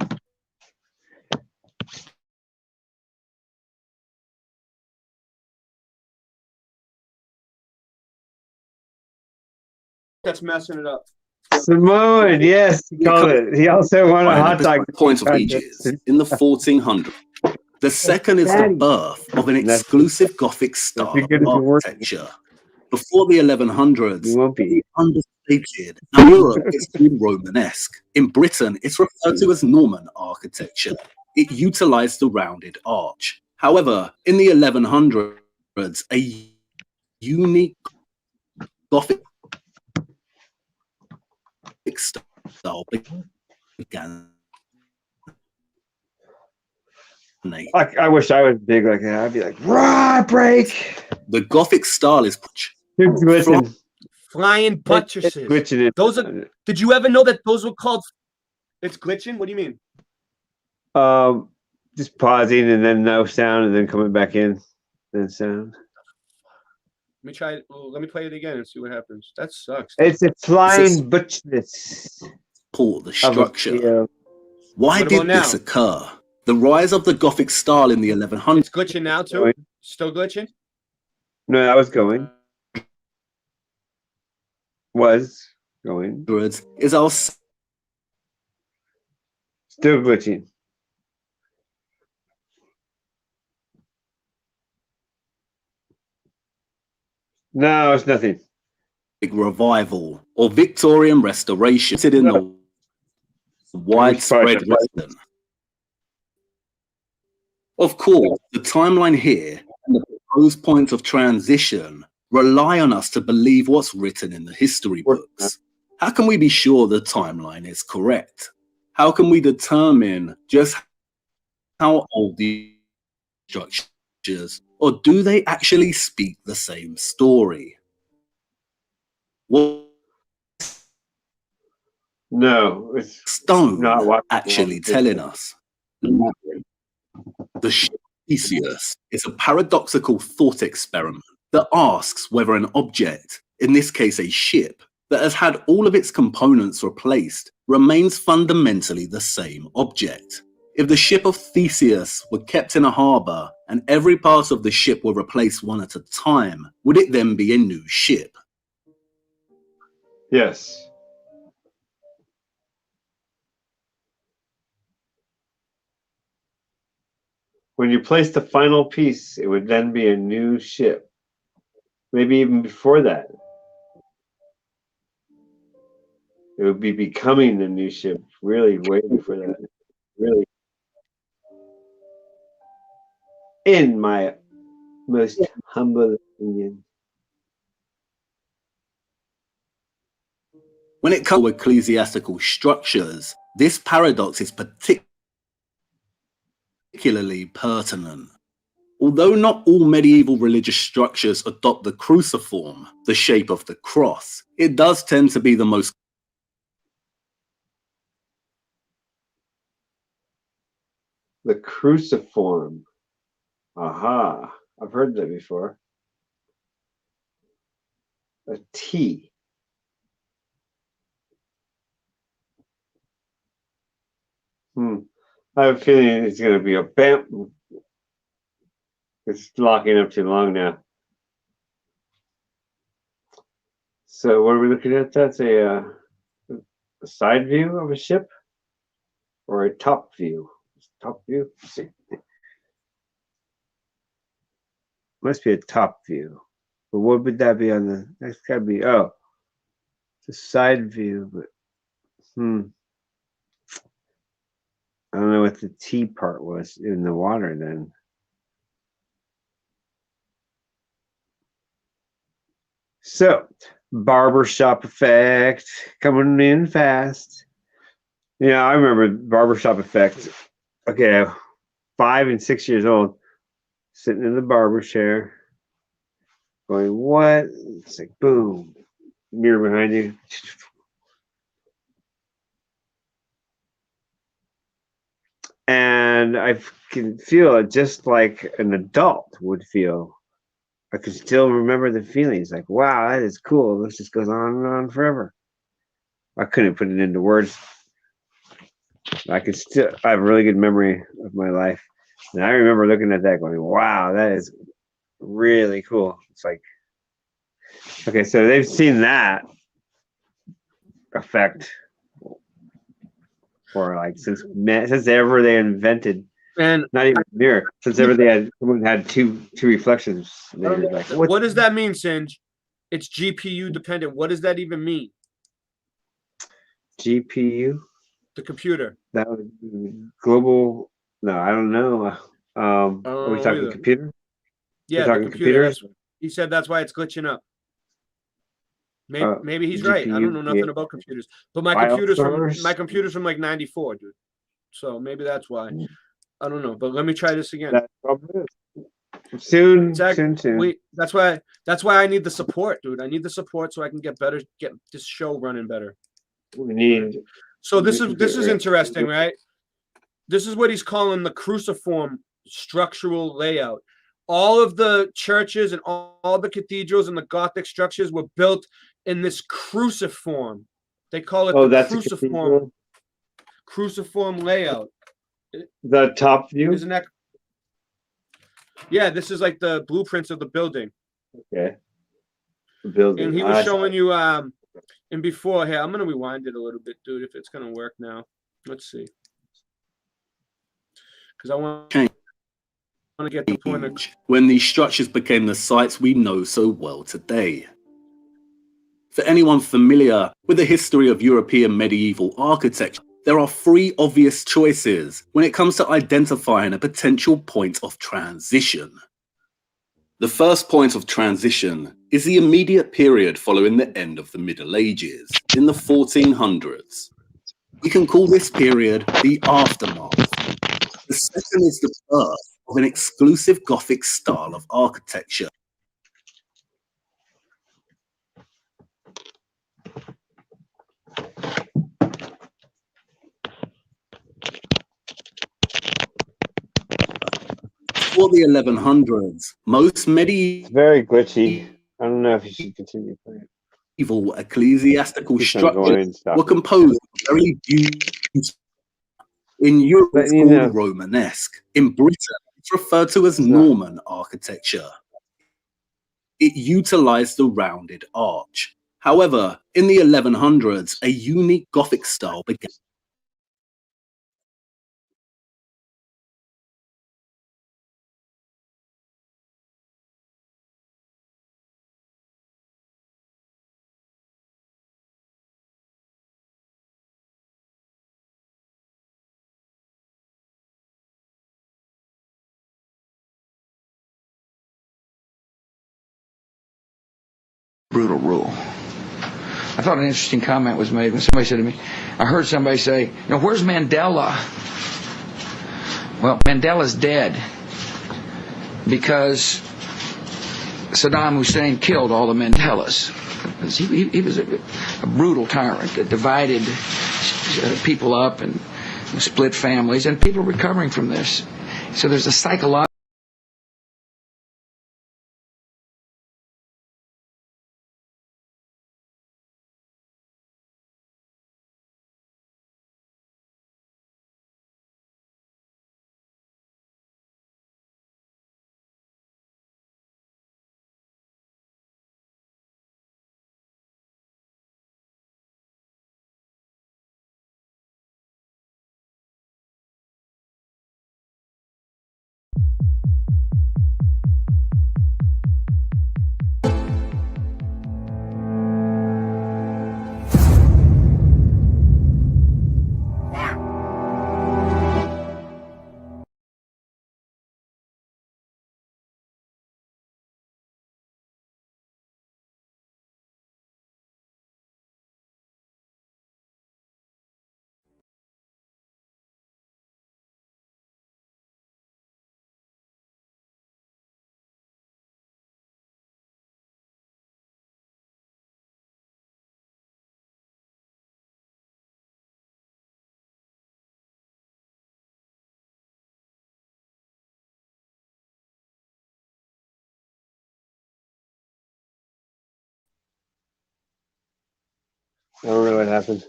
That's messing it up. Samoan, yes, he called it. He also won a hot dog. Point of ages in the 1400s. The second is the birth of an exclusive Gothic style of architecture. Before the 1100s, you won't be understated. In Europe, it's called Romanesque. In Britain, it's referred to as Norman architecture. It utilized the rounded arch. However, in the 1100s, a unique Gothic style began. I wish I was big like that. I'd be like, rah, break. The Gothic style is It's glitching. Flying buttresses. It's glitching. Those are. Did you ever know that those were called? It's glitching. What do you mean? Just pausing and then no sound and then coming back in, then sound. Let me try it. Oh, let me play it again and see what happens. That sucks. It's a flying butchness. The structure. Why What did about now? this occur? The rise of the Gothic style in the 1100s. It's glitching now too. Still glitching. No, that was going. Was going. Is our still glitching. No, it's nothing. Big revival or Victorian restoration in the widespread Western. Of course, the timeline here and the proposed points of transition rely on us to believe what's written in the history books. How can we be sure the timeline is correct? How can we determine just how old the structures, or do they actually speak the same story? What No, it's stone not what actually telling us? The ship Theseus is a paradoxical thought experiment that asks whether an object, in this case a ship, that has had all of its components replaced remains fundamentally the same object. If the ship of Theseus were kept in a harbour and every part of the ship were replaced one at a time, would it then be a new ship? Yes. When you place the final piece, it would then be a new ship. Maybe even before that. It would be becoming a new ship, really way before that. Really. In my most humble opinion. When it comes to ecclesiastical structures, this paradox is particularly pertinent. Although not all medieval religious structures adopt the cruciform, the shape of the cross, it does tend to be the most The cruciform. Aha. I've heard that before. A T. I have a feeling it's going to be a bam. It's locking up too long now. So what are we looking at? That's a side view of a ship or a top view? Top view? Let's see. Must be a top view. But what would that be on the? That's got to be, oh, it's a side view, but I don't know what the T part was in the water then. So, barbershop effect coming in fast. Yeah, I remember barbershop effect. Okay, 5 and 6 years old, sitting in the barber chair, going, what? It's like, boom, mirror behind you. And I can feel it just like an adult would feel. I can still remember the feelings like, wow, that is cool. This just goes on and on forever. I couldn't put it into words. I have a really good memory of my life. And I remember looking at that going, wow, that is really cool. It's like, okay, so they've seen that effect for like since ever they invented, and not even a mirror, since ever someone had two reflections. They were like, what does that mean, Singe? It's GPU dependent. What does that even mean? GPU? The computer. That was global. No, I don't know. Are we talking computer? Yeah, the computer. He said that's why it's glitching up. Maybe he's right. I don't know nothing about computers, but my computer's from like '94, dude. So maybe that's why. I don't know, but let me try this again. Soon. Wait, that's why I need the support, dude. I need the support so I can get this show running better. So this is interesting, right? This is what he's calling the cruciform structural layout. All of the churches and all the cathedrals and the Gothic structures were built in this cruciform. They call it the cruciform layout. The top view? Isn't that? Yeah, this is like the blueprints of the building. Okay. The building. And he was showing you and before here. I'm gonna rewind it a little bit, dude, if it's gonna work now. Let's see. Because I want to get the point of when these structures became the sites we know so well today. For anyone familiar with the history of European medieval architecture, there are three obvious choices when it comes to identifying a potential point of transition. The first point of transition is the immediate period following the end of the Middle Ages, in the 1400s. We can call this period the aftermath. The second is the birth of an exclusive Gothic style of architecture. Before the 1100s, most medieval very glitchy. I don't know if you should continue playing. Ecclesiastical structures were composed of very beautiful. In Europe, it's called Romanesque. In Britain, it's referred to as Norman architecture. It utilized the rounded arch. However, in the 1100s, a unique Gothic style began. Brutal rule. I thought an interesting comment was made when somebody said to me, I heard somebody say, where's Mandela? Well, Mandela's dead because Saddam Hussein killed all the Mandelas. He was a brutal tyrant that divided people up and split families, and people are recovering from this. So there's a psychological I don't know what happened.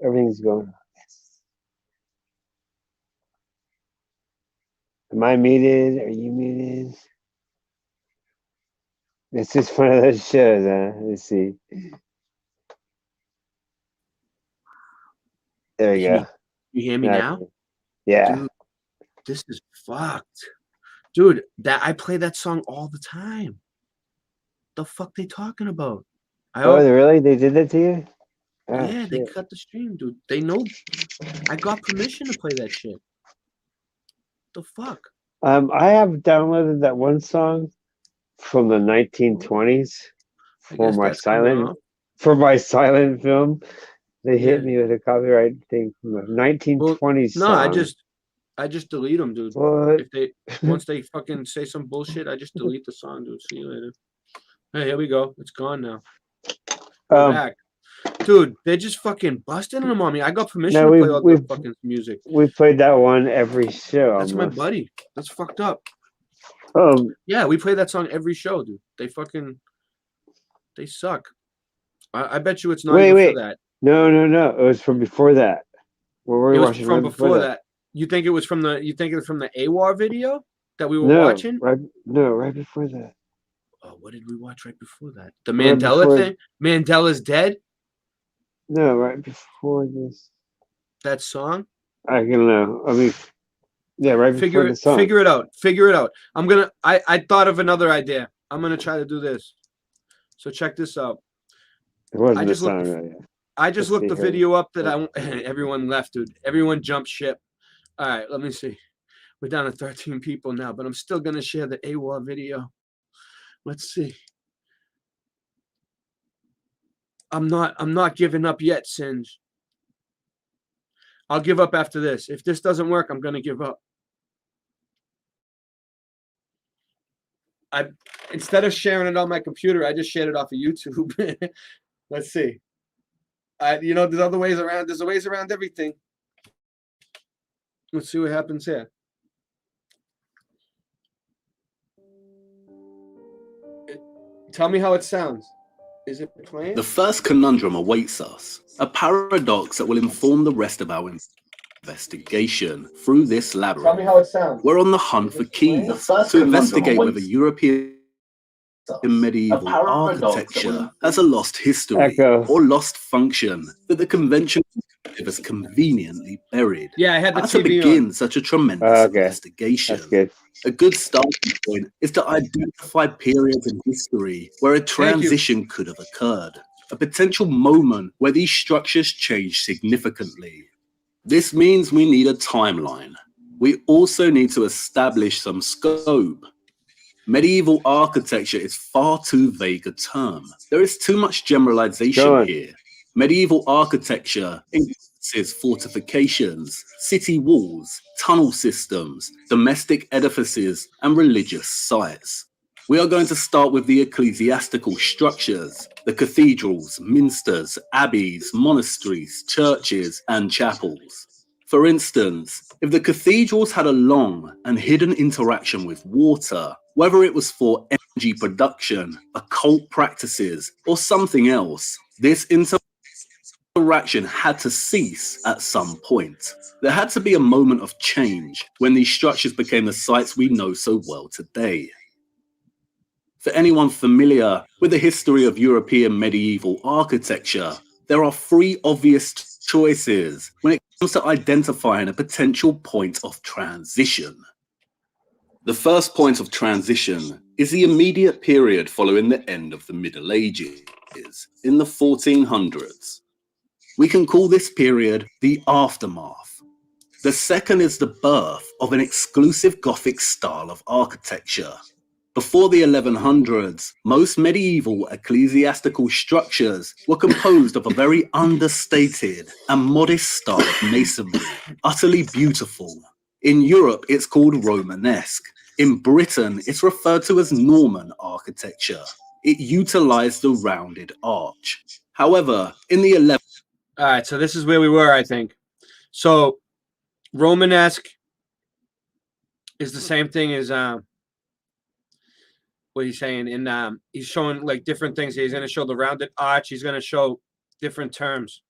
Everything's going. Am I muted? Are you muted? It's just one of those shows, huh? Let's see. There you go. You hear me now? Yeah. Dude, this is fucked. Dude, I play that song all the time. The fuck they talking about? Really? They did that to you? Oh, yeah, shit. They cut the stream, dude. They know I got permission to play that shit. The fuck? I have downloaded that one song from the 1920s for my silent film. They hit me with a copyright thing from the 1920s No, song. I just delete them, dude. What? Once they fucking say some bullshit, I just delete the song, dude. See you later. Hey, here we go. It's gone now. We're back. Dude, they're just fucking busting them on me. I got permission to play all the fucking music. We played that one every show. That's my buddy. That's fucked up. Yeah, we play that song every show, dude. They suck. I bet you it's not even for that. No. It was from before that. What were we watching? From before that. You think it was from the AWAR video that we were watching? Right before that. Oh, what did we watch right before that? The Mandela thing? Mandela's dead? No, right before this. That song? I don't know. I mean, yeah, right before the song. Figure it out. I thought of another idea. I'm gonna try to do this. So check this out. It wasn't the song. I just looked the video up that everyone left, dude. Everyone jumped ship. All right, let me see. We're down to 13 people now, but I'm still gonna share the AWAR video. Let's see. I'm not giving up yet, Singe. I'll give up after this. If this doesn't work, I'm gonna give up. Instead of sharing it on my computer, I just shared it off of YouTube. Let's see. There's other ways around. There's ways around everything. Let's see what happens here. Tell me how it sounds. Is it playing? The first conundrum awaits us, a paradox that will inform the rest of our investigation through this labyrinth. Tell me how it sounds. We're on the hunt for keys to investigate whether European medieval architecture has a lost history or lost function that the convention has conveniently buried. Yeah, I had the How to TV begin on. such a tremendous investigation. That's good. A good starting point is to identify periods in history where a transition could have occurred, a potential moment where these structures changed significantly. This means we need a timeline. We also need to establish some scope. Medieval architecture is far too vague a term. There is too much generalization here. Medieval architecture encompasses fortifications, city walls, tunnel systems, domestic edifices, and religious sites. We are going to start with the ecclesiastical structures, the cathedrals, minsters, abbeys, monasteries, churches, and chapels. For instance, if the cathedrals had a long and hidden interaction with water, whether it was for energy production, occult practices, or something else, this interaction had to cease at some point. There had to be a moment of change when these structures became the sites we know so well today. For anyone familiar with the history of European medieval architecture, there are three obvious choices when it comes to identifying a potential point of transition. The first point of transition is the immediate period following the end of the Middle Ages, in the 1400s. We can call this period the aftermath. The second is the birth of an exclusive Gothic style of architecture. Before the 1100s, most medieval ecclesiastical structures were composed of a very understated and modest style of masonry, utterly beautiful. In Europe, it's called Romanesque. In Britain, it's referred to as Norman architecture. It utilized the rounded arch. However, in the 11th... All right, so this is where we were, I think. So, Romanesque is the same thing as... what he's saying, and he's showing like different things. He's going to show the rounded arch. He's going to show different terms.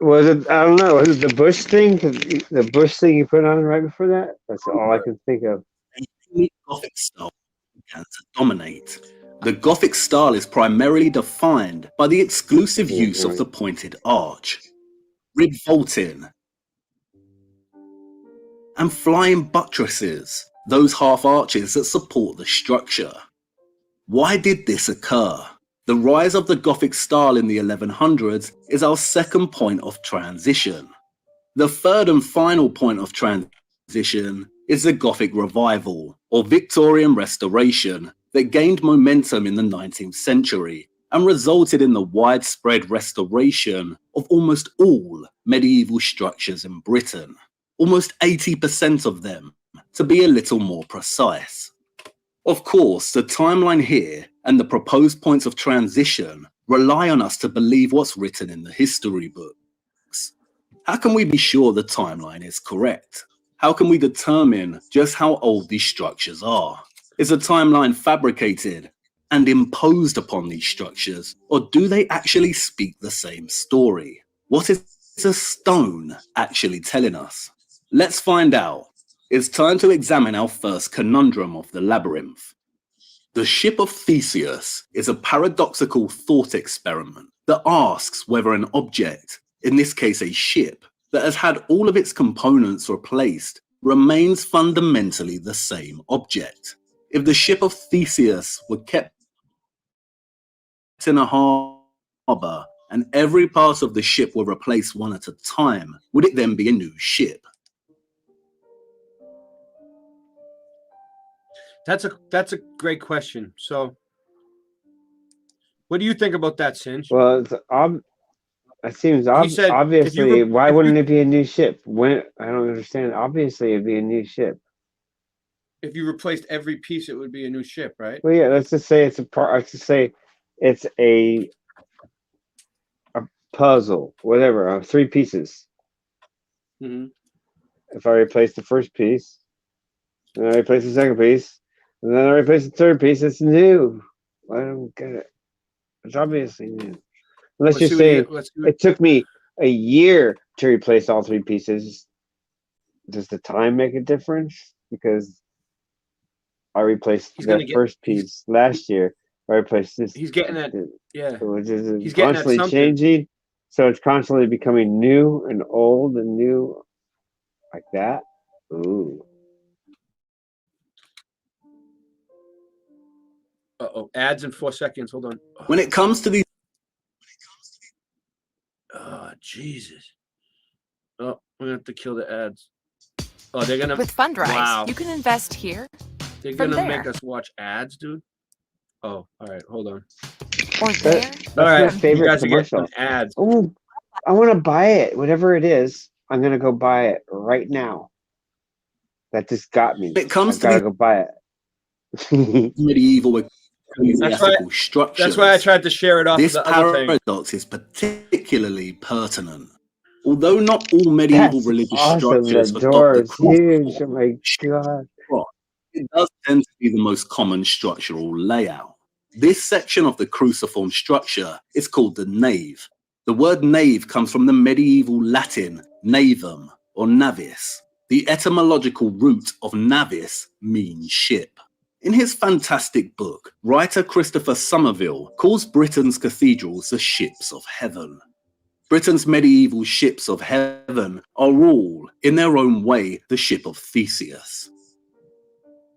Was it? I don't know. Was it the Bush thing? The Bush thing you put on right before that? That's all I can think of. The Gothic style began to dominate. The Gothic style is primarily defined by the exclusive use of the pointed arch, rib vaulting, and flying buttresses, those half arches that support the structure. Why did this occur? The rise of the Gothic style in the 1100s is our second point of transition. The third and final point of transition is the Gothic revival, or Victorian restoration, that gained momentum in the 19th century and resulted in the widespread restoration of almost all medieval structures in Britain, almost 80% of them, to be a little more precise. Of course, the timeline here and the proposed points of transition rely on us to believe what's written in the history books. How can we be sure the timeline is correct? How can we determine just how old these structures are? Is a timeline fabricated and imposed upon these structures, or do they actually speak the same story? What is a stone actually telling us? Let's find out. It's time to examine our first conundrum of the labyrinth. The ship of Theseus is a paradoxical thought experiment that asks whether an object, in this case a ship, that has had all of its components replaced, remains fundamentally the same object. If the ship of Theseus were kept in a harbour and every part of the ship were replaced one at a time, would it then be a new ship? That's a great question. So, what do you think about that, Singe? Well, it seems said, obviously. Why wouldn't it be a new ship? When I don't understand. Obviously, it'd be a new ship. If you replaced every piece, it would be a new ship, right? Well, yeah. Let's just say it's a part. Let's just say it's a puzzle, whatever, of 3 pieces. Mm-hmm. If I replace the first piece, then I replace the second piece, and then I replace the third piece, it's new. I don't get it. It's obviously new. Unless you're saying it took me a year to replace all 3 pieces. Does the time make a difference? Because I replaced the first piece last year. I replaced this. He's getting that. Yeah. So it's He's getting constantly that changing. So it's constantly becoming new and old and new, like that. Ooh. Uh-oh. Ads in 4 seconds. Hold on. When it comes to these... Oh, Jesus. Oh, we're going to have to kill the ads. Oh, they're going to... With Fundrise, wow. you can invest here. They're going to make us watch ads, dude? Oh, all right. Hold on. Or there. That's my favorite commercial. Ads. Oh, I want to buy it. Whatever it is, I'm going to go buy it right now. That just got me. When it comes to go buy it. Medieval ecclesiastical structures. That's why I tried to share it off. This the other thing. paradox is particularly pertinent. Although not all medieval religious structures The door is huge. Oh my God. It does tend to be the most common structural layout. This section of the cruciform structure is called the nave. The word nave comes from the medieval Latin navum or navis. The etymological root of navis means ship. In his fantastic book, writer Christopher Somerville calls Britain's cathedrals the ships of heaven. Britain's medieval ships of heaven are all, in their own way, the ship of Theseus.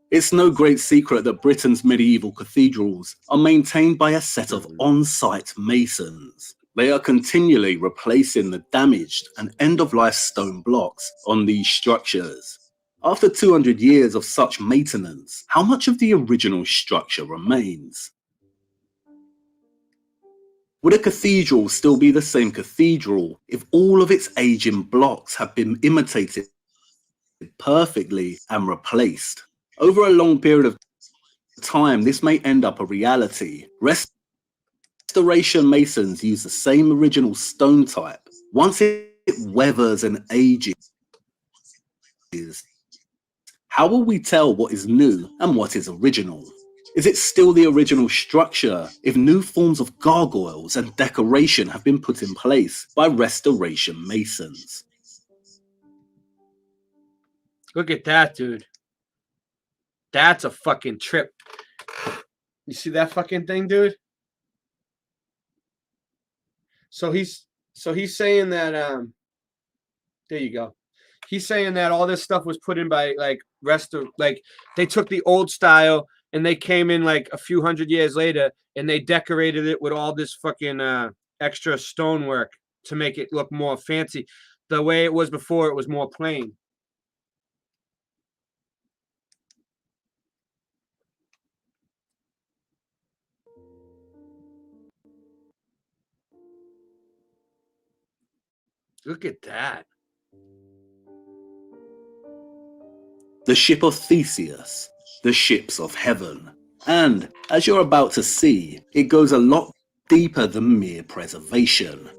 It's no great secret that Britain's medieval cathedrals are maintained by a set of on-site masons. They are continually replacing the damaged and end-of-life stone blocks on these structures. After 200 years of such maintenance, how much of the original structure remains? Would a cathedral still be the same cathedral if all of its aging blocks have been imitated perfectly and replaced? Over a long period of time, this may end up a reality. Restoration masons use the same original stone type. Once it weathers and ages, how will we tell what is new and what is original? Is it still the original structure if new forms of gargoyles and decoration have been put in place by restoration masons? Look at that, dude. That's a fucking trip. You see that fucking thing, dude? So he's saying that there you go. He's saying that all this stuff was put in by like they took the old style and they came in like a few hundred years later and they decorated it with all this fucking extra stonework to make it look more fancy. the way it was before, it was more plain. Look at that. The ship of Theseus, the ships of heaven. And, as you're about to see, it goes a lot deeper than mere preservation.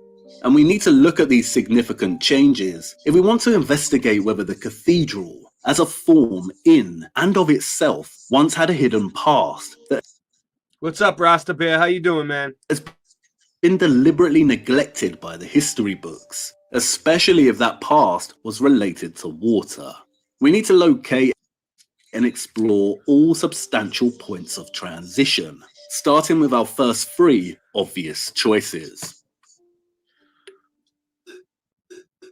And we need to look at these significant changes if we want to investigate whether the cathedral, as a form in and of itself, once had a hidden past that... What's up, Rasta Bear? How you doing, man? ...has been deliberately neglected by the history books, especially if that past was related to water. We need to locate and explore all substantial points of transition, starting with our first three obvious choices.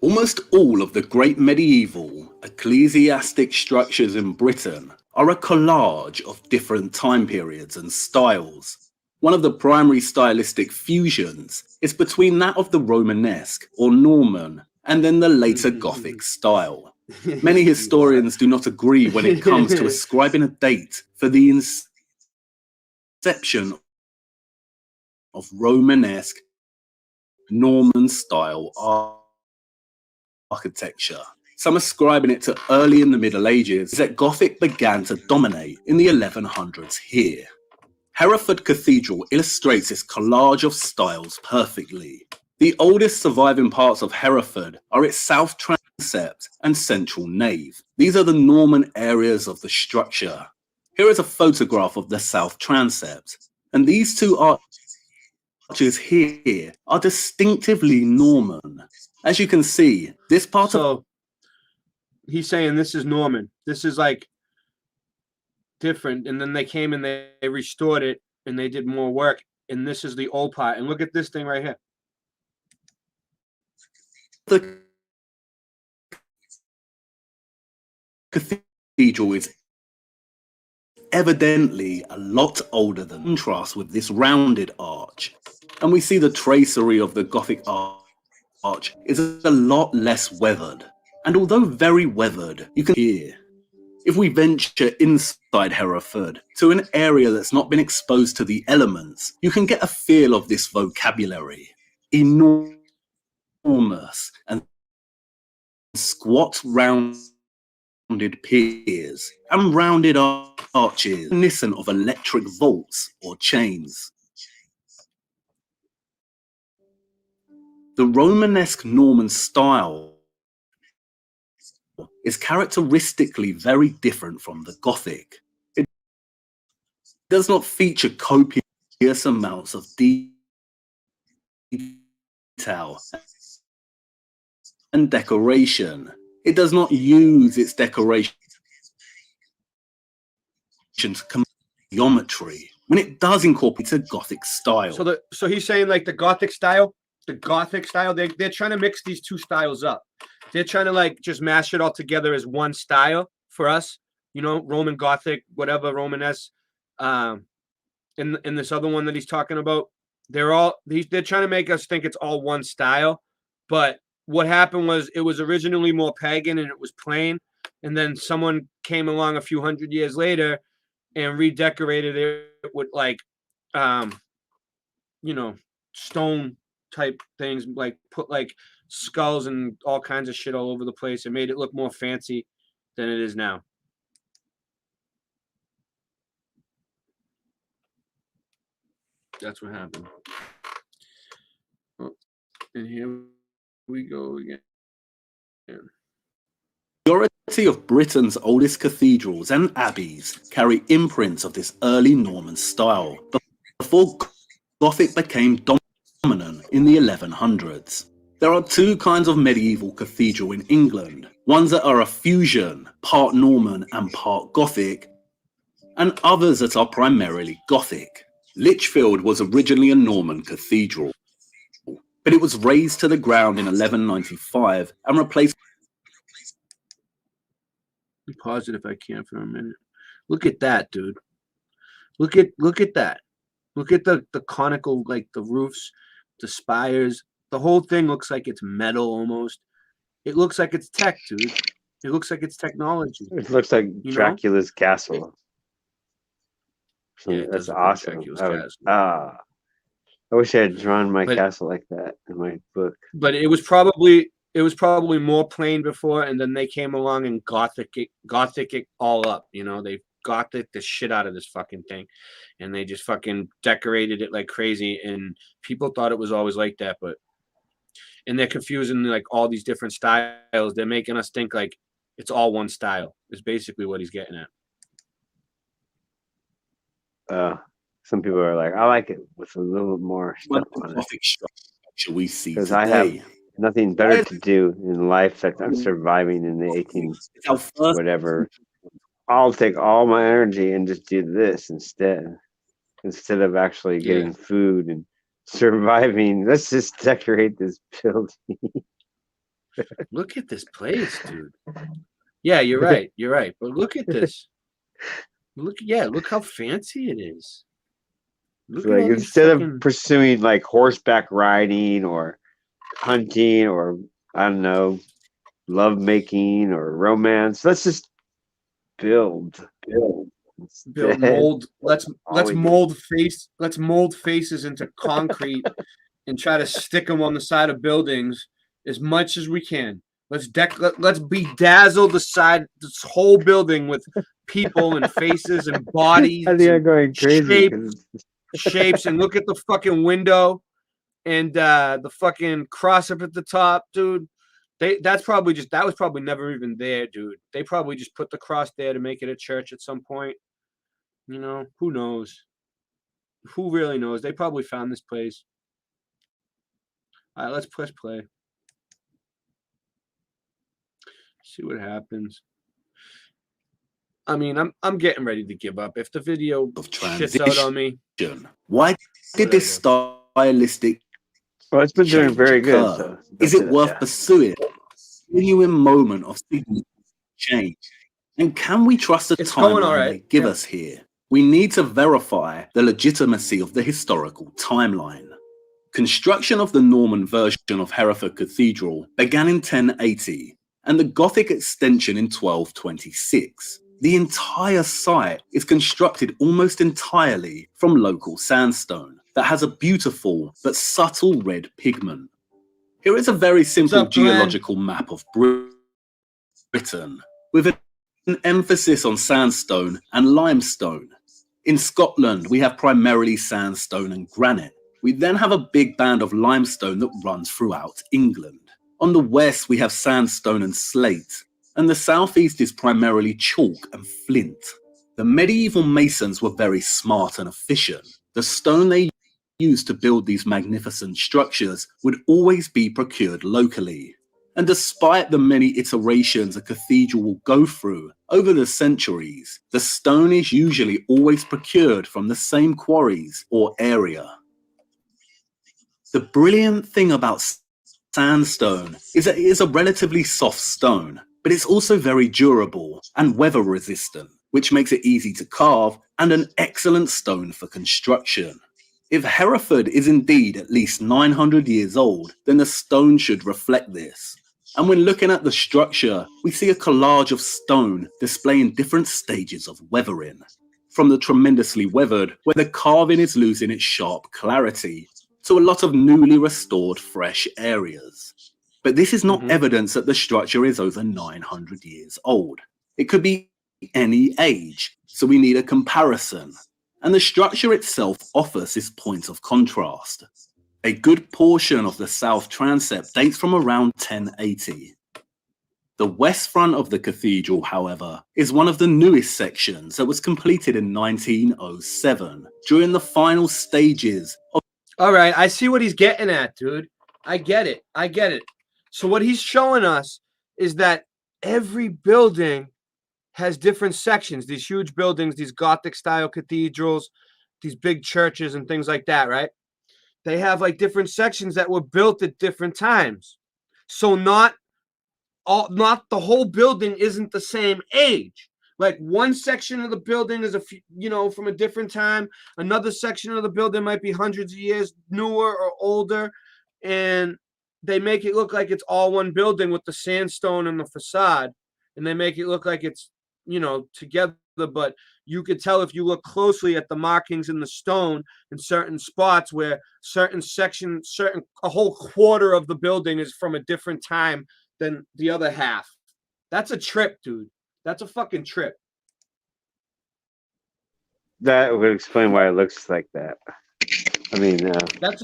Almost all of the great medieval ecclesiastic structures in Britain are a collage of different time periods and styles. One of the primary stylistic fusions is between that of the Romanesque or Norman and then the later Gothic style. Many historians do not agree when it comes to ascribing a date for the inception of Romanesque Norman style architecture. Some ascribing it to early in the Middle Ages, that Gothic began to dominate in the 1100s here. Hereford Cathedral illustrates this collage of styles perfectly. The oldest surviving parts of Hereford are its south transept and central nave. These are the Norman areas of the structure. Here is a photograph of the south transept, and these two arches here are distinctively Norman. As you can see, this part of... He's saying this is Norman. This is like different, and then they came and they restored it, and they did more work, and this is the old part. And look at this thing right here. The cathedral is evidently a lot older than contrast with this rounded arch, and we see the tracery of the Gothic arch is a lot less weathered, and although very weathered, you can hear. If we venture inside Hereford to an area that's not been exposed to the elements, you can get a feel of this vocabulary. Enormous and squat rounded piers and rounded arches reminiscent of electric vaults or chains. The Romanesque Norman style is characteristically very different from the Gothic. It does not feature copious amounts of detail and decoration. It does not use its decoration to geometry when it does incorporate a Gothic style. So he's saying like the Gothic style, they're trying to mix these two styles up. They're trying to like just mash it all together as one style for us, you know, Roman Gothic, whatever, Romanesque. In this other one that he's talking about, they're trying to make us think it's all one style. But what happened was it was originally more pagan and it was plain, and then someone came along a few hundred years later and redecorated it with like, you know, stone type things, like put like skulls and all kinds of shit all over the place and made it look more fancy than it is now. That's what happened. Oh, and here we go again. The majority of Britain's oldest cathedrals and abbeys carry imprints of this early Norman style before Gothic became dominant in the 1100s. There are two kinds of medieval cathedral in England, ones that are a fusion, part Norman and part Gothic, and others that are primarily Gothic. Lichfield was originally a Norman cathedral, but it was razed to the ground in 1195 and replaced... Pause it if I can for a minute. Look at that, dude. Look at that. Look at the conical, like the roofs, the spires. The whole thing looks like it's metal almost. It looks like it's tech, dude. It looks like it's technology. It looks like you know? Dracula's castle. Yeah, it That's does look like awesome. Dracula's I would- castle. I wish I had drawn my But- castle like that in my book. But it was probably more plain before, and then they came along and gothic it all up. You know, they gothic the shit out of this fucking thing, and they just fucking decorated it like crazy. And people thought it was always like that, and they're confusing like all these different styles. They're making us think like it's all one style. Is basically what he's getting at. Some people are like, I like it with a little more stuff on it. Gothic structure we see Because today. I have nothing better to do in life that I'm surviving in the 18 whatever. I'll take all my energy and just do this instead of actually getting food and surviving. Let's just decorate this building. Look at this place, dude. Yeah, you're right. You're right. But look at this. Look how fancy it is. Look at Like all these instead fucking- of pursuing like horseback riding or hunting or I don't know, love making or romance, let's just build. build mold. Let's mold faces into concrete and try to stick them on the side of buildings as much as we can. Let's bedazzle this whole building with people and faces and bodies. I think I'm going crazy. Shapes and look at the fucking window and the fucking cross up at the top, dude. That was probably never even there, dude. They probably just put the cross there to make it a church at some point. You know, who knows? Who really knows? They probably found this place. All right, let's press play. See what happens. I mean, I'm getting ready to give up. If the video shits out on me. Why did this stylistic Well, it's been doing very good. occur? Is it worth pursuing? Genuine moment of significant change. And can we trust the timeline they give us here? We need to verify the legitimacy of the historical timeline. Construction of the Norman version of Hereford Cathedral began in 1080 and the Gothic extension in 1226. The entire site is constructed almost entirely from local sandstone that has a beautiful but subtle red pigment. Here is a very simple geological map of Britain with an emphasis on sandstone and limestone. In Scotland, we have primarily sandstone and granite. We then have a big band of limestone that runs throughout England. On the west, we have sandstone and slate, and the southeast is primarily chalk and flint. The medieval masons were very smart and efficient. The stone they used to build these magnificent structures would always be procured locally. And despite the many iterations a cathedral will go through over the centuries, the stone is usually always procured from the same quarries or area. The brilliant thing about sandstone is that it is a relatively soft stone, but it's also very durable and weather resistant, which makes it easy to carve and an excellent stone for construction. If Hereford is indeed at least 900 years old, then the stone should reflect this. And when looking at the structure, we see a collage of stone displaying different stages of weathering. From the tremendously weathered, where the carving is losing its sharp clarity, to a lot of newly restored fresh areas. But this is not evidence that the structure is over 900 years old. It could be any age, so we need a comparison. And the structure itself offers this point of contrast. A good portion of the south transept dates from around 1080. The west front of the cathedral, however, is one of the newest sections that was completed in 1907 during the final stages of. All right, I see what he's getting at, dude. I get it. So what he's showing us is that every building has different sections. These huge buildings, these Gothic style cathedrals, these big churches and things like that, right? They have like different sections that were built at different times. So not the whole building isn't the same age. Like one section of the building is from a different time. Another section of the building might be hundreds of years newer or older. And they make it look like it's all one building with the sandstone and the facade, and they make it look like it's, you know, together, but you could tell if you look closely at the markings in the stone in certain spots where certain sections, a whole quarter of the building is from a different time than the other half. That's a trip, dude. That's a fucking trip. That would explain why it looks like that. I mean, That's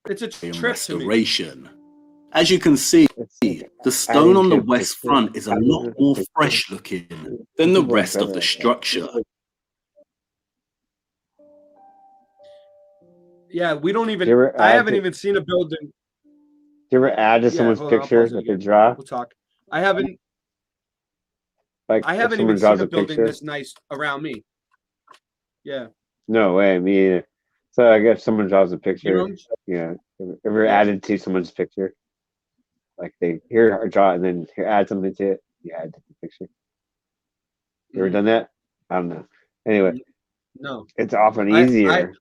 it's a trip restoration. As you can see, the stone on the west front is a lot more fresh looking than the rest of the structure. Yeah, we don't even. I haven't even seen a building. Do you ever add to someone's picture that they draw? We'll talk. I haven't. Like, I haven't even seen a building this nice around me. Yeah. No way, me either. So I guess someone draws a picture. You know? Yeah. Ever added to someone's picture? Like they here draw and then here add something to it. You add to the picture. You ever done that? I don't know. Anyway. No. It's often easier.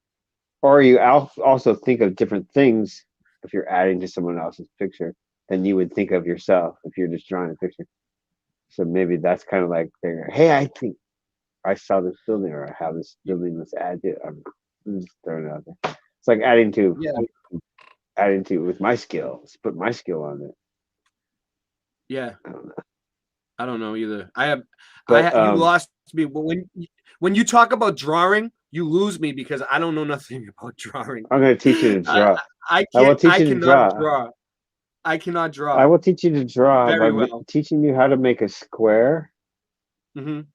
Or you also think of different things if you're adding to someone else's picture than you would think of yourself if you're just drawing a picture. So maybe that's kind of like, hey, I think I saw this building or I have this building that's added. I'm just throwing it out there. It's like adding to with my skills. Put my skill on it. Yeah. I don't know. I don't know either. You But, lost me. But when you talk about drawing, you lose me because I don't know nothing about drawing. I'm going to teach you to draw. I will teach you to cannot draw. I cannot draw. I will teach you to draw very by well. teaching you how to make a square and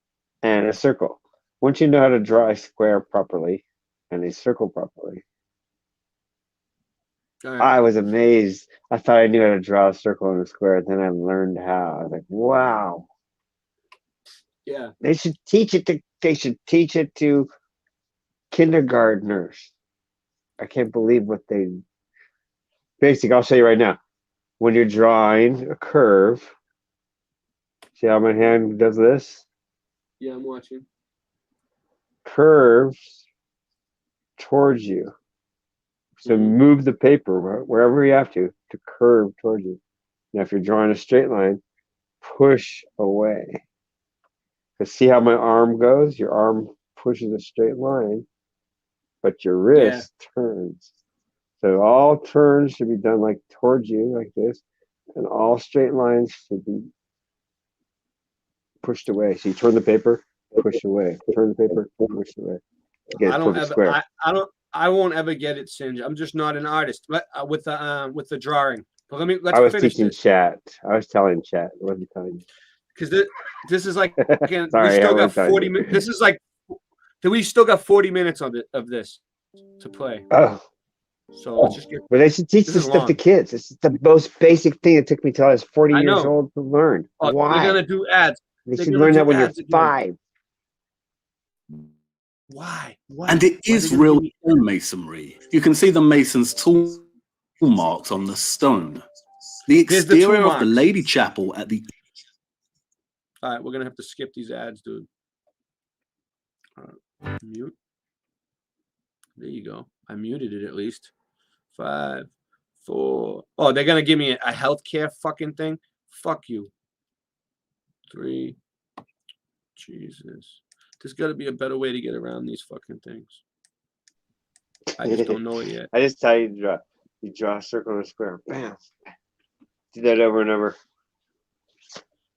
a circle. Once you know how to draw a square properly and a circle properly, I was amazed. I thought I knew how to draw a circle and a square. Then I learned how. I was like, wow. Yeah. They should teach it to kindergartners. I can't believe what they basic. I'll show you right now. When you're drawing a curve, see how my hand does this? Yeah, I'm watching. Curves towards you. So move the paper wherever you have to curve towards you. Now, if you're drawing a straight line, push away. Because see how my arm goes? Your arm pushes a straight line, but your wrist turns. So all turns should be done like towards you, like this, and all straight lines should be pushed away. So you turn the paper, push away. Turn the paper, push away. Get a perfect square. I won't ever get it, Singe. I'm just not an artist. With the drawing. But let's I was finish teaching this. chat. I was telling chat. I wasn't telling you. Because this is like again, Sorry, we still I got was telling 40 you. minutes. This is like we still got 40 minutes of this to play. Oh. So let's just get. But they should teach this stuff to kids. It's the most basic thing. It took me till I was 40 years old to learn. Oh, Why? They're gonna do ads. They should learn that when you're 5. Why? And it is real masonry. You can see the mason's tool marks on the stone. The exterior of the Lady Chapel at the... All right, we're going to have to skip these ads, dude. Mute. There you go. I muted it at least. 5, 4. Oh, they're going to give me a healthcare fucking thing? Fuck you. 3. Jesus. There's got to be a better way to get around these fucking things. I just don't know it yet. I just tell you to draw. You draw a circle and a square. Bam. Do that over and over.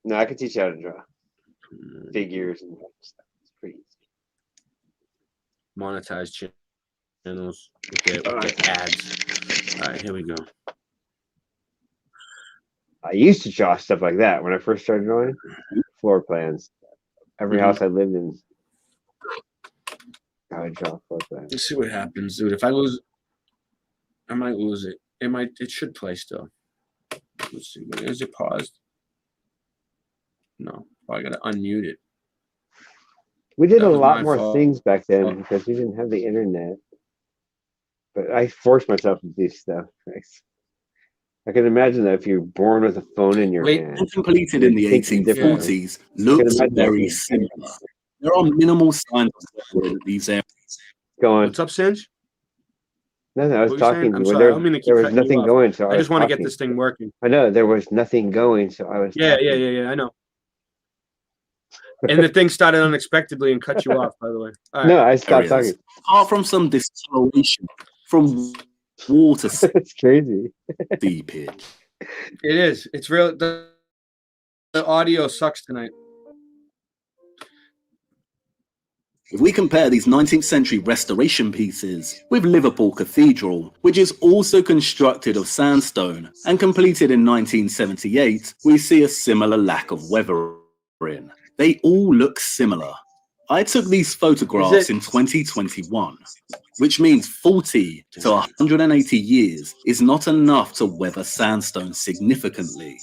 No, I can teach you how to draw. Figures and stuff. It's pretty easy. Monetize channels. With ads. All right, here we go. I used to draw stuff like that when I first started drawing. Floor plans. Every house I lived in, I would draw floor plans. Let's see what happens, dude. If I lose, I might lose it. It should play still. Let's see. Is it paused? No. Oh, I gotta unmute it. We did a lot more things back then because we didn't have the internet. But I forced myself to do stuff. I can imagine that if you're born with a phone in your hand. Completed in the 1840s looks very similar. There are minimal signs of these areas. Go on. What's up, Singe? No, I was What were you saying? talking. I'm When sorry. I don't mean to keep there was cutting you nothing off. going, so I I was just want to get talking. this thing working. I know there was nothing going, so I was Yeah, talking. yeah. I know. And the thing started unexpectedly and cut you off, by the way. All right. No, I stopped Areas, talking. apart from some discoloration from water It's crazy. seepage. It is. It's real. The audio sucks tonight. If we compare these 19th century restoration pieces with Liverpool Cathedral, which is also constructed of sandstone and completed in 1978, we see a similar lack of weathering. They all look similar. I took these photographs in 2021, which means 40 to 180 years is not enough to weather sandstone significantly.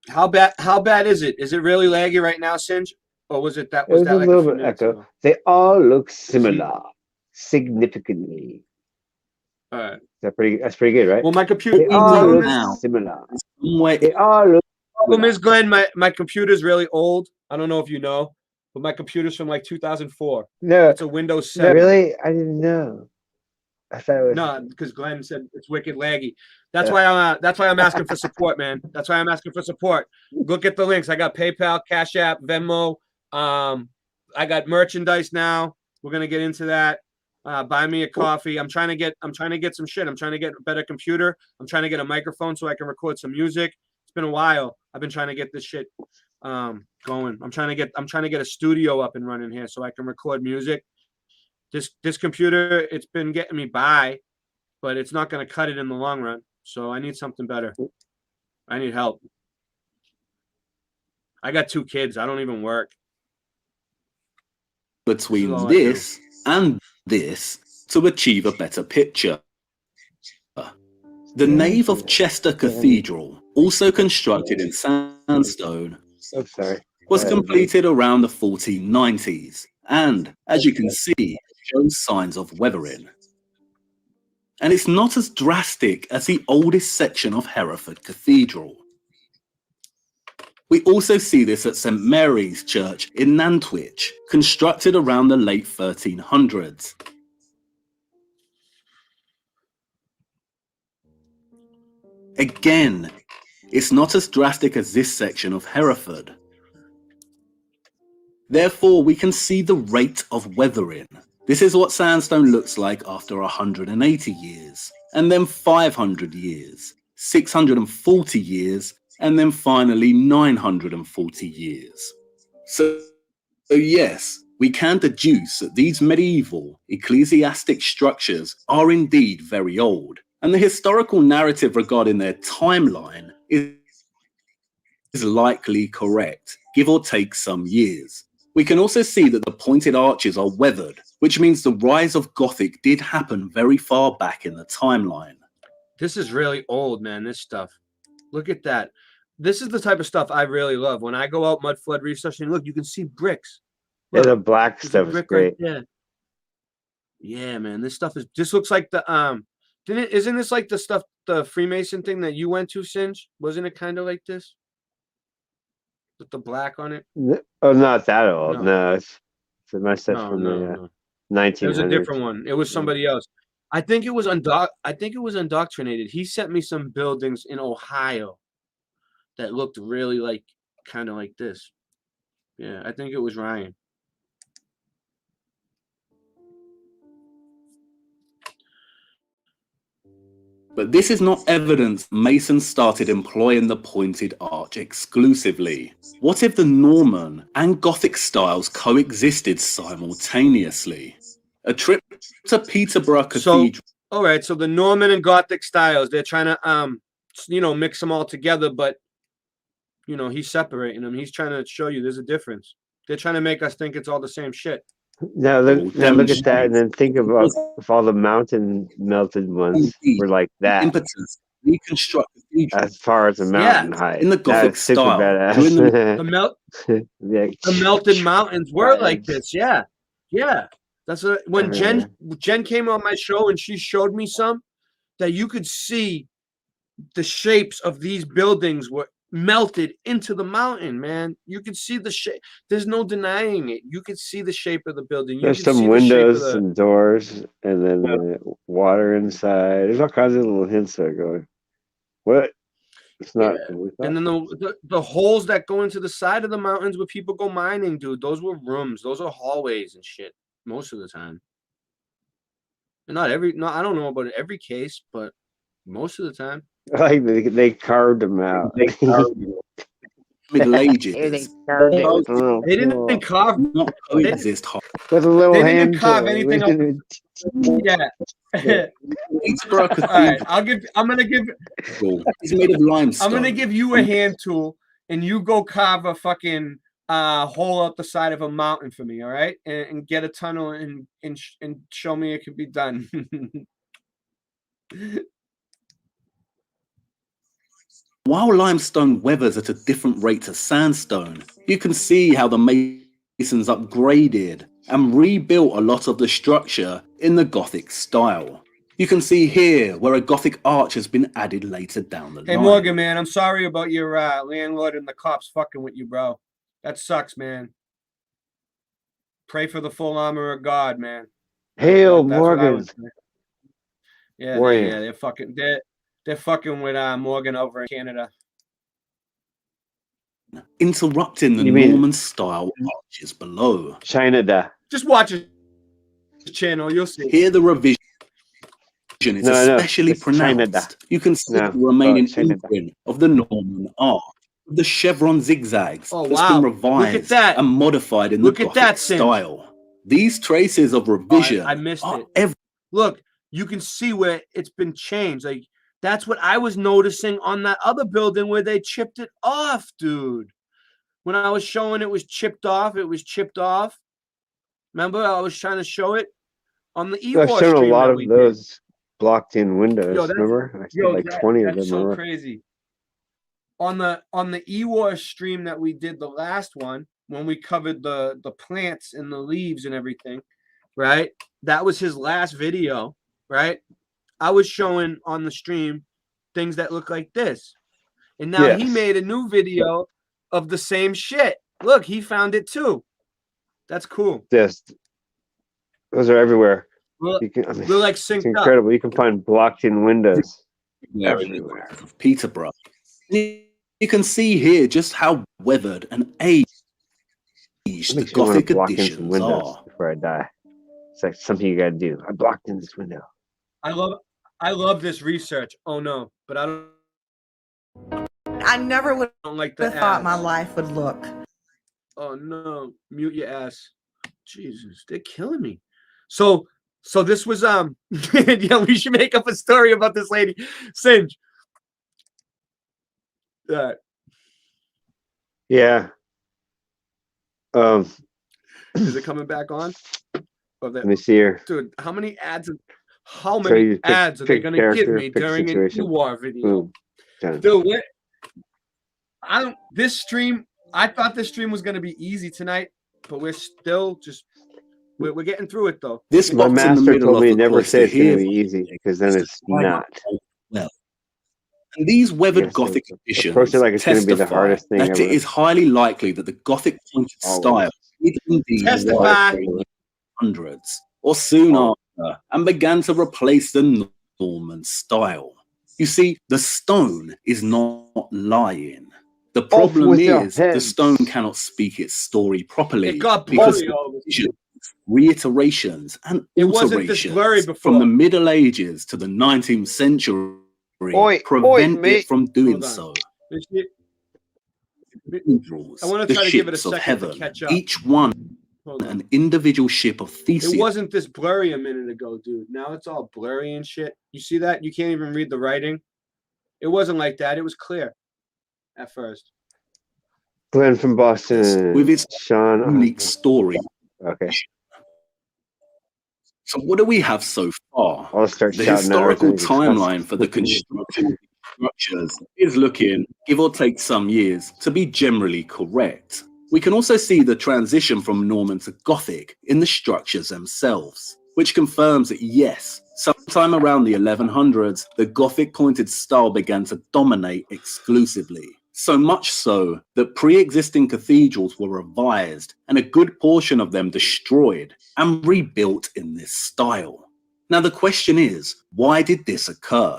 How bad is it? Is it really laggy right now, Singe? Or was it that? It was a like little few bit minutes echo. ago? They all look similar, significantly. All right. That's pretty good, right? Well, my computer. They all Problem look is, similar. They all look problem similar. is, Glenn, my computer's really old. I don't know if you know, but my computer's from like 2004. No, It's a Windows 7. really? I didn't know. I thought it was. No, because Glenn said it's wicked laggy. That's why I'm asking for support, man. That's why I'm asking for support. Look at the links. I got PayPal, Cash App, Venmo. I got merchandise now. We're gonna get into that. Buy me a coffee. I'm trying to get some shit. I'm trying to get a better computer. I'm trying to get a microphone so I can record some music. It's been a while. I've been trying to get this shit going. I'm trying to get a studio up and running here so I can record music. This computer, it's been getting me by, but it's not going to cut it in the long run. So I need something better. I need help. I got 2 kids. I don't even work. Between this and this to achieve a better picture. The nave of Chester Cathedral, also constructed in sandstone, was completed around the 1490s and, as you can see, shows signs of weathering. And it's not as drastic as the oldest section of Hereford Cathedral. We also see this at St Mary's Church in Nantwich, constructed around the late 1300s. Again, it's not as drastic as this section of Hereford. Therefore, we can see the rate of weathering. This is what sandstone looks like after 180 years, and then 500 years, 640 years, and then finally 940 years. So yes, we can deduce that these medieval ecclesiastic structures are indeed very old, and the historical narrative regarding their timeline is likely correct, give or take some years. We can also see that the pointed arches are weathered, which means the rise of Gothic did happen very far back in the timeline. This is really old, man, this stuff. Look at that. This is the type of stuff I really love. When I go out mud flood researching, look, you can see bricks. Yeah, Look, the black there's a stuff is brick great. right there. Yeah, man, this stuff is. This looks like the isn't this like the stuff, the Freemason thing that you went to, Singe? Wasn't it kind of like this? With the black on it? Oh, not that old. No. No, it's my stuff No, from no, the no. 1900s. It was a different one. It was somebody else. I think it was Undoctrinated. He sent me some buildings in Ohio that looked really like kind of like this. Yeah, I think it was Ryan. But this is not evidence Masons started employing the pointed arch exclusively. What if the Norman and Gothic styles coexisted simultaneously? A trip to Peterborough Cathedral. All right, so the Norman and Gothic styles, they're trying to mix them all together, but he's separating them. He's trying to show you there's a difference. They're trying to make us think it's all the same shit. Now look at that, and then think about if all the mountain melted ones were like that. Impetus. Reconstruct as far as the mountain height. In the Gothic That's super style. badass. The melted mountains were like this. Yeah. That's when Jen came on my show and she showed me some that you could see the shapes of these buildings were melted into the mountain, man. You can see the shape. There's no denying it. You can see the shape of the building. You There's can some see the shape of windows the. and doors, and then the water inside. There's all kinds of little hints that are going. What? It's not. Yeah. And then the holes that go into the side of the mountains where people go mining, dude. Those were rooms. Those are hallways and shit most of the time. And not every. No, I don't know about every case, but most of the time. Like they carved them out. Middle Ages. They didn't carve. Not coexist. With a little They didn't hand carve tool. anything up. Yeah. All right, I'm gonna give. It's made of limestone. I'm gonna give you a hand tool, and you go carve a fucking hole up the side of a mountain for me. All right, and get a tunnel and show me it can be done. While limestone weathers at a different rate to sandstone, you can see how the masons upgraded and rebuilt a lot of the structure in the Gothic style. You can see here where a Gothic arch has been added later down the Hey line. Morgan, man, I'm sorry about your landlord and the cops fucking with you, bro. That sucks, man. Pray for the full armor of God, man. Hail, That's what I Morgan. would say. Yeah, Warrior. they're fucking with Morgan over in Canada. Interrupting the You mean- Norman style arches below. China. Just watch his channel, you'll see. Here the revision is No, especially it's China. pronounced. You can see No, the remaining China. imprint of the Norman arch. The chevron zigzags Oh, that's wow. been Look at revised that. and modified in Look the at Gothic that, Sim. style. These traces of revision I missed are it. Look, you can see where it's been changed. Like, that's what I was noticing on that other building where they chipped it off, dude. When I was showing it was chipped off, it was chipped off. Remember, I was trying to show it on the I've Ewar shown a stream lot that of we those blocked in windows. Yo, that's- remember? I Yo, said like 20 of that's them. so Remember? crazy. On the Ewar stream that we did the last one, when we covered the plants and the leaves and everything, right? That was his last video, right? I was showing on the stream things that look like this. And now he Yes. made a new video of the same shit. Look, he found it too. That's cool. Yes. Those are everywhere. We're, You can, I mean, we're like it's synced up. incredible. You can find blocked in windows there in the everywhere. Gothic of Peterborough. You can see here just how weathered and aged It the makes me want to Gothic block in some additions windows are. before I die. It's like something you gotta do. I blocked in this window. I love this research. Oh no, but I I never would don't like have the thought my ads. life would look. Oh no, mute your ass. Jesus, they're killing me. So this was yeah, we should make up a story about this lady. Singe. Yeah. Is it coming back on? Oh, Let me see here. Dude, how many ads? How So many you pick- ads are they pick going to give character, me pick during an situation. EWAR video? Boom. Done. Dude, what? This stream. I thought this stream was going to be easy tonight, but we're still just we're getting through it though. This My box in the master middle told of me the never say cloister it's gonna here be easy because then it's not. well. And these weathered Yes, so Gothic additions approach it like it's gonna be the testify hardest thing that ever. it is highly likely that the Gothic pointed Always. style did indeed Testify. arrive in the hundreds or soon after and began to replace the Norman style. You see, the stone is not lying. The problem with your is the heads. stone cannot speak its story properly It got because blurry all of a revisions, reiterations and It wasn't this blurry alterations before. from the Middle Ages to the 19th century Oi, prevent mate. it from doing Hold on. so. This shit- Angels, I want to the try to give it a ships of second to heaven, catch up. each one Hold on. an individual ship of It Theseus. wasn't this blurry a minute ago, dude. Now it's all blurry and shit. You see that? You can't even read the writing. It wasn't like that. It was clear at first. Glenn from Boston. with its Sean. unique story. Okay. So what do we have so far? I'll start The shouting out historical everything. timeline for the construction of these structures is looking, give or take some years, to be generally correct. We can also see the transition from Norman to Gothic in the structures themselves, which confirms that yes, sometime around the 1100s, the Gothic pointed style began to dominate exclusively. So much so that pre-existing cathedrals were revised and a good portion of them destroyed and rebuilt in this style. Now the question is, why did this occur?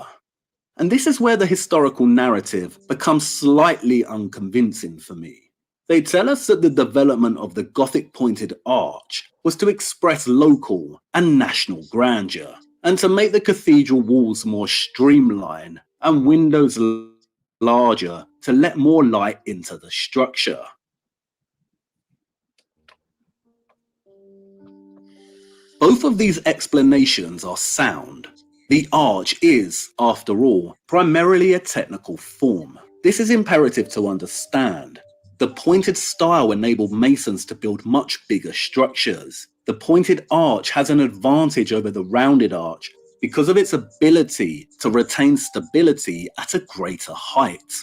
And this is where the historical narrative becomes slightly unconvincing for me. They tell us that the development of the Gothic pointed arch was to express local and national grandeur, and to make the cathedral walls more streamlined and windows larger to let more light into the structure. Both of these explanations are sound. The arch is, after all, primarily a technical form. This is imperative to understand. The pointed style enabled masons to build much bigger structures. The pointed arch has an advantage over the rounded arch because of its ability to retain stability at a greater height.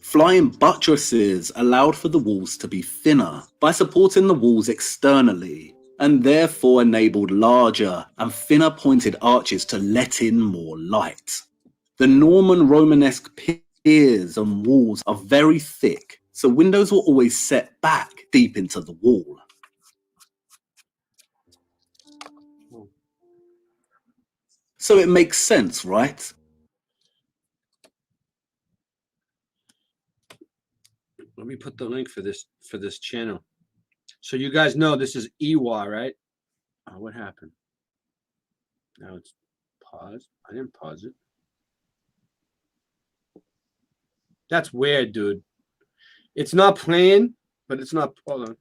Flying buttresses allowed for the walls to be thinner by supporting the walls externally, and therefore enabled larger and thinner pointed arches to let in more light. The Norman Romanesque piers and walls are very thick, so windows were always set back deep into the wall. So it makes sense, right? Let me put the link for this channel. So you guys know this is Ewa, right? Oh, what happened? Now it's paused. I didn't pause it. That's weird, dude. It's not playing, but it's not. Hold on.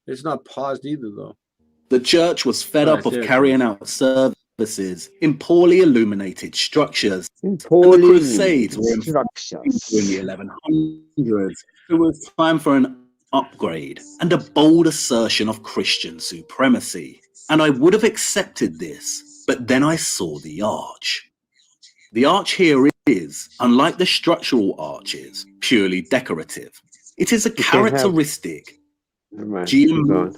It's not paused either, though. The church was fed up of carrying out services in poorly illuminated structures. And the Crusades were in the 1100s. It was time for an upgrade and a bold assertion of Christian supremacy. And I would have accepted this, but then I saw the arch. The arch here is, unlike the structural arches, purely decorative. It is a characteristic geometric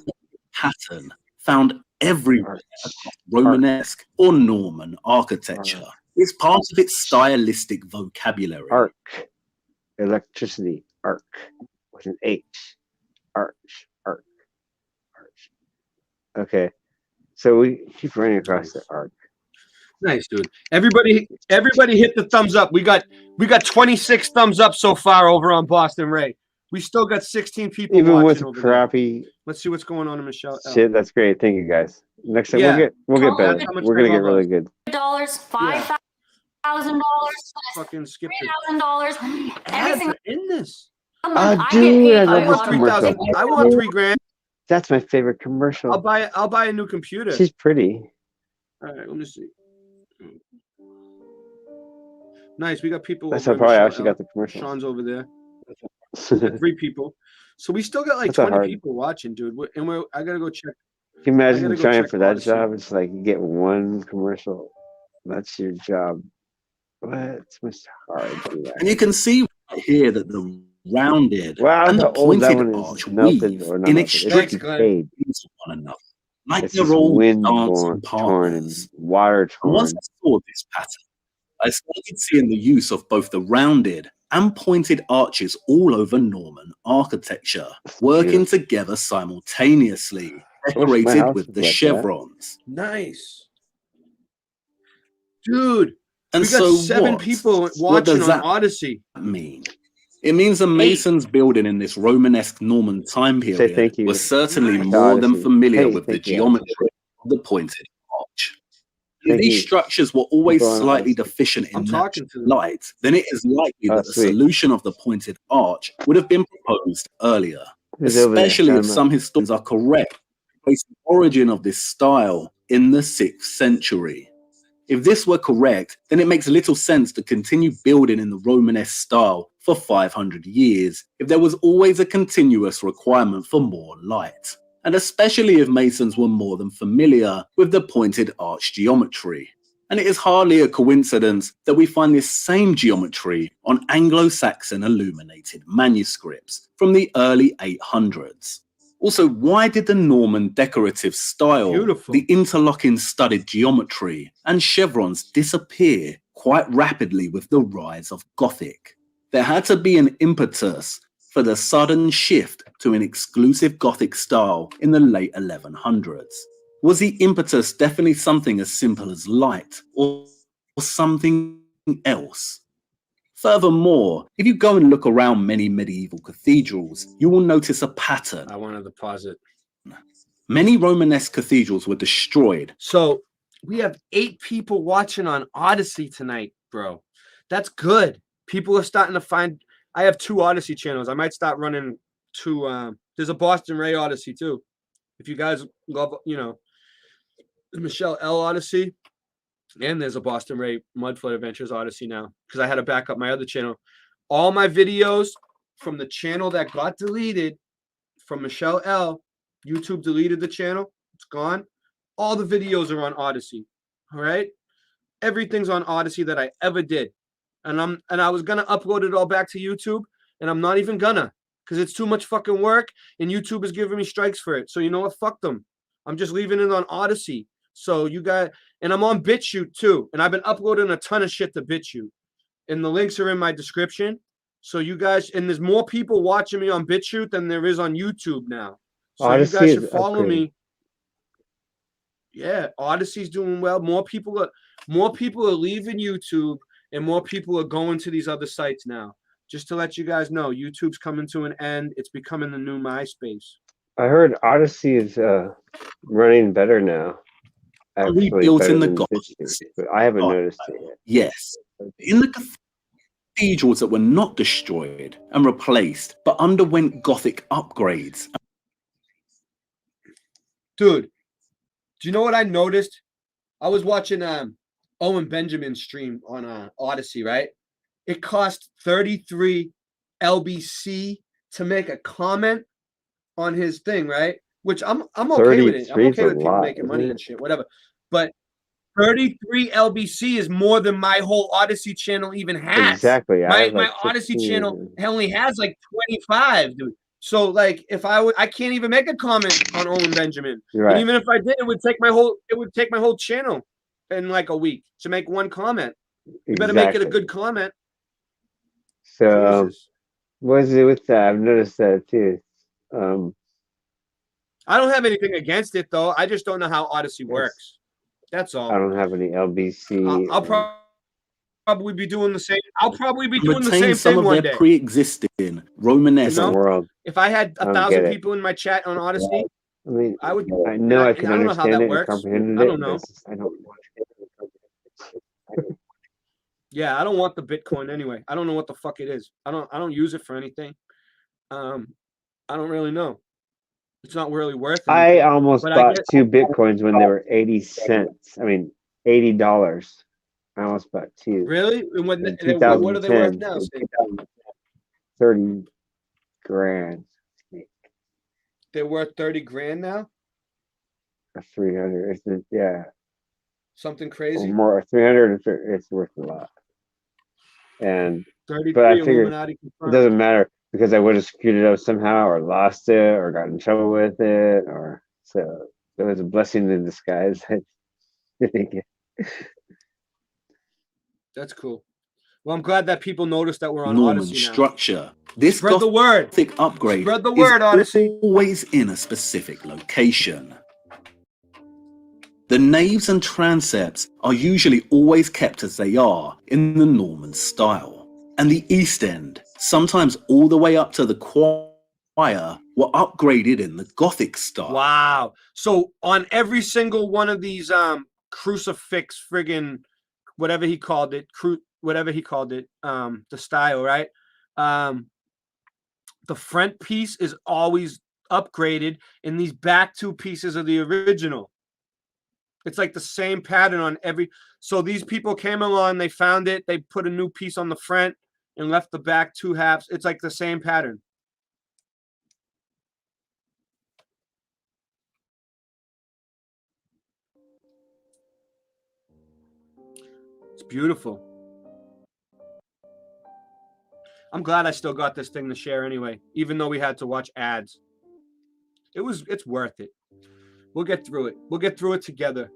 pattern found everywhere across Romanesque or Norman architecture. It's part of its stylistic vocabulary. Arc. Electricity. Arc. With an H. Arch. Arc. Arch. Okay. So we keep running across the arc. Nice, dude. Everybody hit the thumbs up. We got 26 thumbs up so far over on Boston Ray. We still got 16 people Even watching with over crappy there. Let's see what's going on in Michelle. shit. That's great. Thank you guys. Next time we'll get better. We're gonna get really good. $5,000, fucking skip $3,000, everything in this. Dude, I love this $3,000. commercial. I want $3,000. That's my favorite commercial. I'll buy a new computer. She's pretty. All right, let me see. Nice. We got people. That's over how probably Michelle. how she got the commercial. Sean's over there. We got 3 people. So we still got like That's not 20 hard. people watching, dude. And I gotta go check. Can you I imagine gotta go trying check for that Odyssey. job? It's like you get one commercial. That's your job. What? It's much hard to do that. And you can see right here that the rounded Wow, and the how old that pointed one is. arch Melted weave or not melted. It's inextricably decayed. into one another, like It's they're just all wind dancing torn and partners. water And torn. once I saw this pattern, I started seeing the use of both the rounded and pointed arches all over Norman architecture, working together simultaneously, decorated house with was the like that. chevrons. Nice, dude. And we got so 7 what? people What watching does on that Odyssey. mean? It means the masons building in this Romanesque Norman time Say period thank you. were certainly to more than Odyssey. familiar Hey, with the thank you, geometry of the pointed arch. If Thank these you. structures were always Go on, slightly Odyssey. deficient in I'm talking to them. light, then it is likely that the sweet. solution of the pointed arch would have been proposed earlier, Who's over there? especially if Time out. some historians are correct, place the origin of this style in the 6th century. If this were correct, then it makes little sense to continue building in the Romanesque style for 500 years if there was always a continuous requirement for more light, and especially if masons were more than familiar with the pointed arch geometry. And it is hardly a coincidence that we find this same geometry on Anglo-Saxon illuminated manuscripts from the early 800s. Also, why did the Norman decorative style, the interlocking studded geometry, and chevrons disappear quite rapidly with the rise of Gothic? There had to be an impetus for the sudden shift to an exclusive Gothic style in the late 1100s. Was the impetus definitely something as simple as light, or something else? Furthermore, if you go and look around many medieval cathedrals, you will notice a pattern. I want to pause it. Many Romanesque cathedrals were destroyed. So we have 8 people watching on Odyssey tonight, bro. That's good. People are starting to find. I have 2 Odyssey channels. I might start running 2. There's a Boston Ray Odyssey too. If you guys love, the Michelle L Odyssey. And there's a Boston Ray Mudflood Adventures Odyssey now, because I had to back up my other channel. All my videos from the channel that got deleted from Michelle L, YouTube deleted the channel. It's gone. All the videos are on Odyssey. All right. Everything's on Odyssey that I ever did. And I was gonna upload it all back to YouTube, and I'm not even gonna, because it's too much fucking work, and YouTube is giving me strikes for it. So you know what? Fuck them. I'm just leaving it on Odyssey. So you guys, and I'm on BitChute too, and I've been uploading a ton of shit to BitChute, and the links are in my description. So you guys, and there's more people watching me on BitChute than there is on YouTube now. So Odyssey, you guys should follow upgraded. me. Yeah, Odyssey's doing well. More people are leaving YouTube, and more people are going to these other sites now. Just to let you guys know, YouTube's coming to an end. It's becoming the new MySpace. I heard Odyssey is running better now. Actually, Rebuilt better in the than Gothic BitChute, but I haven't noticed it yet. Yes. In the cathedrals that were not destroyed and replaced, but underwent Gothic upgrades. Dude, do you know what I noticed? I was watching Owen Benjamin's stream on Odyssey, right? It cost 33 LBC to make a comment on his thing, right? Which I'm okay with it. I'm 33 is okay a with people lot, making money isn't and shit, whatever. But 33 LBC is more than my whole Odyssey channel even has. Exactly. I My have like Odyssey 16 channel only has like 25, dude. So like if I can't even make a comment on Owen Benjamin. You're right. And even if I did, it would take my whole channel in like a week to make one comment. You better make it a Exactly. good comment. So, Jesus. what is it with that? I've noticed that too. I don't have anything against it though. I just don't know how Odyssey works. That's all. I don't have any LBC. I'll probably be doing the same. I'll probably be doing the Retain same some thing of one their day. pre-existing Romanesque world. If I had I don't 1,000 get it. people in my chat on Odyssey, I mean, I would. I know I can don't know how understand that it and works. comprehend I it. don't know. But it's just, I don't want it. Yeah, I don't want the Bitcoin anyway. I don't know what the fuck it is. I don't use it for anything. I don't really know. It's not really worth anything. I almost but bought I get, 2 Bitcoins when they were 80 cents. I mean, $80. I almost bought 2. Really? And what In are they worth 2010, now? Steve? 30 grand. They're worth 30 grand now? Or 300. Yeah. Something Or crazy? more. 300. It's worth a lot. And 33 but I figured Illuminati it confirmed. doesn't matter because I would have screwed it up somehow or lost it or got in trouble with it or so it was a blessing in disguise. That's cool. Well, I'm glad that people noticed that we're on Norman Odyssey now. structure. This Spread the word. Gothic upgrade Spread the word, is Odyssey. always in a specific location. The naves and transepts are usually always kept as they are in the Norman style. And the east end, sometimes all the way up to the choir, were upgraded in the Gothic style. Wow. So on every single one of these crucifix friggin' whatever he called it, the style, right? The front piece is always upgraded, and these back 2 pieces are the original. It's like the same pattern on every. So these people came along, they found it, they put a new piece on the front and left the back 2 halves. It's like the same pattern. It's beautiful. I'm glad I still got this thing to share anyway, even though we had to watch ads. It's worth it. We'll get through it. We'll get through it together.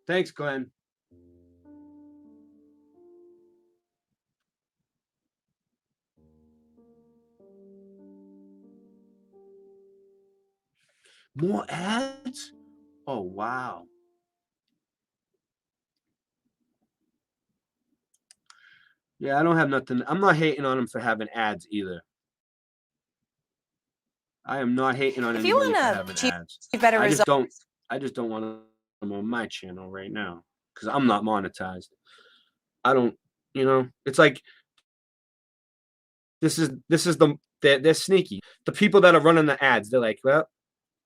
Thanks, Glenn. More ads? Oh, wow. Yeah, I don't have nothing. I'm not hating on him for having ads either. I am not hating on If you anybody for want having to achieve ads. better I results, just don't want them on my channel right now because I'm not monetized. I don't, it's like they're sneaky. The people that are running the ads, they're like, well,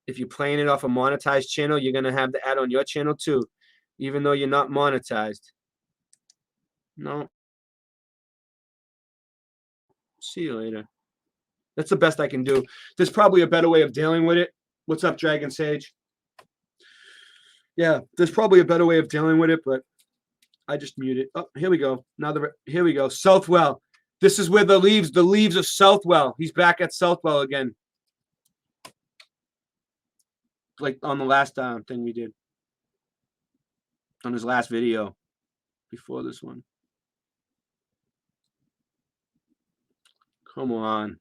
if you're playing it off a monetized channel, you're gonna have the ad on your channel too, even though you're not monetized. No. See you later. That's the best I can do. There's probably a better way of dealing with it. What's up, Dragon Sage? Yeah, there's probably a better way of dealing with it, but I just mute it. Oh, here we go. Here we go. Southwell. This is where the leaves of Southwell. He's back at Southwell again. Like on the last thing we did. On his last video before this one. Come on.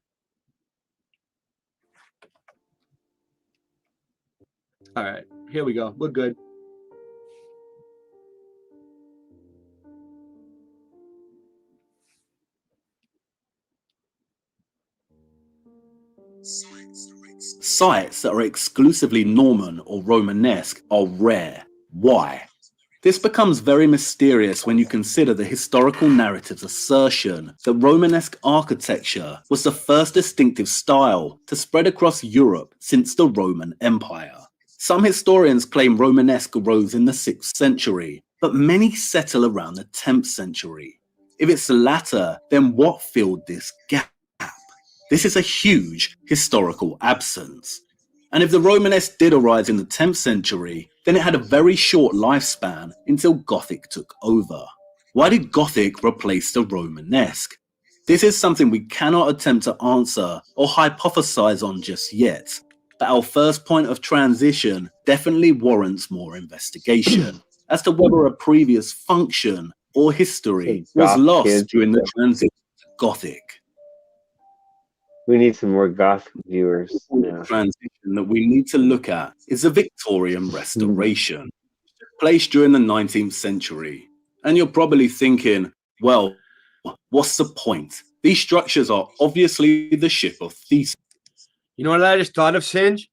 All right, here we go. We're good. Sites that are exclusively Norman or Romanesque are rare. Why? This becomes very mysterious when you consider the historical narrative's assertion that Romanesque architecture was the first distinctive style to spread across Europe since the Roman Empire. Some historians claim Romanesque arose in the 6th century, but many settle around the 10th century. If it's the latter, then what filled this gap? This is a huge historical absence. And if the Romanesque did arise in the 10th century, then it had a very short lifespan until Gothic took over. Why did Gothic replace the Romanesque? This is something we cannot attempt to answer or hypothesize on just yet, but our first point of transition definitely warrants more investigation as to whether a previous function or history was lost during the transition to Gothic. We need some more goth viewers. The transition that we need to look at is the Victorian Restoration, placed during the 19th century. And you're probably thinking, well, what's the point? These structures are obviously the ship of Theseus. You know what I just thought of, Singe?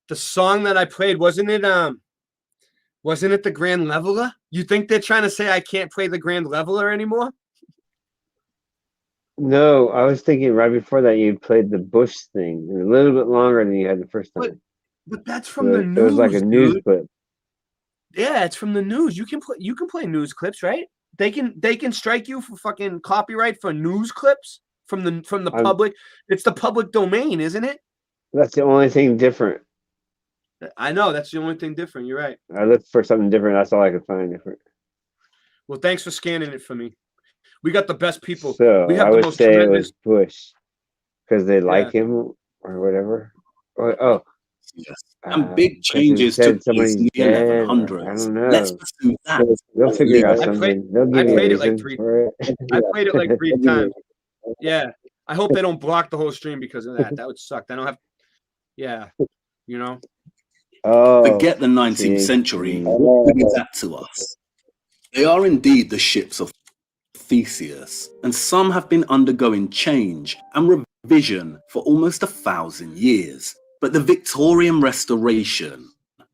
The song that I played, wasn't it the Grand Leveler? You think they're trying to say I can't play the Grand Leveler anymore? No, I was thinking right before that you played the Bush thing a little bit longer than you had the first time. But that's from the news. It was like a news clip. Yeah, it's from the news. You can play news clips, right? They can strike you for fucking copyright for news clips from the public. It's the public domain, isn't it? That's the only thing different. I know that's the only thing different. You're right. I looked for something different. That's all I could find different. Well, thanks for scanning it for me. We got the best people. So we have I the would most say tremendous... it was Bush because they like him or whatever. Oh, yes. And big changes took place in the 1100s. I don't know. Let's pursue that. They'll figure out something. They'll give you a reason for it. I played it like 3 times. Yeah. I hope they don't block the whole stream because of that. That would suck. I don't have. Yeah. You know. Oh. Forget the 19th century. What is that to us? They are indeed the ships of Theseus, and some have been undergoing change and revision for almost 1,000 years. But the Victorian Restoration,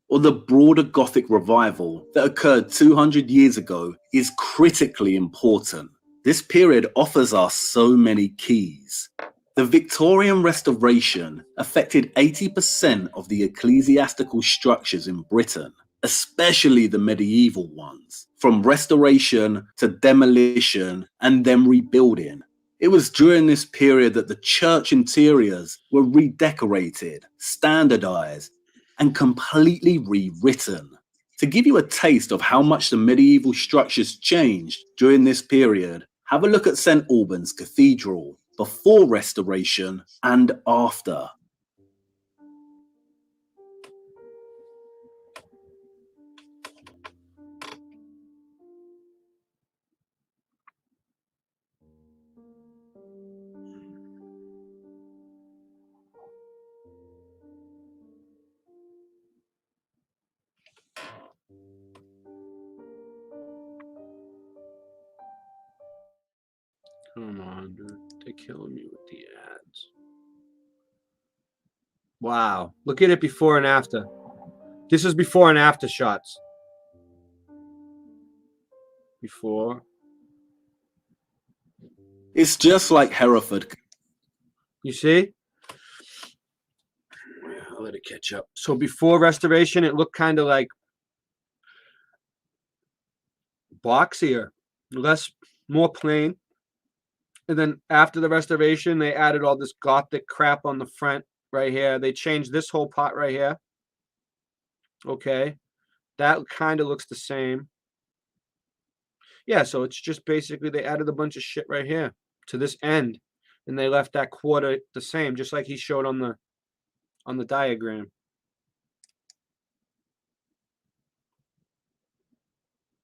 or the broader Gothic revival that occurred 200 years ago, is critically important. This period offers us so many keys. The Victorian Restoration affected 80% of the ecclesiastical structures in Britain, especially the medieval ones, from restoration to demolition and then rebuilding. It was during this period that the church interiors were redecorated, standardized, and completely rewritten. To give you a taste of how much the medieval structures changed during this period, have a look at St. Albans Cathedral, before restoration and after. Come on, dude. They're killing me with the ads. Wow. Look at it before and after. This is before and after shots. Before. It's just like Hereford. You see? I'll let it catch up. So before restoration, it looked kind of like boxier, more plain. And then after the restoration, they added all this gothic crap on the front right here. They changed this whole part right here. Okay. That kind of looks the same. Yeah, so it's just basically they added a bunch of shit right here to this end. And they left that quarter the same, just like he showed on the diagram.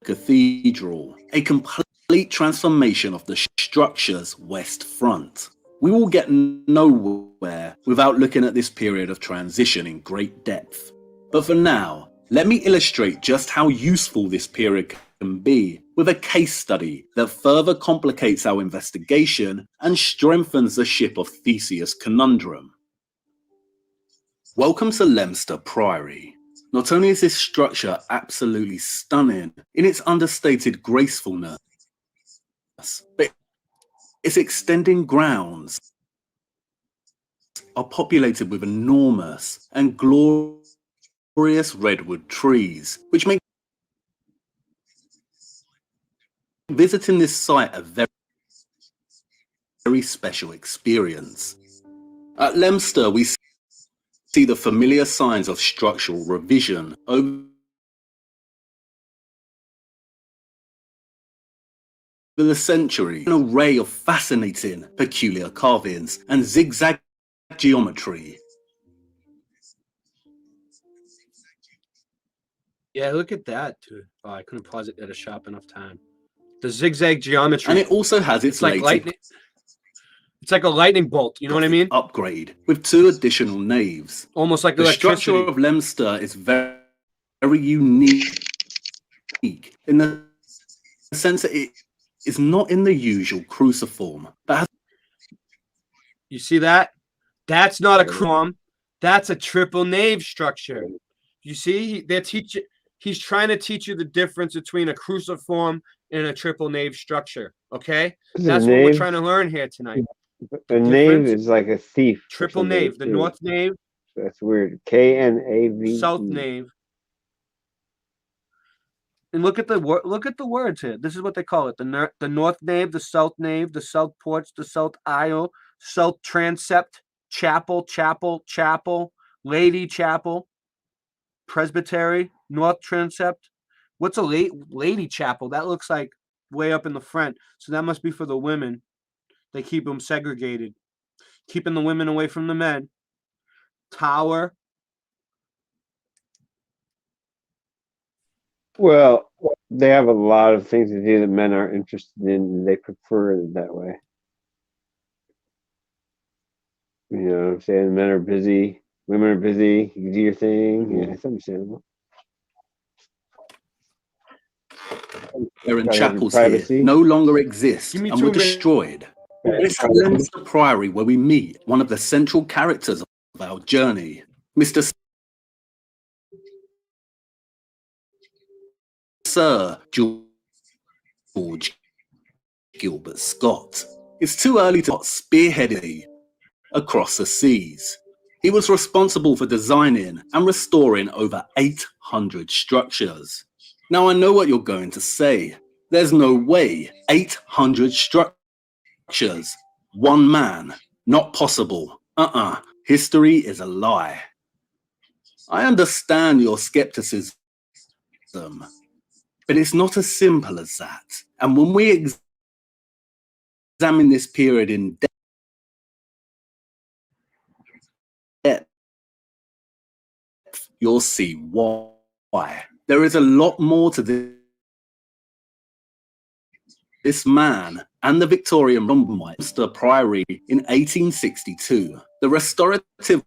Cathedral, a complete transformation of the structure's west front. We will get nowhere without looking at this period of transition in great depth. But for now, let me illustrate just how useful this period can be with a case study that further complicates our investigation and strengthens the ship of Theseus conundrum. Welcome to Leominster Priory. Not only is this structure absolutely stunning in its understated gracefulness, but its extending grounds are populated with enormous and glorious redwood trees, which make visiting this site a very special experience. At Leominster, we see the familiar signs of structural revision over the century, an array of fascinating, peculiar carvings and zigzag geometry. Yeah, look at that, dude. Oh, I couldn't pause it at a sharp enough time. The zigzag geometry. And it also has its like lightning. It's like a lightning bolt, you know what I mean? Upgrade with 2 additional naves. Almost like the electricity. structure of Leominster is very unique in the sense that it is not in the usual cruciform, but has You see that? That's not a cruciform. That's a triple nave structure. You see, he's trying to teach you the difference between a cruciform and a triple nave structure. Okay, that's what we're trying to learn here tonight. A nave is like a thief. Triple nave, the north nave. That's weird. K-N-A-V-E. South nave. And look at the words here. This is what they call it: the north nave, the south porch, the south aisle, south transept, chapel, lady chapel, presbytery, north transept. What's a lady chapel? That looks like way up in the front. So that must be for the women. They keep them segregated, keeping the women away from the men. Tower. Well, they have a lot of things to do that men aren't interested in, and they prefer it that way. You know what I'm saying? Men are busy, women are busy, you can do your thing. Yeah, it's understandable. chapels here no longer exist and were destroyed. It's at Leominster Priory where we meet one of the central characters of our journey, Mr. Sir George Gilbert Scott. It's too early to spearhead across the seas. He was responsible for designing and restoring over 800 structures. Now I know what you're going to say. There's no way 800 structures, one man, not possible. History is a lie. I understand your skepticism, but it's not as simple as that. And when we examine this period in depth, you'll see why. There is a lot more to this man and the Victorian Leominster Priory in 1862. The restorative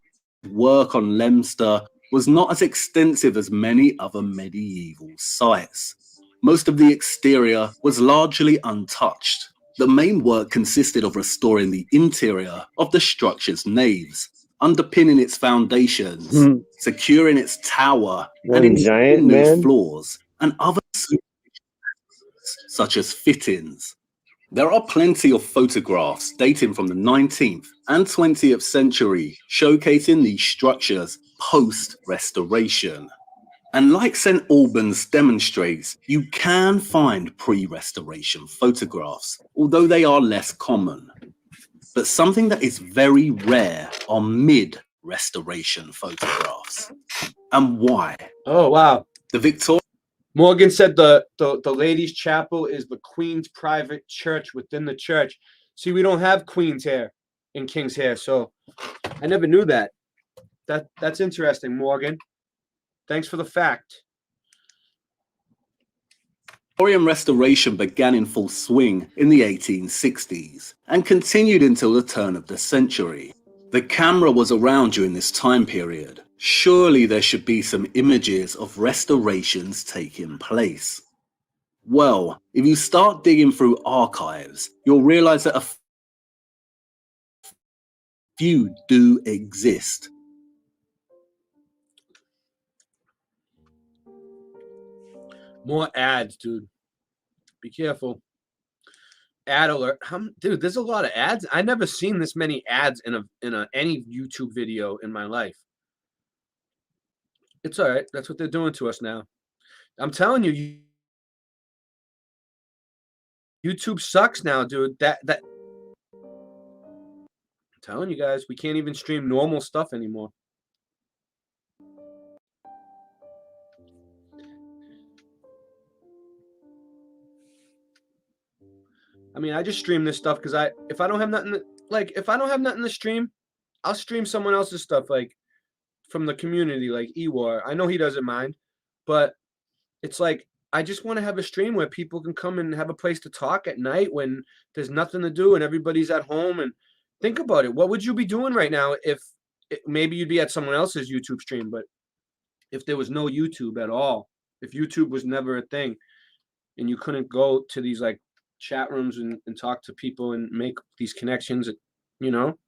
work on Leominster was not as extensive as many other medieval sites. Most of the exterior was largely untouched. The main work consisted of restoring the interior of the structure's naves, underpinning its foundations, securing its tower, and One giant installing new man. floors and other such as fittings. There are plenty of photographs dating from the 19th and 20th century showcasing these structures post-restoration. And like St. Albans demonstrates, you can find pre-restoration photographs, although they are less common. But something that is very rare are mid-restoration photographs. And why? Oh, wow. The Victoria... Morgan said the ladies' chapel is the Queen's private church within the church. See, we don't have queens here in King's Hair, so I never knew that. That's interesting, Morgan. Thanks for the fact. Victorian restoration began in full swing in the 1860s and continued until the turn of the century. The camera was around during this time period. Surely there should be some images of restorations taking place. Well, if you start digging through archives, you'll realize that a few do exist. More ads, dude. Be careful. Ad alert. Dude, there's a lot of ads. I never seen this many ads in any YouTube video in my life. It's all right. That's what they're doing to us now. I'm telling you, YouTube sucks now, dude. I'm telling you guys, we can't even stream normal stuff anymore. I mean, I just stream this stuff because if I don't have nothing to stream, I'll stream someone else's stuff, like from the community, like Ewar. I know he doesn't mind, but it's like I just want to have a stream where people can come and have a place to talk at night when there's nothing to do and everybody's at home. And think about it. What would you be doing right now if maybe you'd be at someone else's YouTube stream, but if there was no YouTube at all, if YouTube was never a thing and you couldn't go to these like chat rooms and talk to people and make these connections, you know,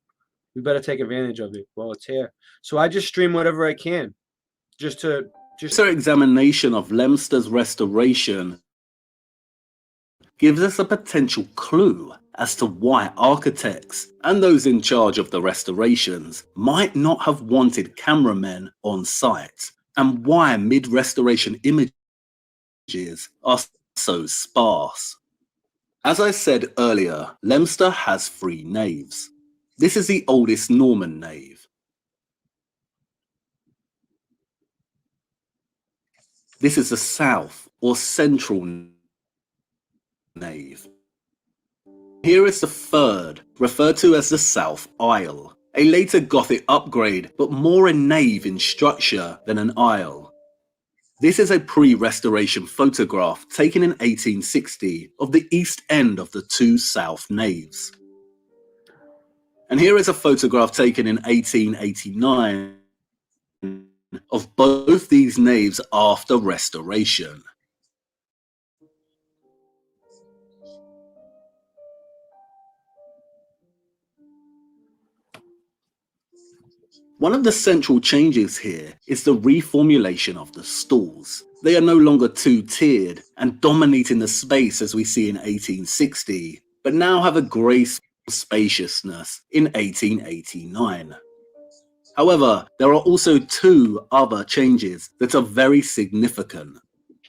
we better take advantage of it while it's here. So I just stream whatever I can just examination of Leominster's restoration gives us a potential clue as to why architects and those in charge of the restorations might not have wanted cameramen on site, and why mid-restoration images are so sparse. As I said earlier, Leominster has 3 naves. This is the oldest Norman nave. This is the south or central nave. Here is the third, referred to as the south aisle, a later Gothic upgrade, but more a nave in structure than an aisle. This is a pre-restoration photograph taken in 1860 of the east end of the 2 south naves. And here is a photograph taken in 1889 of both these naves after restoration. One of the central changes here is the reformulation of the stalls. They are no longer 2-tiered and dominating the space as we see in 1860, but now have a graceful spaciousness in 1889. However, there are also 2 other changes that are very significant.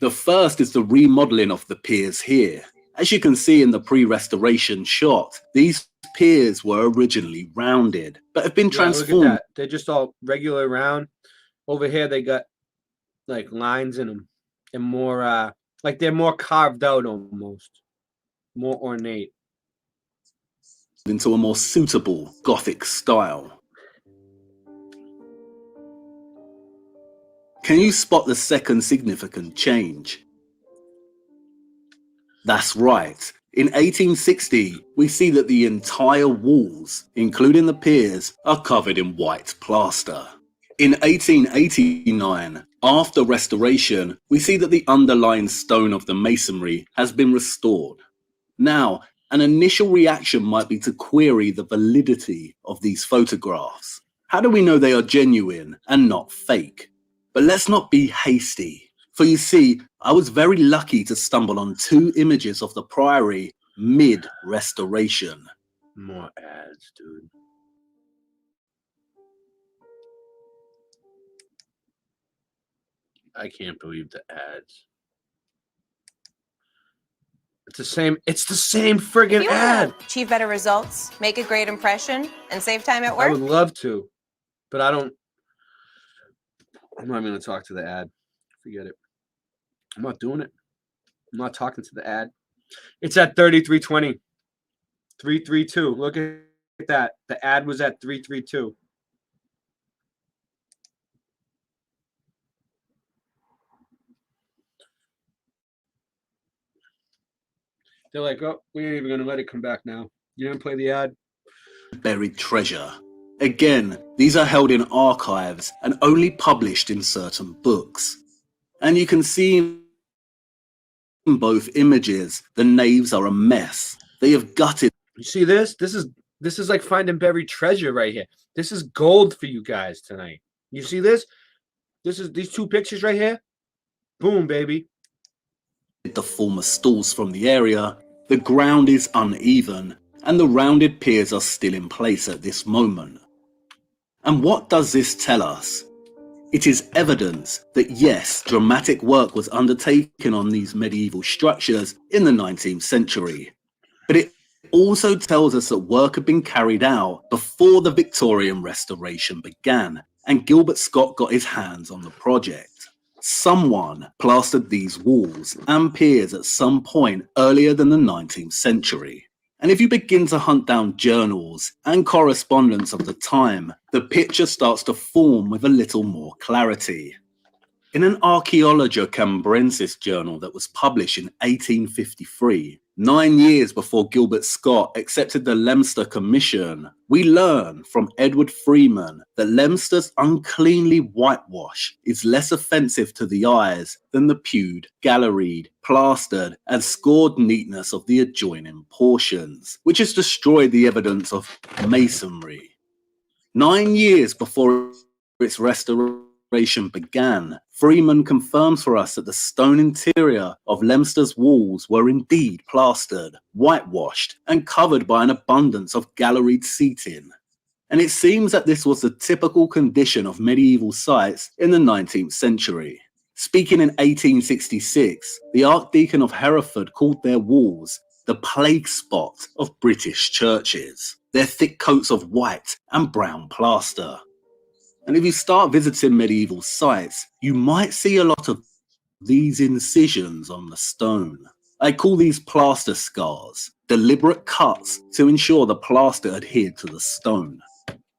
The first is the remodeling of the piers here. As you can see in the pre-restoration shot, these piers were originally rounded, but have been transformed. Look at that. They're just all regular round. Over here, they got like lines in them and more, like they're more carved out almost, more ornate. Into a more suitable Gothic style. Can you spot the second significant change? That's right. In 1860, we see that the entire walls, including the piers, are covered in white plaster. In 1889, after restoration, we see that the underlying stone of the masonry has been restored. Now, An initial reaction might be to query the validity of these photographs. How do we know they are genuine and not fake? But let's not be hasty. For you see, I was very lucky to stumble on 2 images of the priory mid-restoration. More ads, dude. I can't believe the ads. It's the same friggin' You want ad. to achieve better results, make a great impression, and save time at I work? would love to, but I'm not even gonna talk to the ad. Forget it. I'm not doing it. I'm not talking to the ad. It's at 3320. 332. Look at that. The ad was at 332. They're like, oh, we ain't even gonna let it come back now. You didn't play the ad? Buried treasure. Again, these are held in archives and only published in certain books. And you can see in both images, the naves are a mess. They have gutted. You see this? This is like finding buried treasure right here. This is gold for you guys tonight. You see this? This is these 2 pictures right here. Boom, baby. The former stalls from the area, the ground is uneven, and the rounded piers are still in place at this moment. And what does this tell us? It is evidence that yes, dramatic work was undertaken on these medieval structures in the 19th century. But it also tells us that work had been carried out before the Victorian restoration began, and Gilbert Scott got his hands on the project. Someone plastered these walls and piers at some point earlier than the 19th century. And if you begin to hunt down journals and correspondence of the time, the picture starts to form with a little more clarity. In an Archaeologia Cambrensis journal that was published in 1853, 9 years before Gilbert Scott accepted the Leicester Commission, we learn from Edward Freeman that Leicester's uncleanly whitewash is less offensive to the eyes than the pewed, galleried, plastered, and scored neatness of the adjoining portions, which has destroyed the evidence of masonry. 9 years before its restoration began, Freeman confirms for us that the stone interior of Leicester's walls were indeed plastered, whitewashed, and covered by an abundance of galleried seating. And it seems that this was the typical condition of medieval sites in the 19th century. Speaking in 1866, the Archdeacon of Hereford called their walls the plague spot of British churches, their thick coats of white and brown plaster. And if you start visiting medieval sites, you might see a lot of these incisions on the stone. I call these plaster scars, deliberate cuts to ensure the plaster adhered to the stone.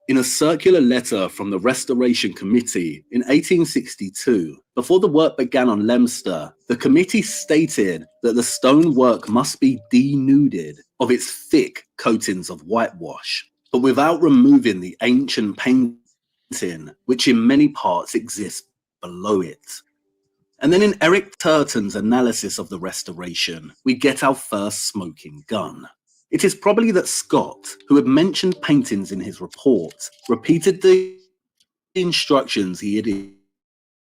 In a circular letter from the Restoration Committee in 1862, before the work began on Leicester, the committee stated that the stonework must be denuded of its thick coatings of whitewash, but without removing the ancient painting which in many parts exists below it. And then in Eric Turton's analysis of the restoration, we get our first smoking gun. It is probably that Scott, who had mentioned paintings in his report, repeated the instructions he had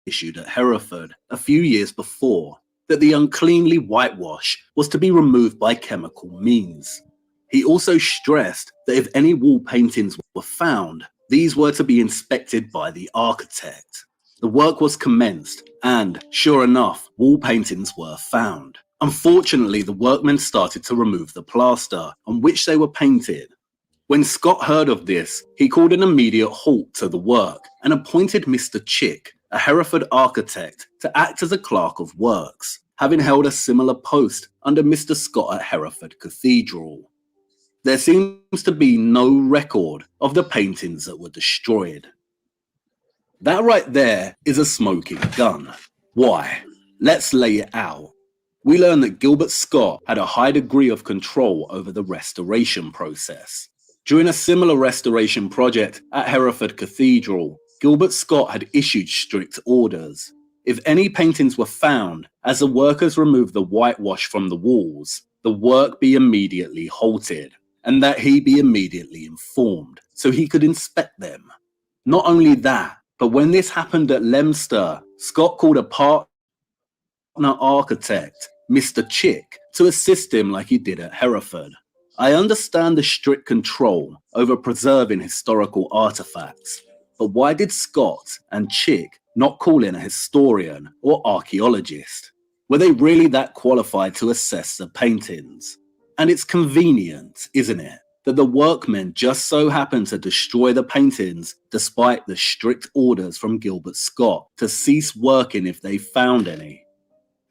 issued at Hereford a few years before, that the uncleanly whitewash was to be removed by chemical means. He also stressed that if any wall paintings were found, these were to be inspected by the architect. The work was commenced, and, sure enough, wall paintings were found. Unfortunately, the workmen started to remove the plaster on which they were painted. When Scott heard of this, he called an immediate halt to the work and appointed Mr. Chick, a Hereford architect, to act as a clerk of works, having held a similar post under Mr. Scott at Hereford Cathedral. There seems to be no record of the paintings that were destroyed. That right there is a smoking gun. Why? Let's lay it out. We learn that Gilbert Scott had a high degree of control over the restoration process. During a similar restoration project at Hereford Cathedral, Gilbert Scott had issued strict orders. If any paintings were found, as the workers removed the whitewash from the walls, the work be immediately halted and that he be immediately informed so he could inspect them. Not only that, but when this happened at Leominster, Scott called a partner architect, Mr. Chick, to assist him like he did at Hereford. I understand the strict control over preserving historical artifacts, but why did Scott and Chick not call in a historian or archaeologist? Were they really that qualified to assess the paintings? And it's convenient, isn't it, that the workmen just so happened to destroy the paintings despite the strict orders from Gilbert Scott to cease working if they found any.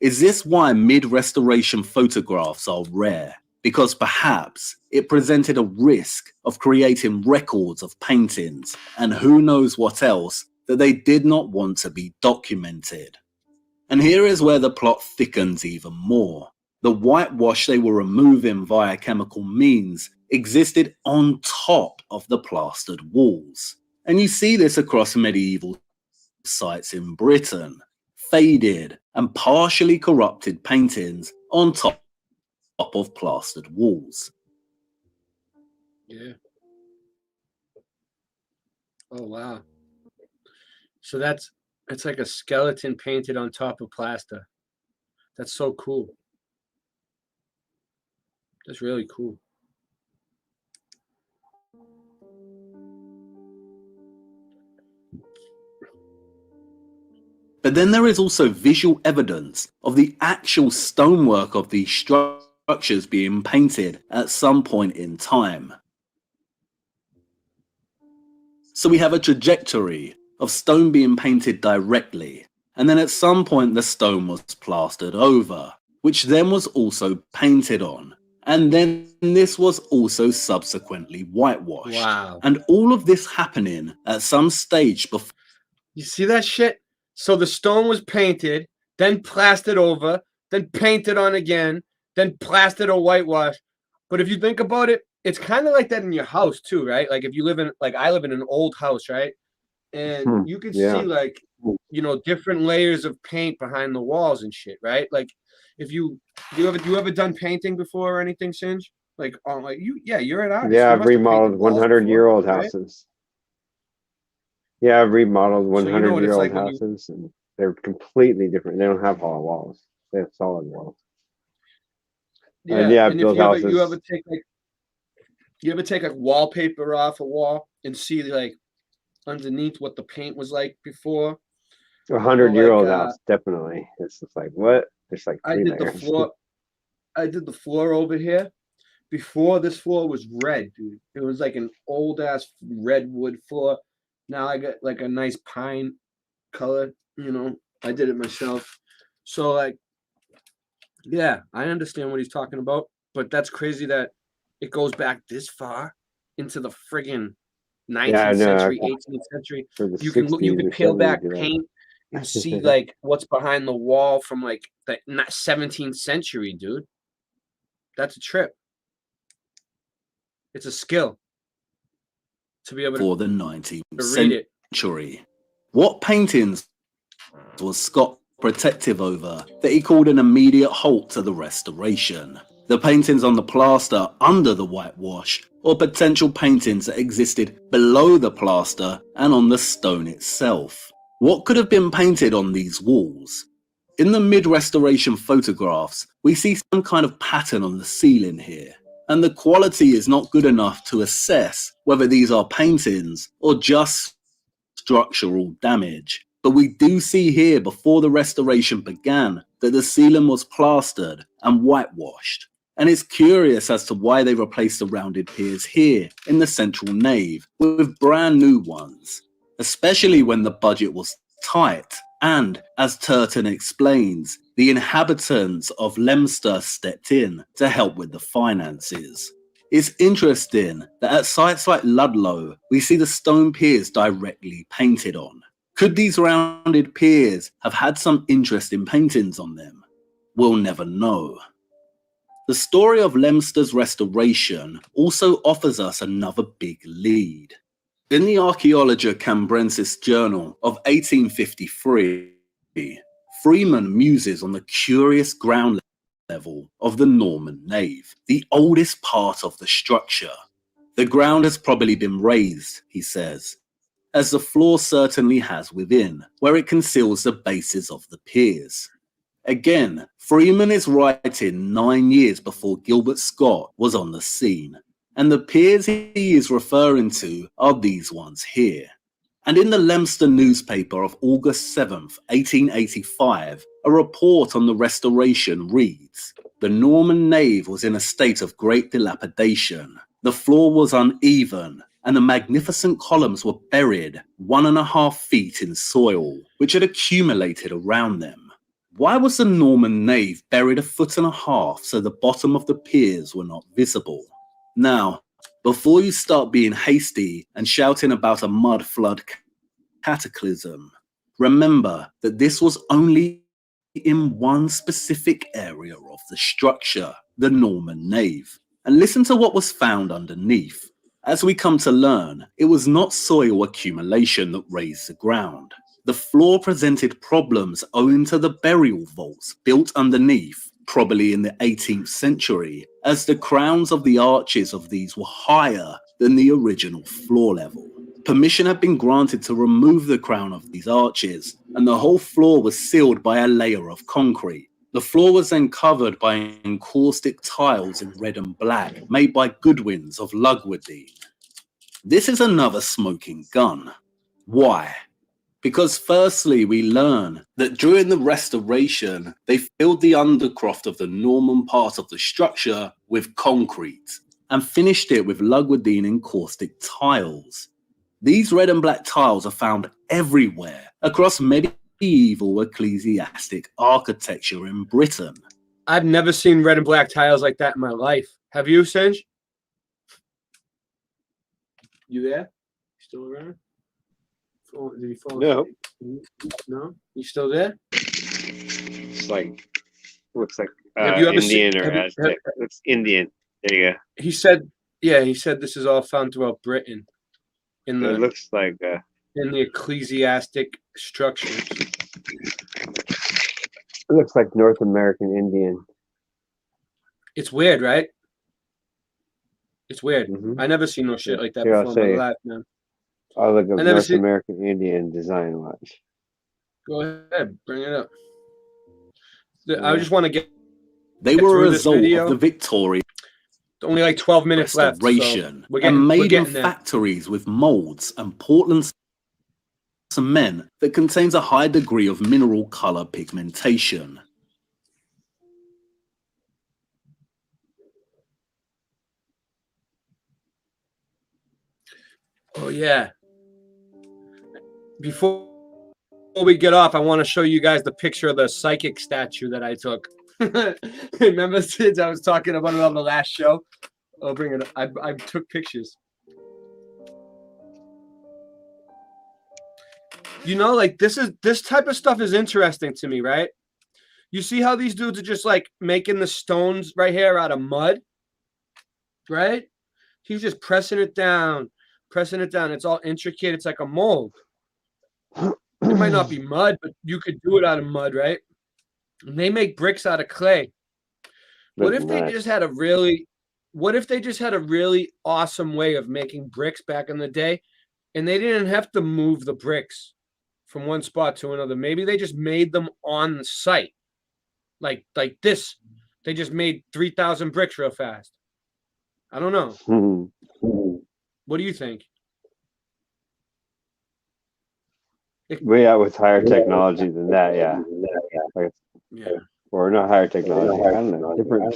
Is this why mid-restoration photographs are rare? Because perhaps it presented a risk of creating records of paintings and who knows what else that they did not want to be documented. And here is where the plot thickens even more. The whitewash they were removing via chemical means existed on top of the plastered walls. And you see this across medieval sites in Britain. Faded and partially corrupted paintings on top of plastered walls. Yeah. Oh, wow. So it's like a skeleton painted on top of plaster. That's so cool. That's really cool. But then there is also visual evidence of the actual stonework of these structures being painted at some point in time. So we have a trajectory of stone being painted directly, and then at some point the stone was plastered over, which then was also painted on, and then this was also subsequently whitewashed. Wow. And all of this happening at some stage before. You see that shit? So the stone was painted, then plastered over, then painted on again, then plastered or whitewashed. But if you think about it, it's kind of like that in your house too, right? Like if you live in, like I live in an old house, right? And you can see like, you know, different layers of paint behind the walls and shit, right? Like if you ever done painting before or anything, Singe? Like on like you're an artist. Yeah, You I've must have remodeled painted walls 100-year-old before, right? houses. Yeah, I've remodeled So you know what it's 100-year-old like when you- houses, and they're completely different. They don't have hollow walls; they have solid walls. Yeah, And yeah, and if those you houses. ever take like wallpaper off a wall and see like underneath what the paint was like before? A 100-year-old like, house, definitely. It's just like what? There's like I 3 did the layers. floor. I did the floor over here. Before this floor was red, dude. It was like an old ass redwood floor. Now I got like a nice pine color. You know, I did it myself. So like, yeah, I understand what he's talking about. But that's crazy that it goes back this far into the friggin' 19th Yeah, I know. century, 18th century. For the You can 60s or peel 70s, back you know. paint and see like what's behind the wall from like the 17th century, dude. That's a trip. It's a skill to be able For to the 19th read it. century. What paintings was Scott protective over that he called an immediate halt to the restoration? The paintings on the plaster under the whitewash, or potential paintings that existed below the plaster and on the stone itself? What could have been painted on these walls? In the mid-restoration photographs, we see some kind of pattern on the ceiling here, and the quality is not good enough to assess whether these are paintings or just structural damage. But we do see here before the restoration began that the ceiling was plastered and whitewashed. And it's curious as to why they replaced the rounded piers here in the central nave with brand new ones, especially when the budget was tight. And as Turton explains, the inhabitants of Leominster stepped in to help with the finances. It's interesting that at sites like Ludlow, we see the stone piers directly painted on. Could these rounded piers have had some interesting paintings on them? We'll never know. The story of Leominster's restoration also offers us another big lead. In the Archaeologia Cambrensis Journal of 1853, Freeman muses on the curious ground level of the Norman nave, the oldest part of the structure. The ground has probably been raised, he says, as the floor certainly has within, where it conceals the bases of the piers. Again, Freeman is writing 9 years before Gilbert Scott was on the scene, and the piers he is referring to are these ones here. And in the Leominster newspaper of August 7th, 1885, a report on the restoration reads, "The Norman nave was in a state of great dilapidation. The floor was uneven, and the magnificent columns were buried 1.5 feet in soil, which had accumulated around them." Why was the Norman nave buried 1.5 feet so the bottom of the piers were not visible? Now, before you start being hasty and shouting about a mud flood cataclysm, remember that this was only in one specific area of the structure, the Norman nave. And listen to what was found underneath. As we come to learn, it was not soil accumulation that raised the ground. The floor presented problems owing to the burial vaults built underneath, probably in the 18th century, as the crowns of the arches of these were higher than the original floor level. Permission had been granted to remove the crown of these arches, and the whole floor was sealed by a layer of concrete. The floor was then covered by encaustic tiles in red and black, made by Goodwins of Lugwardine. This is another smoking gun. Why? Because firstly, we learn that during the restoration, they filled the undercroft of the Norman part of the structure with concrete and finished it with Lugwardine encaustic tiles. These red and black tiles are found everywhere across medieval ecclesiastic architecture in Britain. I've never seen red and black tiles like that in my life. Have you, Singe? You there? Still around? Did he fall No. asleep? No? You still there? It's like, looks like Have you ever Indian seen- or have you- Aztec. It's Indian. There you go. He said this is all found throughout Britain. In It the looks like in the ecclesiastic structures. it looks like North American Indian. It's weird, right? It's weird. I never seen no shit like that Here, I'll before in say my it. life, man. Oh, look at I never North seen- American Indian design. Watch. Go ahead, bring it up. I just want to get. They get were a through this result video. of the Victorian Only like 12 minutes left. So restoration we're getting, and we're made in getting there. factories with molds and Portland cement that contains a high degree of mineral color pigmentation. Oh yeah. Before we get off, I want to show you guys the picture of the psychic statue that I took. Remember, Sids, I was talking about it on the last show. I'll bring it up. I took pictures. You know, like this type of stuff is interesting to me, right? You see how these dudes are just like making the stones right here out of mud, right? He's just pressing it down. It's all intricate. It's like a mold. It might not be mud, but you could do it out of mud, right? And they make bricks out of clay. What if they just had a really awesome way of making bricks back in the day, and they didn't have to move the bricks from one spot to another? Maybe they just made them on the site. Like this. They just made 3,000 bricks real fast. I don't know. What do you think? Yeah, with higher technology than that, yeah. Like, yeah. Or not higher technology. I don't know. Different.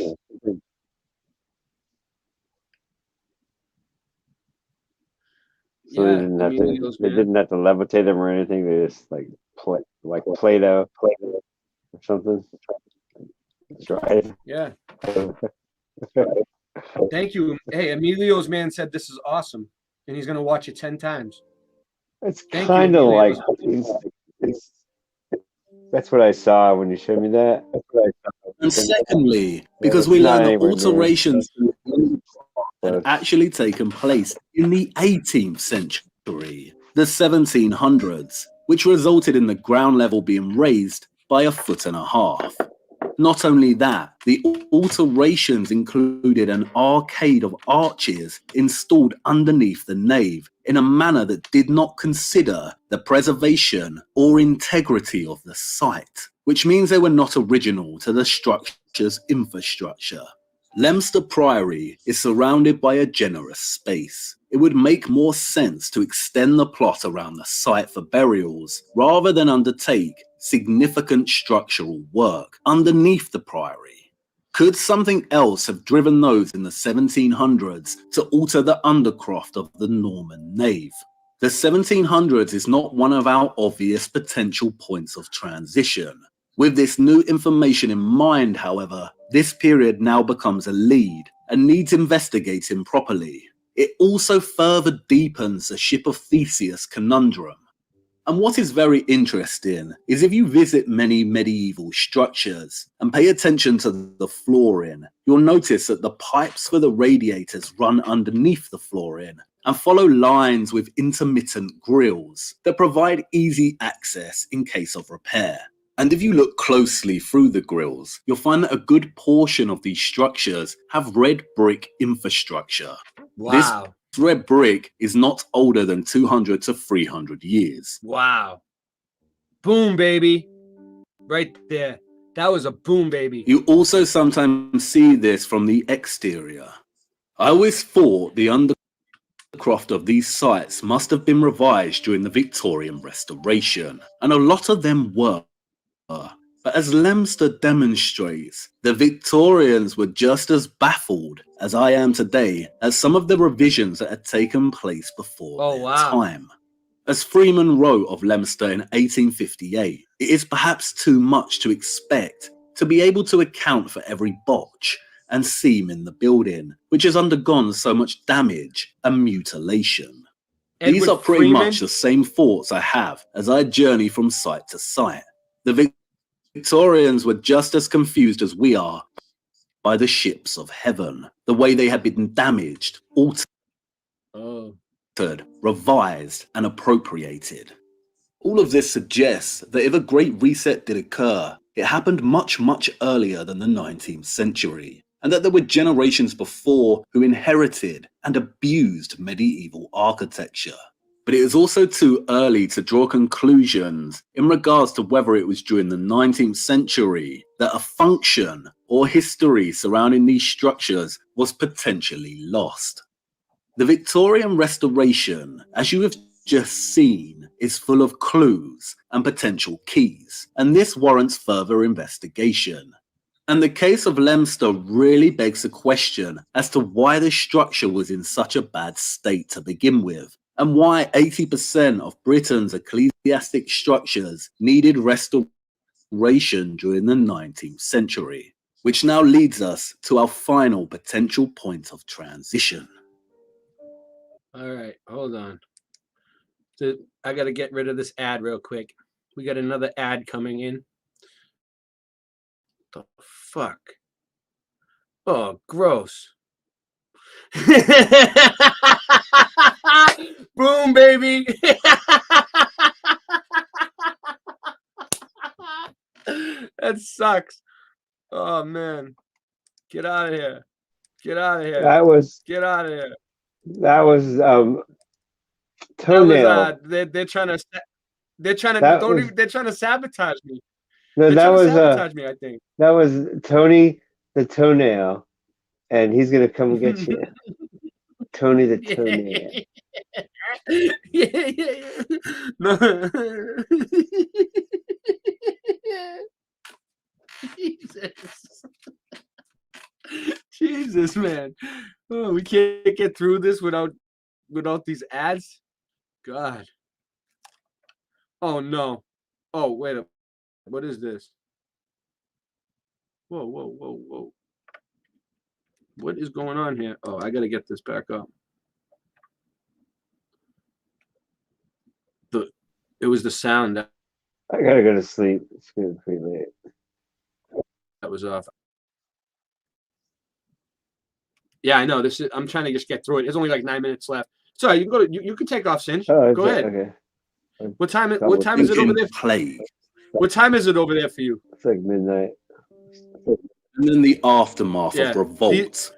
So Yeah, they didn't have Emilio's to. They man. didn't have to levitate them or anything. They just like Play-Doh or something. That's right. Yeah. Thank you. Hey, Emilio's man said this is awesome, and he's gonna watch it 10 times. It's Thank you, kind of like Emilio's. that's what I saw when you showed me that. That's what I saw. And secondly, because It's we not learned that anywhere near. alterations had actually taken place in the 18th century, the 1700s, which resulted in the ground level being raised by 1.5 feet. Not only that, the alterations included an arcade of arches installed underneath the nave in a manner that did not consider the preservation or integrity of the site, which means they were not original to the structure's infrastructure. Leominster Priory is surrounded by a generous space. It would make more sense to extend the plot around the site for burials rather than undertake significant structural work underneath the priory. Could something else have driven those in the 1700s to alter the undercroft of the Norman nave? The 1700s is not one of our obvious potential points of transition. With this new information in mind, however, this period now becomes a lead and needs investigating properly. It also further deepens the Ship of Theseus conundrum. And what is very interesting is if you visit many medieval structures and pay attention to the flooring, you'll notice that the pipes for the radiators run underneath the flooring and follow lines with intermittent grills that provide easy access in case of repair. And if you look closely through the grills, you'll find that a good portion of these structures have red brick infrastructure. Wow. This red brick is not older than 200 to 300 years. Wow. Boom, baby. Right there. That was a boom, baby. You also sometimes see this from the exterior. I always thought the undercroft of these sites must have been revised during the Victorian Restoration, and a lot of them were. But as Leominster demonstrates, the Victorians were just as baffled as I am today at some of the revisions that had taken place before their time. As Freeman wrote of Leominster in 1858, it is perhaps too much to expect to be able to account for every botch and seam in the building, which has undergone so much damage and mutilation. These are pretty much the same thoughts I have as I journey from site to site. The Victorians were just as confused as we are by the ships of heaven, the way they had been damaged, altered, revised, and appropriated. All of this suggests that if a great reset did occur, it happened much, much earlier than the 19th century, and that there were generations before who inherited and abused medieval architecture. But it is also too early to draw conclusions in regards to whether it was during the 19th century that a function or history surrounding these structures was potentially lost. The Victorian Restoration, as you have just seen, is full of clues and potential keys, and this warrants further investigation. And the case of Leominster really begs the question as to why the structure was in such a bad state to begin with, and why 80% of Britain's ecclesiastic structures needed restoration during the 19th century, which now leads us to our final potential point of transition. All right, hold on. I got to get rid of this ad real quick. We got another ad coming in. The fuck? Oh, gross. Boom, baby. That sucks. Oh, man. Get out of here. Get out of here. Get out of here. That was Toenail. They're trying to sabotage me. No, that was sabotage me, I think. That was Tony the Toenail, and he's gonna come get you. Tony the Toenail. Yeah. No. Jesus, man. Oh, we can't get through this without these ads. God. Oh no. Oh, wait a. What is this? Whoa, whoa, whoa, whoa. What is going on here? Oh, I gotta get this back up. It was the sound that I gotta go to sleep. It's getting pretty late. That was off. Yeah, I know. I'm trying to just get through it. There's only like 9 minutes left. Sorry, you can go. You can take off, Cinch. Oh, go ahead. Okay. What time is it over there? What time is it over there for you? It's like midnight. And then the aftermath Yeah, of revolt.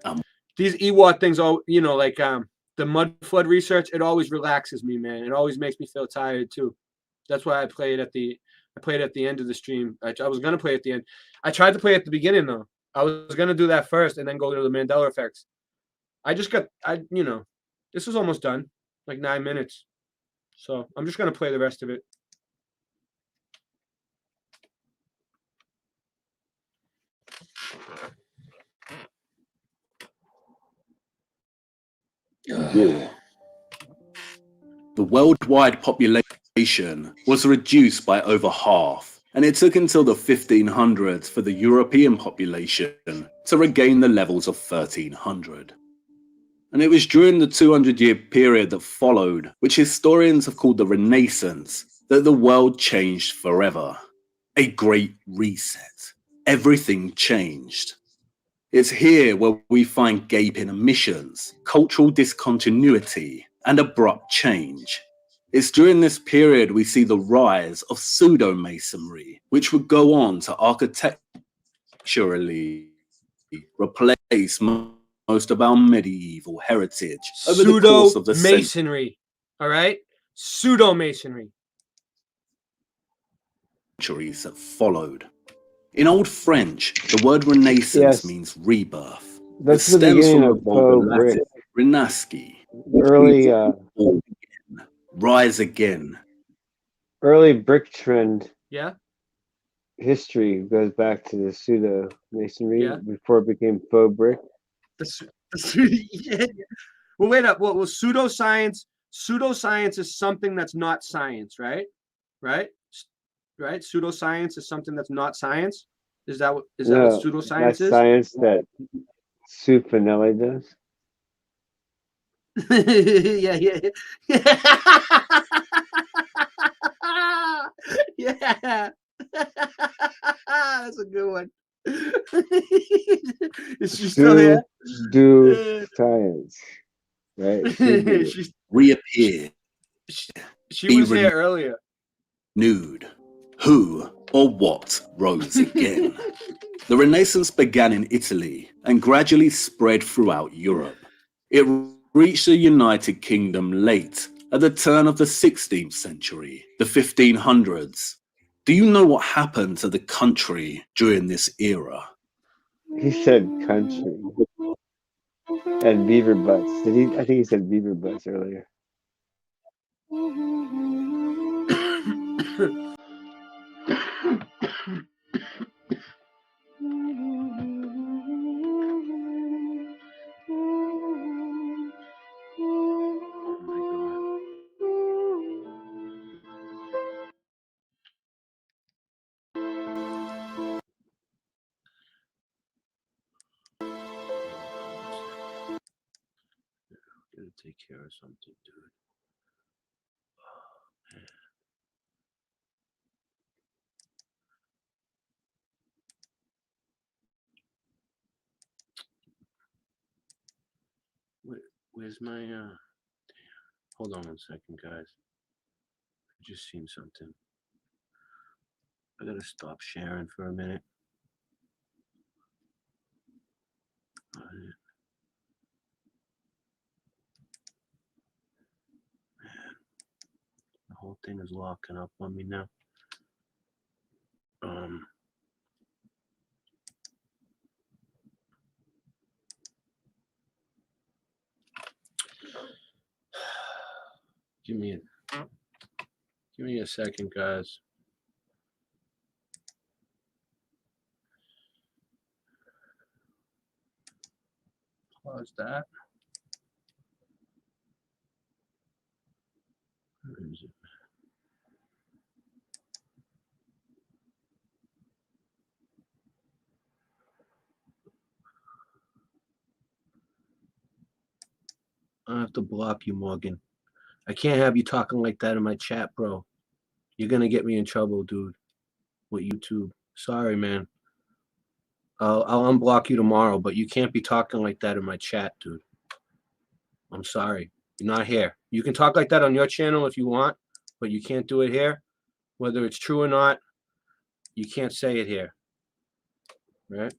These Ewok things, all you know, like the mud flood research, it always relaxes me, man. It always makes me feel tired too. That's why I play it at the end of the stream. I was gonna play at the end. I tried to play at the beginning though. I was gonna do that first and then go to the Mandela effects. This is almost done, like 9 minutes. So I'm just gonna play the rest of it. The worldwide population was reduced by over half, and it took until the 1500s for the European population to regain the levels of 1300. And it was during the 200-year period that followed, which historians have called the Renaissance, that the world changed forever. A great reset. Everything changed. It's here where we find gaping omissions, cultural discontinuity, and abrupt change. It's during this period we see the rise of pseudo-masonry, which would go on to architecturally replace most of our medieval heritage over the course of the Pseudo-masonry, all right? Pseudo-masonry. Centuries that followed. In Old French, the word Renaissance means rebirth. That's it the stems beginning from of the Latin Brick. Renasci. Early, rise again. Early brick trend. Yeah. History goes back to the pseudo masonry before it became faux brick. Yeah. Well, wait up. Well, pseudoscience. Pseudoscience is something that's not science, right? Right. Pseudoscience is something that's not science. Is that what pseudoscience that's is? Science that Sue Finelli does. yeah. Yeah. That's a good one. Is she still here? Do science, right? She's reappear. She was here earlier. Nude. Who or what rose again? The Renaissance began in Italy and gradually spread throughout Europe. It reached the United Kingdom late, at the turn of the 16th century, the 1500s. Do you know what happened to the country during this era? He said country. And beaver butts. Did he? I think he said beaver butts earlier. Gotta take care of something, dude. Where's my damn. Hold on 1 second, guys. I just seen something. I gotta stop sharing for a minute. Man, the whole thing is locking up on me now. Give me a second, guys. Pause that. Where is it? I have to block you, Morgan. I can't have you talking like that in my chat, bro. You're gonna get me in trouble, dude. With YouTube. Sorry, man. I'll unblock you tomorrow, but you can't be talking like that in my chat, dude. I'm sorry. You're not here. You can talk like that on your channel if you want, but you can't do it here. Whether it's true or not, you can't say it here. right?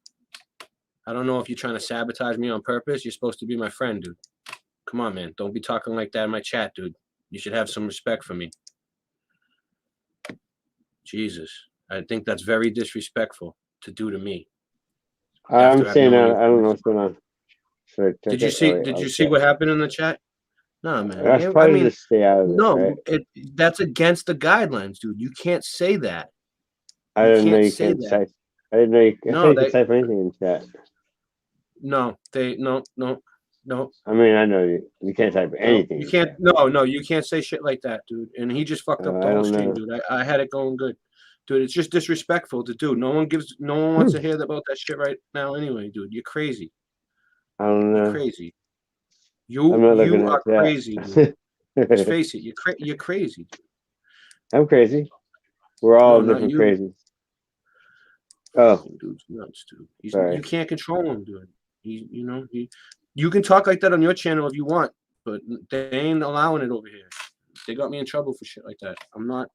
I don't know if you're trying to sabotage me on purpose. You're supposed to be my friend, dude. Come on, man. Don't be talking like that in my chat, dude. You should have some respect for me. Jesus. I think that's very disrespectful to do to me. I'm saying I don't know what's going on. Should I check Did you it? see? Oh, wait, Did I'll you see check. what happened in the chat? No, man. That's I probably mean, just stay out of it, no, right? that's against the guidelines, dude. You can't say that. I You didn't know can't you say can't that. type. I didn't know you, I thought No, you could type anything in chat. no, no. I mean, I know you can't type No, anything you in can't. chat. No, you can't say shit like that, dude. And he just fucked up the I whole don't stream, know. dude. I had it going good, dude. It's just disrespectful to do. No one wants to hear about that shit right now, anyway, dude. You're crazy. I don't You're know. crazy. I'm not looking You at are that. crazy, dude. Just face it. You're crazy. Dude. I'm crazy. We're all No, not different you. crazies. Oh, Dude's nuts, dude. sorry. You can't control him, dude. You can talk like that on your channel if you want, but they ain't allowing it over here. They got me in trouble for shit like that. I'm not.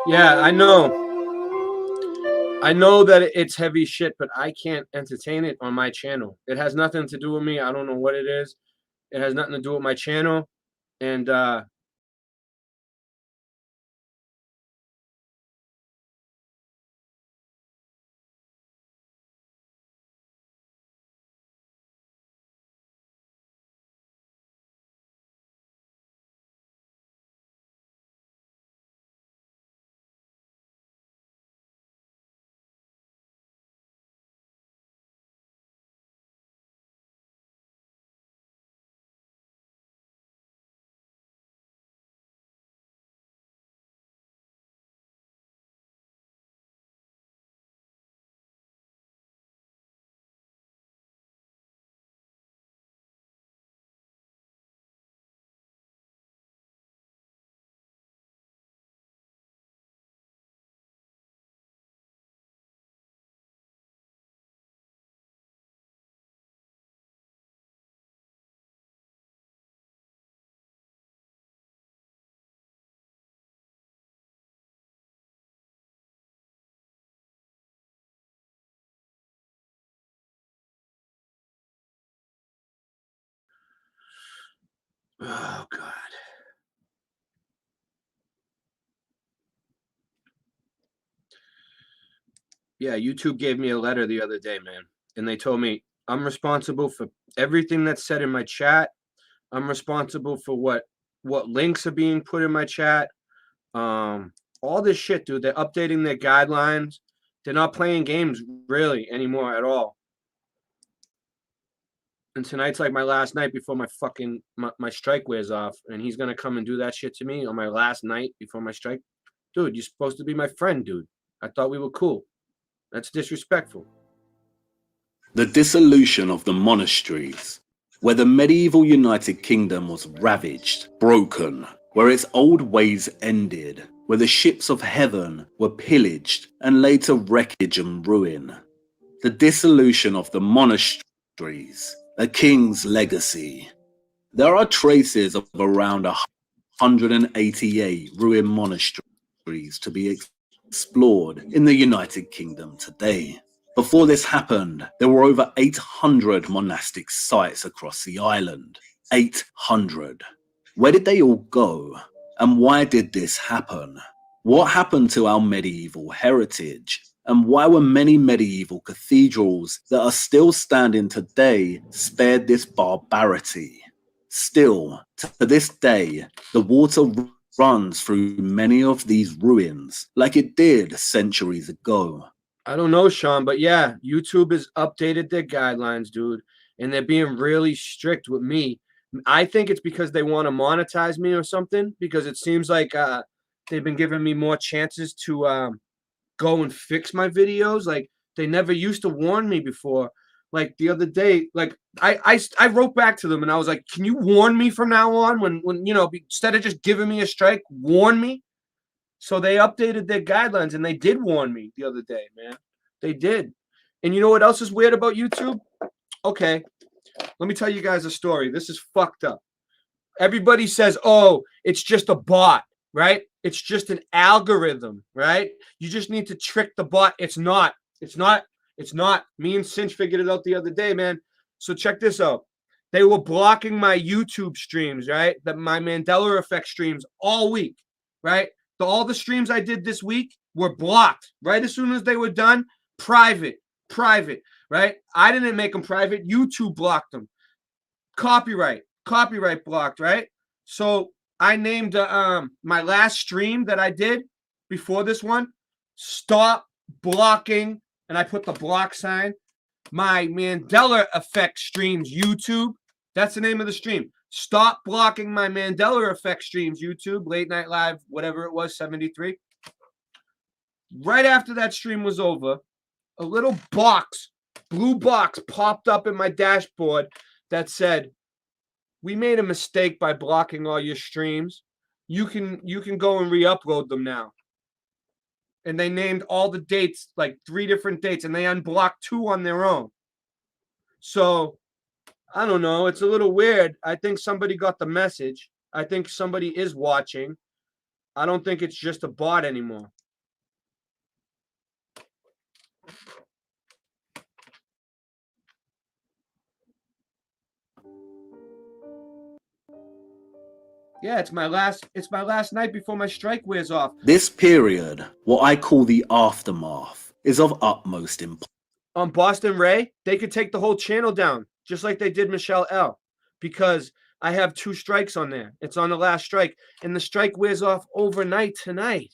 Yeah, I know. I know that it's heavy shit, but I can't entertain it on my channel. It has nothing to do with me. I don't know what it is. It has nothing to do with my channel. And oh god. Yeah, YouTube gave me a letter the other day, man. And they told me I'm responsible for everything that's said in my chat. I'm responsible for what links are being put in my chat. All this shit, dude. They're updating their guidelines. They're not playing games really anymore at all. And tonight's like my last night before my fucking my strike wears off, and he's gonna come and do that shit to me on my last night before my strike. Dude, you're supposed to be my friend, dude. I thought we were cool. That's disrespectful. The dissolution of the monasteries, where the medieval United Kingdom was ravaged, broken, where its old ways ended, where the ships of heaven were pillaged and laid to wreckage and ruin. The dissolution of the monasteries, a king's legacy. There are traces of around 188 ruined monasteries to be explored in the United Kingdom today. Before this happened, there were over 800 monastic sites across the island. 800. Where did they all go? And why did this happen? What happened to our medieval heritage? And why were many medieval cathedrals that are still standing today spared this barbarity? Still, to this day, the water runs through many of these ruins like it did centuries ago. I don't know, Sean, but yeah, YouTube has updated their guidelines, dude, and they're being really strict with me. I think it's because they want to monetize me or something, because it seems like they've been giving me more chances to go and fix my videos. Like, they never used to warn me before Like the other day, like I wrote back to them and I was like, can you warn me from now on when you know, instead of just giving me a strike, warn me. So they updated their guidelines and they did warn me the other day, man. They did. And you know what else is weird about YouTube? Okay, let me tell you guys a story. This is fucked up. Everybody says, oh, it's just a bot, right? It's just an algorithm, right? You just need to trick the bot. It's not. It's not. It's not. Me and Cinch figured it out the other day, man. So check this out. They were blocking my YouTube streams, right? My Mandela Effect streams all week, right? All the streams I did this week were blocked right as soon as they were done. Private, right? I didn't make them private. YouTube blocked them. Copyright blocked, right? So I named my last stream that I did before this one, stop blocking, and I put the block sign. My Mandela Effect streams YouTube. That's the name of the stream. Stop blocking my Mandela Effect streams YouTube, Late Night Live, whatever it was, 73. Right after that stream was over, a little box, blue box, popped up in my dashboard that said, we made a mistake by blocking all your streams. You can go and re-upload them now. And they named all the dates, like 3 different dates, and they unblocked 2 on their own. So I don't know. It's a little weird. I think somebody got the message. I think somebody is watching. I don't think it's just a bot anymore. Yeah, it's my last night before my strike wears off. This period, what I call the aftermath, is of utmost importance. On Boston Ray, they could take the whole channel down, just like they did Michelle L. Because I have 2 strikes on there. It's on the last strike. And the strike wears off overnight tonight.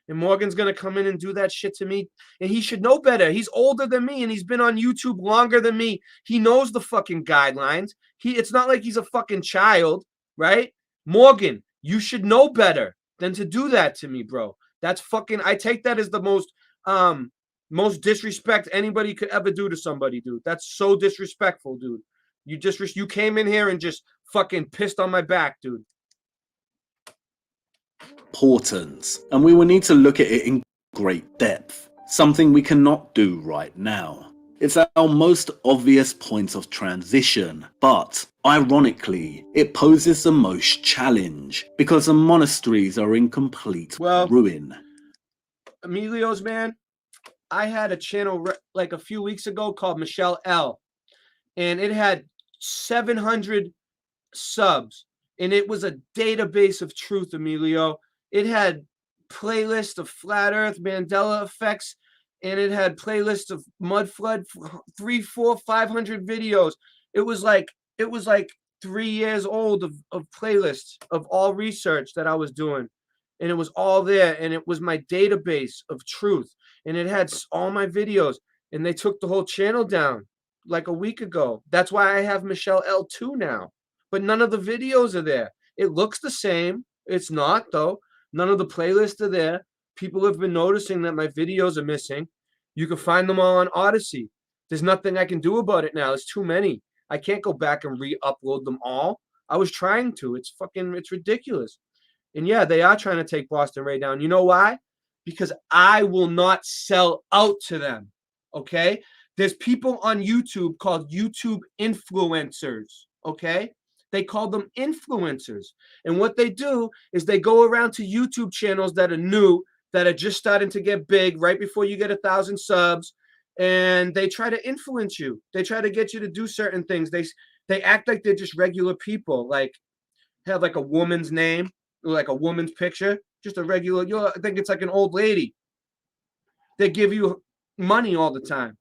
And Morgan's going to come in and do that shit to me. And he should know better. He's older than me, and he's been on YouTube longer than me. He knows the fucking guidelines. It's not like he's a fucking child, right? Morgan, you should know better than to do that to me, bro. That's fucking, I take that as the most disrespect anybody could ever do to somebody, dude. That's so disrespectful, dude. You came in here and just fucking pissed on my back, dude. Importance, and we will need to look at it in great depth, something we cannot do right now. It's our most obvious point of transition, but ironically, it poses the most challenge because the monasteries are in complete ruin. Emilio's, man, I had a channel like a few weeks ago called Michelle L, and it had 700 subs, and it was a database of truth, Emilio. It had playlists of Flat Earth, Mandela Effects, and it had playlists of MUDFLOOD, 300, 400, 500 videos. It was like 3 years old of playlists of all research that I was doing. And it was all there, and it was my database of truth. And it had all my videos, and they took the whole channel down like a week ago. That's why I have Michelle L2 now. But none of the videos are there. It looks the same. It's not, though. None of the playlists are there. People have been noticing that my videos are missing. You can find them all on Odyssey. There's nothing I can do about it now. There's too many. I can't go back and re-upload them all. I was trying to. It's ridiculous. And yeah, they are trying to take Boston Ray down. You know why? Because I will not sell out to them. Okay? There's people on YouTube called YouTube influencers. Okay? They call them influencers. And what they do is they go around to YouTube channels that are new, that are just starting to get big right before you get 1,000 subs. And they try to influence you. They try to get you to do certain things. They act like they're just regular people, like have like a woman's name, or like a woman's picture, just a regular, I think it's like an old lady. They give you money all the time.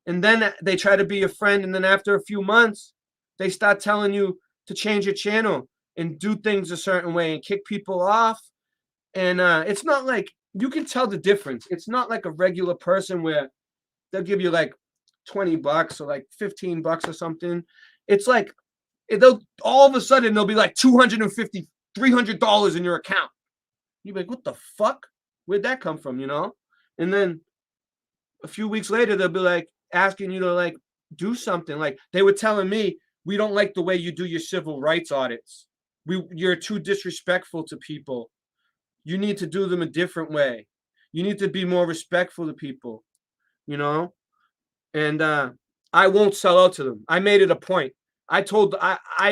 And then they try to be your friend. And then after a few months, they start telling you to change your channel and do things a certain way and kick people off. And it's not like, you can tell the difference. It's not like a regular person where they'll give you like $20 or like $15 or something. It's like they'll all of a sudden they'll be like $250, $300 in your account. You'll be like, what the fuck? Where'd that come from? You know? And then a few weeks later they'll be like asking you to like do something. Like they were telling me, we don't like the way you do your civil rights audits. You're too disrespectful to people. You need to do them a different way. You need to be more respectful to people, you know? And I won't sell out to them. I made it a point. I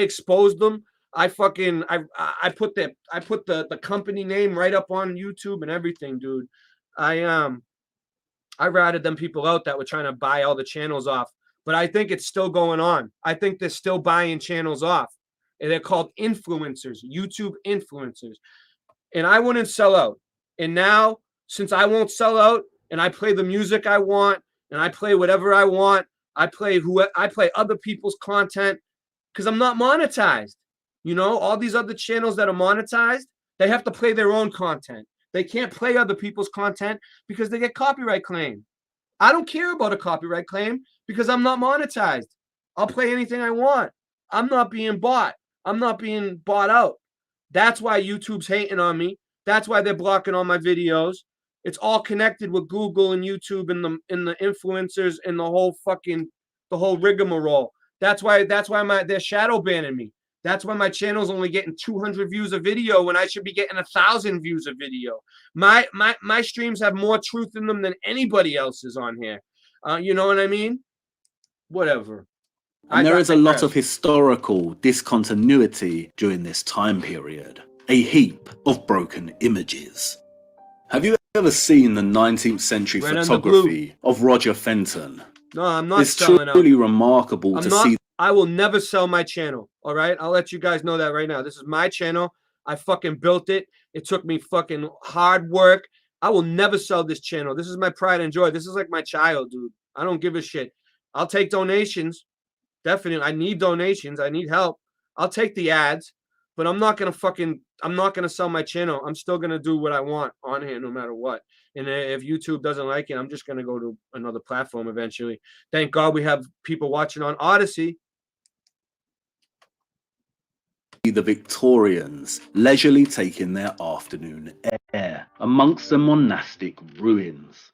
exposed them. I put the company name right up on YouTube and everything, dude. I ratted them people out that were trying to buy all the channels off. But I think it's still going on. I think they're still buying channels off. And they're called influencers, YouTube influencers. And I wouldn't sell out. And now, since I won't sell out and I play the music I want and I play whatever I want, I play other people's content because I'm not monetized. You know, all these other channels that are monetized, they have to play their own content. They can't play other people's content because they get copyright claim. I don't care about a copyright claim because I'm not monetized. I'll play anything I want. I'm not being bought. I'm not being bought out. That's why YouTube's hating on me. That's why they're blocking all my videos. It's all connected with Google and YouTube and the influencers and the whole rigmarole. That's why they're shadow banning me. That's why my channel's only getting 200 views a video when I should be getting 1,000 views a video. My streams have more truth in them than anybody else's on here. You know what I mean? Whatever. And there is a lot of historical discontinuity during this time period. A heap of broken images. Have you ever seen the 19th century photography of Roger Fenton? No, I'm not it's selling out. truly remarkable to see. I will never sell my channel. All right, I'll let you guys know that right now. This is my channel. I fucking built it. It took me fucking hard work. I will never sell this channel. This is my pride and joy. This is like my child, dude. I don't give a shit. I'll take donations. Definitely, I need donations. I need help. I'll take the ads, but I'm not gonna sell my channel. I'm still gonna do what I want on here, no matter what. And if YouTube doesn't like it, I'm just gonna go to another platform eventually. Thank God we have people watching on Odyssey. The Victorians leisurely taking their afternoon air amongst the monastic ruins.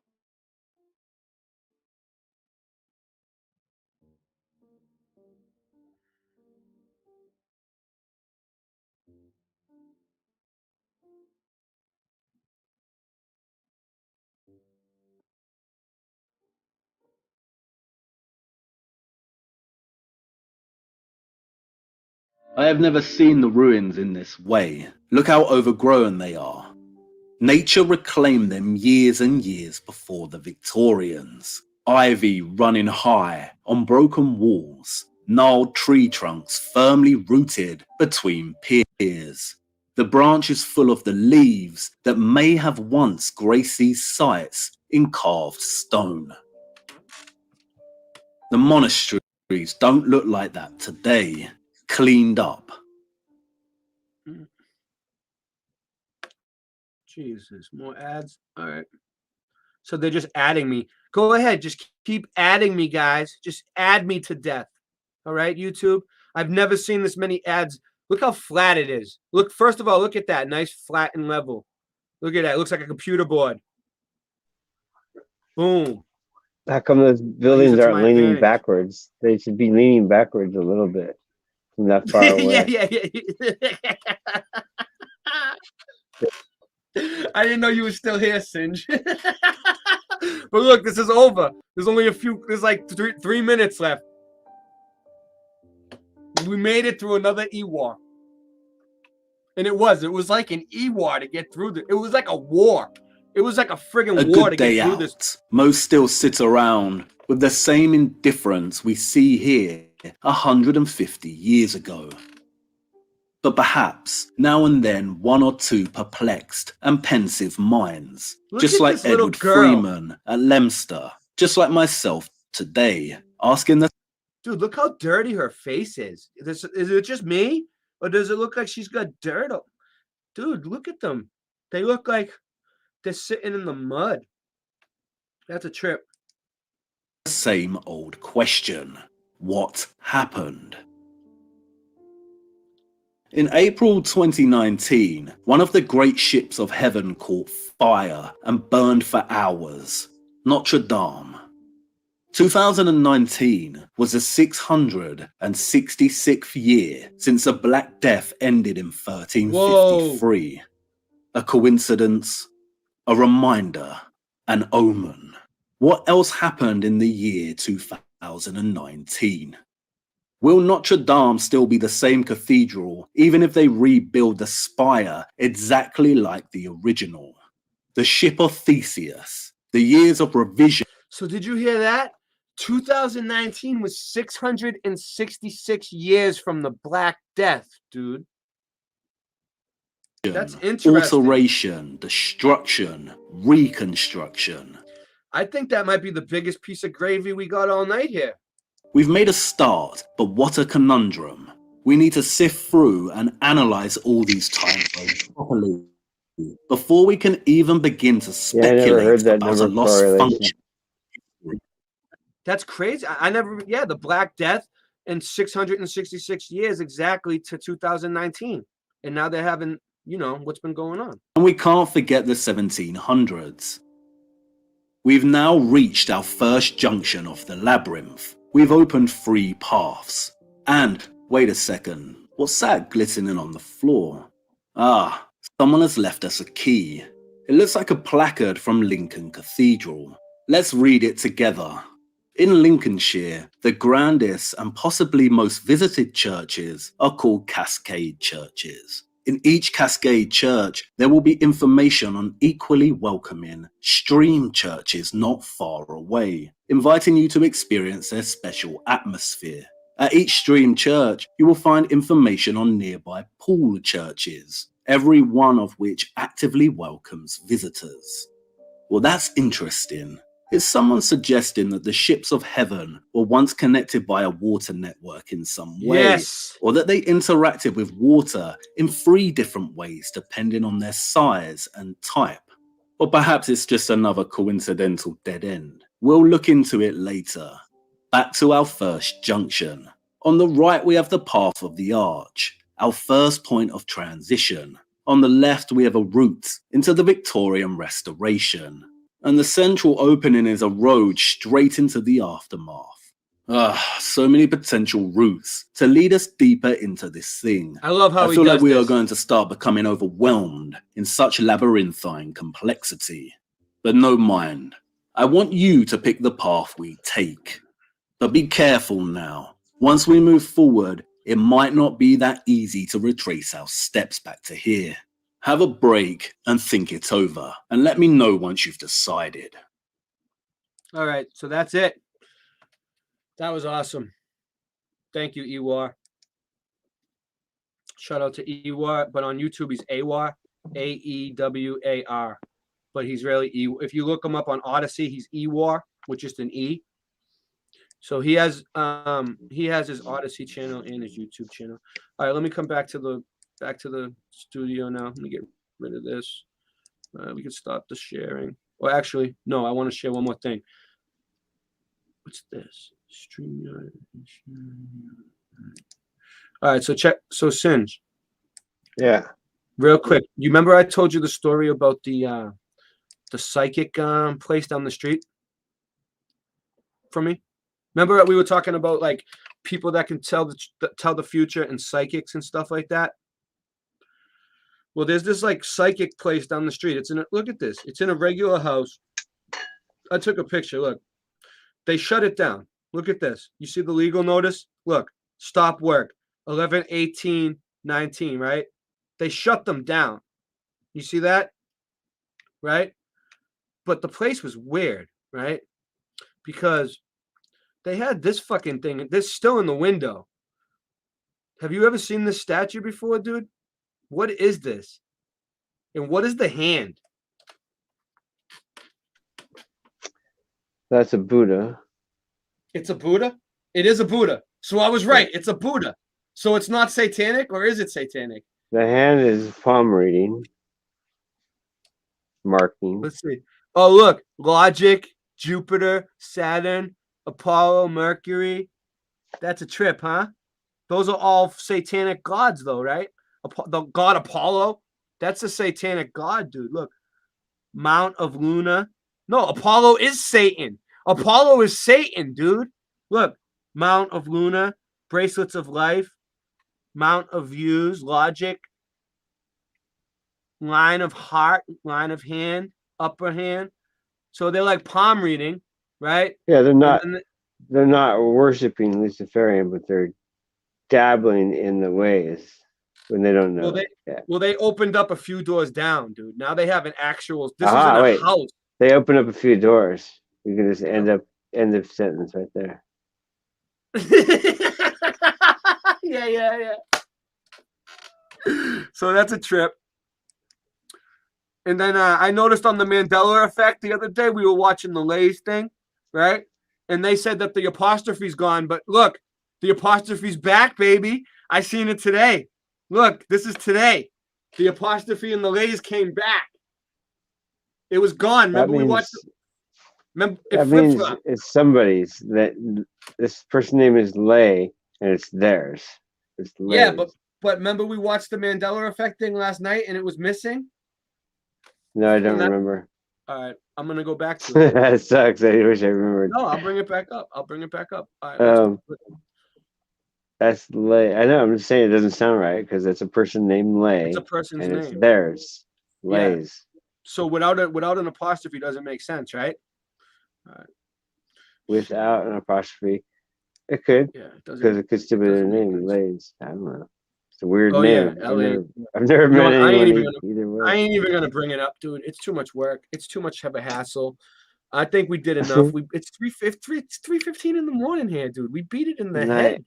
I have never seen the ruins in this way. Look how overgrown they are. Nature reclaimed them years and years before the Victorians. Ivy running high on broken walls, gnarled tree trunks firmly rooted between piers. The branches full of the leaves that may have once graced these sites in carved stone. The monasteries don't look like that today. Cleaned up. Jesus, more ads. All right. So they're just adding me. Go ahead, just keep adding me, guys. Just add me to death. All right, YouTube. I've never seen this many ads. Look how flat it is. Look, first of all, look at that. Nice, flat and level. Look at that. It looks like a computer board. Boom. How come those buildings aren't leaning backwards? They should be leaning backwards a little bit. From that far away. I didn't know you were still here, Singe. But look, this is over. There's only there's like three minutes left. We made it through another E-war. And it was like an E-war to get through this. It was like a war. It was like a friggin' war to get through this. Most still sit around with the same indifference we see here 150 years ago. But perhaps now and then one or two perplexed and pensive minds, just like Edward Freeman at Leominster, just like myself today, asking the dude, look how dirty her face is. Is it just me? Or does it look like she's got dirt up? Dude, look at them. They look like they're sitting in the mud. That's a trip. same old question. What happened? In April 2019, one of the great ships of heaven caught fire and burned for hours. Notre Dame. 2019 was the 666th year since the Black Death ended in 1353. A coincidence? A reminder? An omen? What else happened in the year 2019? Will Notre Dame still be the same cathedral, even if they rebuild the spire exactly like the original? The ship of Theseus, the years of revision. So did you hear that? 2019 was 666 years from the Black Death, dude. That's interesting. Alteration, destruction, reconstruction. I think that might be the biggest piece of gravy we got all night here. We've made a start, but what a conundrum. We need to sift through and analyze all these time frames properly before we can even begin to speculate about a lost function. That's crazy. I never, yeah, the Black Death in 666 years exactly to 2019. And now they're having, you know, what's been going on. And we can't forget the 1700s. We've now reached our first junction of the labyrinth. We've opened 3 paths. And, wait a second, what's that glistening on the floor? Ah, someone has left us a key. It looks like a placard from Lincoln Cathedral. Let's read it together. In Lincolnshire, the grandest and possibly most visited churches are called Cascade churches. In each Cascade church, there will be information on equally welcoming stream churches not far away, inviting you to experience their special atmosphere. At each stream church, you will find information on nearby pool churches, every one of which actively welcomes visitors. Well, that's interesting. Is someone suggesting that the ships of heaven were once connected by a water network in some way? Yes. Or that they interacted with water in 3 different ways depending on their size and type? Or perhaps it's just another coincidental dead end. We'll look into it later. Back to our first junction. On the right we have the path of the arch, our first point of transition. On the left we have a route into the Victorian Restoration. And the central opening is a road straight into the aftermath. So many potential routes to lead us deeper into this thing. I love how I feel like we are going to start becoming overwhelmed in such labyrinthine complexity. But no mind. I want you to pick the path we take. But be careful now. Once we move forward, it might not be that easy to retrace our steps back to here. Have a break and think it over, and let me know once you've decided. All right, so that's it. That was awesome. Thank you, Ewar. Shout out to Ewar, but on YouTube he's Awar, A-E-W-A-R. But he's really E. If you look him up on Odyssey, he's Ewar with just an E. So he has his Odyssey channel and his YouTube channel. All right, let me come back to the studio now. Let me get rid of this. We can stop the sharing. Well, actually, no, I want to share one more thing. What's this? StreamYard. All right, so check. So Singe. Yeah. Real quick, you remember I told you the story about the psychic place down the street from me? Remember we were talking about like people that can tell the future and psychics and stuff like that? Well, there's this like psychic place down the street. Look at this. It's in a regular house. I took a picture. Look, they shut it down. Look at this. You see the legal notice? Look, stop work. 11/18/19, right? They shut them down. You see that? Right? But the place was weird, right? Because they had this fucking thing. This still in the window. Have you ever seen this statue before, dude? What is this? And what is the hand? That's a Buddha. It's a Buddha? It is a Buddha. So I was right. It's a Buddha. So it's not satanic, or is it satanic? The hand is palm reading. Marking. Let's see. Oh, look. Logic, Jupiter, Saturn, Apollo, Mercury. That's a trip, huh? Those are all satanic gods, though, right? The god Apollo. That's a satanic god, dude. Look. Mount of Luna. No, Apollo is Satan. Apollo is Satan, dude. Look, Mount of Luna, Bracelets of Life, Mount of Views, Logic, Line of Heart, Line of Hand, Upper Hand. So they're like palm reading, right? Yeah, they're not. And then They're not worshiping Luciferian, but they're dabbling in the ways when they don't know. Well, they opened up a few doors down, dude. Now they have an actual. This Aha, isn't a wait. house. They open up a few doors. You can just end of sentence right there. Yeah. So that's a trip. And then I noticed on the Mandela Effect the other day, we were watching the Lay's thing, right? And they said that the apostrophe's gone. But look, the apostrophe's back, baby. I seen it today. Look, this is today. The apostrophe and the Lay's came back. It was gone. Remember we watched it? Remember, it That means flip-flopped. it's somebody's. That this person name is Lay, and it's theirs. It's Yeah, Lay's. but remember we watched the Mandela Effect thing last night and it was missing? No, I don't And that- remember. All right, I'm gonna go back to it. That sucks. I wish I remembered. No, I'll bring it back up. All right, That's Lay. I know. I'm just saying it doesn't sound right because it's a person named Lay. It's a person's and name. it's theirs. Yeah. Lay's. So without an apostrophe doesn't make sense, right? All right. Without an apostrophe, it could. Yeah, it doesn't. Because it could still be their name. Lay's. I don't know. It's a weird Oh, name. yeah, I've never You know met what, I ain't anyone even either way. I ain't even gonna bring it up, dude. It's too much work. It's too much of a hassle. I think we did enough. It's 3:15 in the morning here, dude. We beat it in the Good night. head.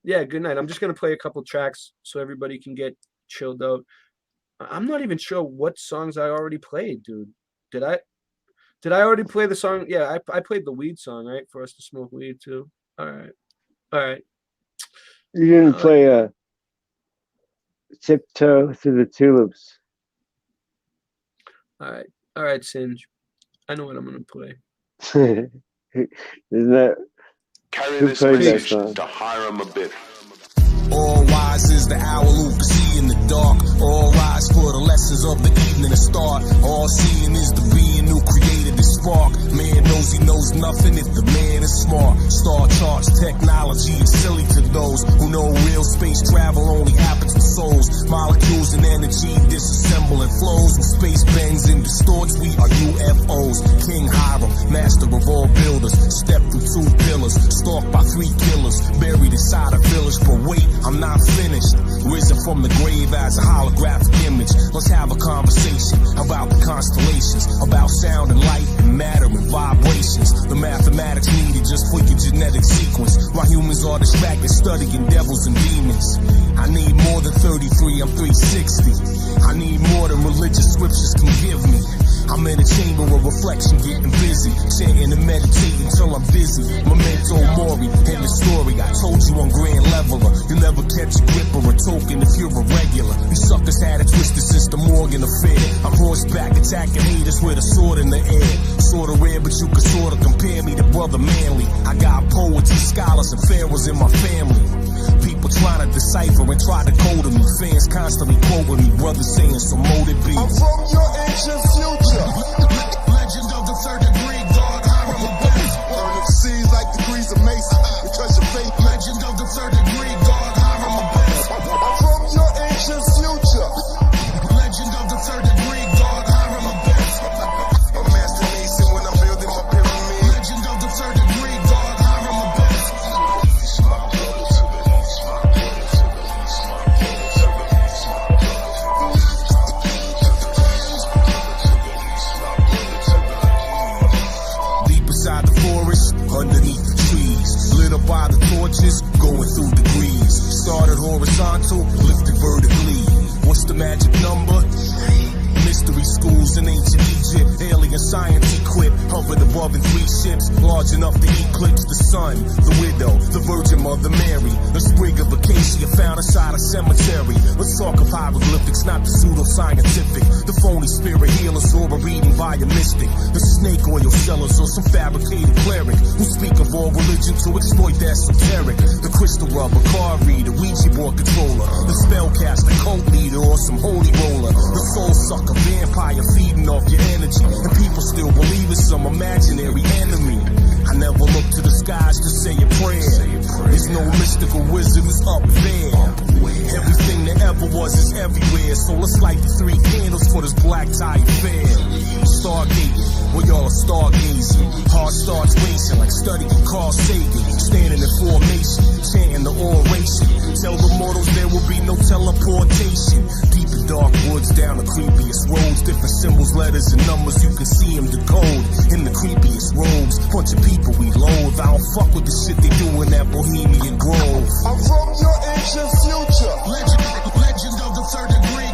Yeah, good night. I'm just gonna play a couple tracks so everybody can get chilled out. I'm not even sure what songs I already played, dude. Did I already play the song? Yeah, I played the weed song, right? For us to smoke weed too. All right. You didn't play Tiptoe Through the Tulips. All right, Singe. I know what I'm gonna play. Isn't that Carry who this played that message song? to Hiram a bit. All wise is the owl who can see in the dark. All rise for the lessons of the evening to start. All seeing is the being who created the spark. Man knows he knows nothing if the man is smart. Star charts, technology is silly to those who know real space travel only happens with souls. Molecules and energy disassemble and flows. When space bends and distorts, we are UFOs. King Hiram, master of all builders. Step through 2 pillars, stalked by 3 killers. Buried inside a village, but wait, I'm not finished. Risen from the grave as a holographic image. Let's have a conversation about the constellations, about sound and light and matter and vibrations. The mathematics needed just for your genetic sequence. While humans are distracted studying devils and demons. I need more than 33, I'm 360. I need more than religious scriptures can give me. I'm in a chamber of reflection, getting busy, chanting and meditating till I'm dizzy. Memento mori, in the story, I told you I'm grand leveler. You never catch a grip or a token if you're a regular. You suckers had it twisted since the Morgan affair. I'm horseback attacking haters with a sword in the air. Sorta rare, but you can sorta compare me to Brother Manly. I got poets and scholars and pharaohs in my family. People trying to decipher and try to code me. Fans constantly quoting me, brothers saying so molded be. I'm from your ancient future. Legend of the 3rd degree, God, Hiram the best. Burn the seas like degrees of Mason. Because your faith, legend of the 3rd degree, God, Hiram the best. I'm from your ancient future. Legend of the 3rd degree, God, Hiram the best. I'm master mason when I'm building my pyramid. Legend of the 3rd degree, God, Hiram the best. Deep inside the forest, underneath the trees, lit up by the torches, going through degrees. Started horizontal, lifted vertically. What's the magic number? Mystery schools in ancient Egypt, alien science equipped, hovered above in 3 ships, large enough to eclipse the sun. The widow, the Virgin Mother Mary, the sprig of acacia found inside a cemetery. Let's talk of hieroglyphics, not the pseudo-scientific. The phony spirit healers or a reading by a mystic. The snake oil sellers or some fabricated cleric who speak of all religion to exploit the esoteric. The crystal rubber, card reader, Ouija board controller, the spellcaster, cult leader, or some holy roller. The soul sucker, vampire feeding off your energy. And people still believe in some imaginary enemy. I never look to the skies to say a prayer. There's no mystical wizard who's up there. Everything that ever was is everywhere. So let's light the 3 candles for this black tie affair. Stargating, we all are stargazing. Heart starts racing like studying Carl Sagan. Standing in formation, chanting the oration. Tell the mortals there will be no teleportation. Deep in dark woods, down the creepiest roads. Different symbols, letters, and numbers, you can see them decode. In the creepiest robes, bunch of people we loathe. I don't fuck with the shit they do in that Bohemian Grove. I'm from your ancient future. Legend of the 3rd degree.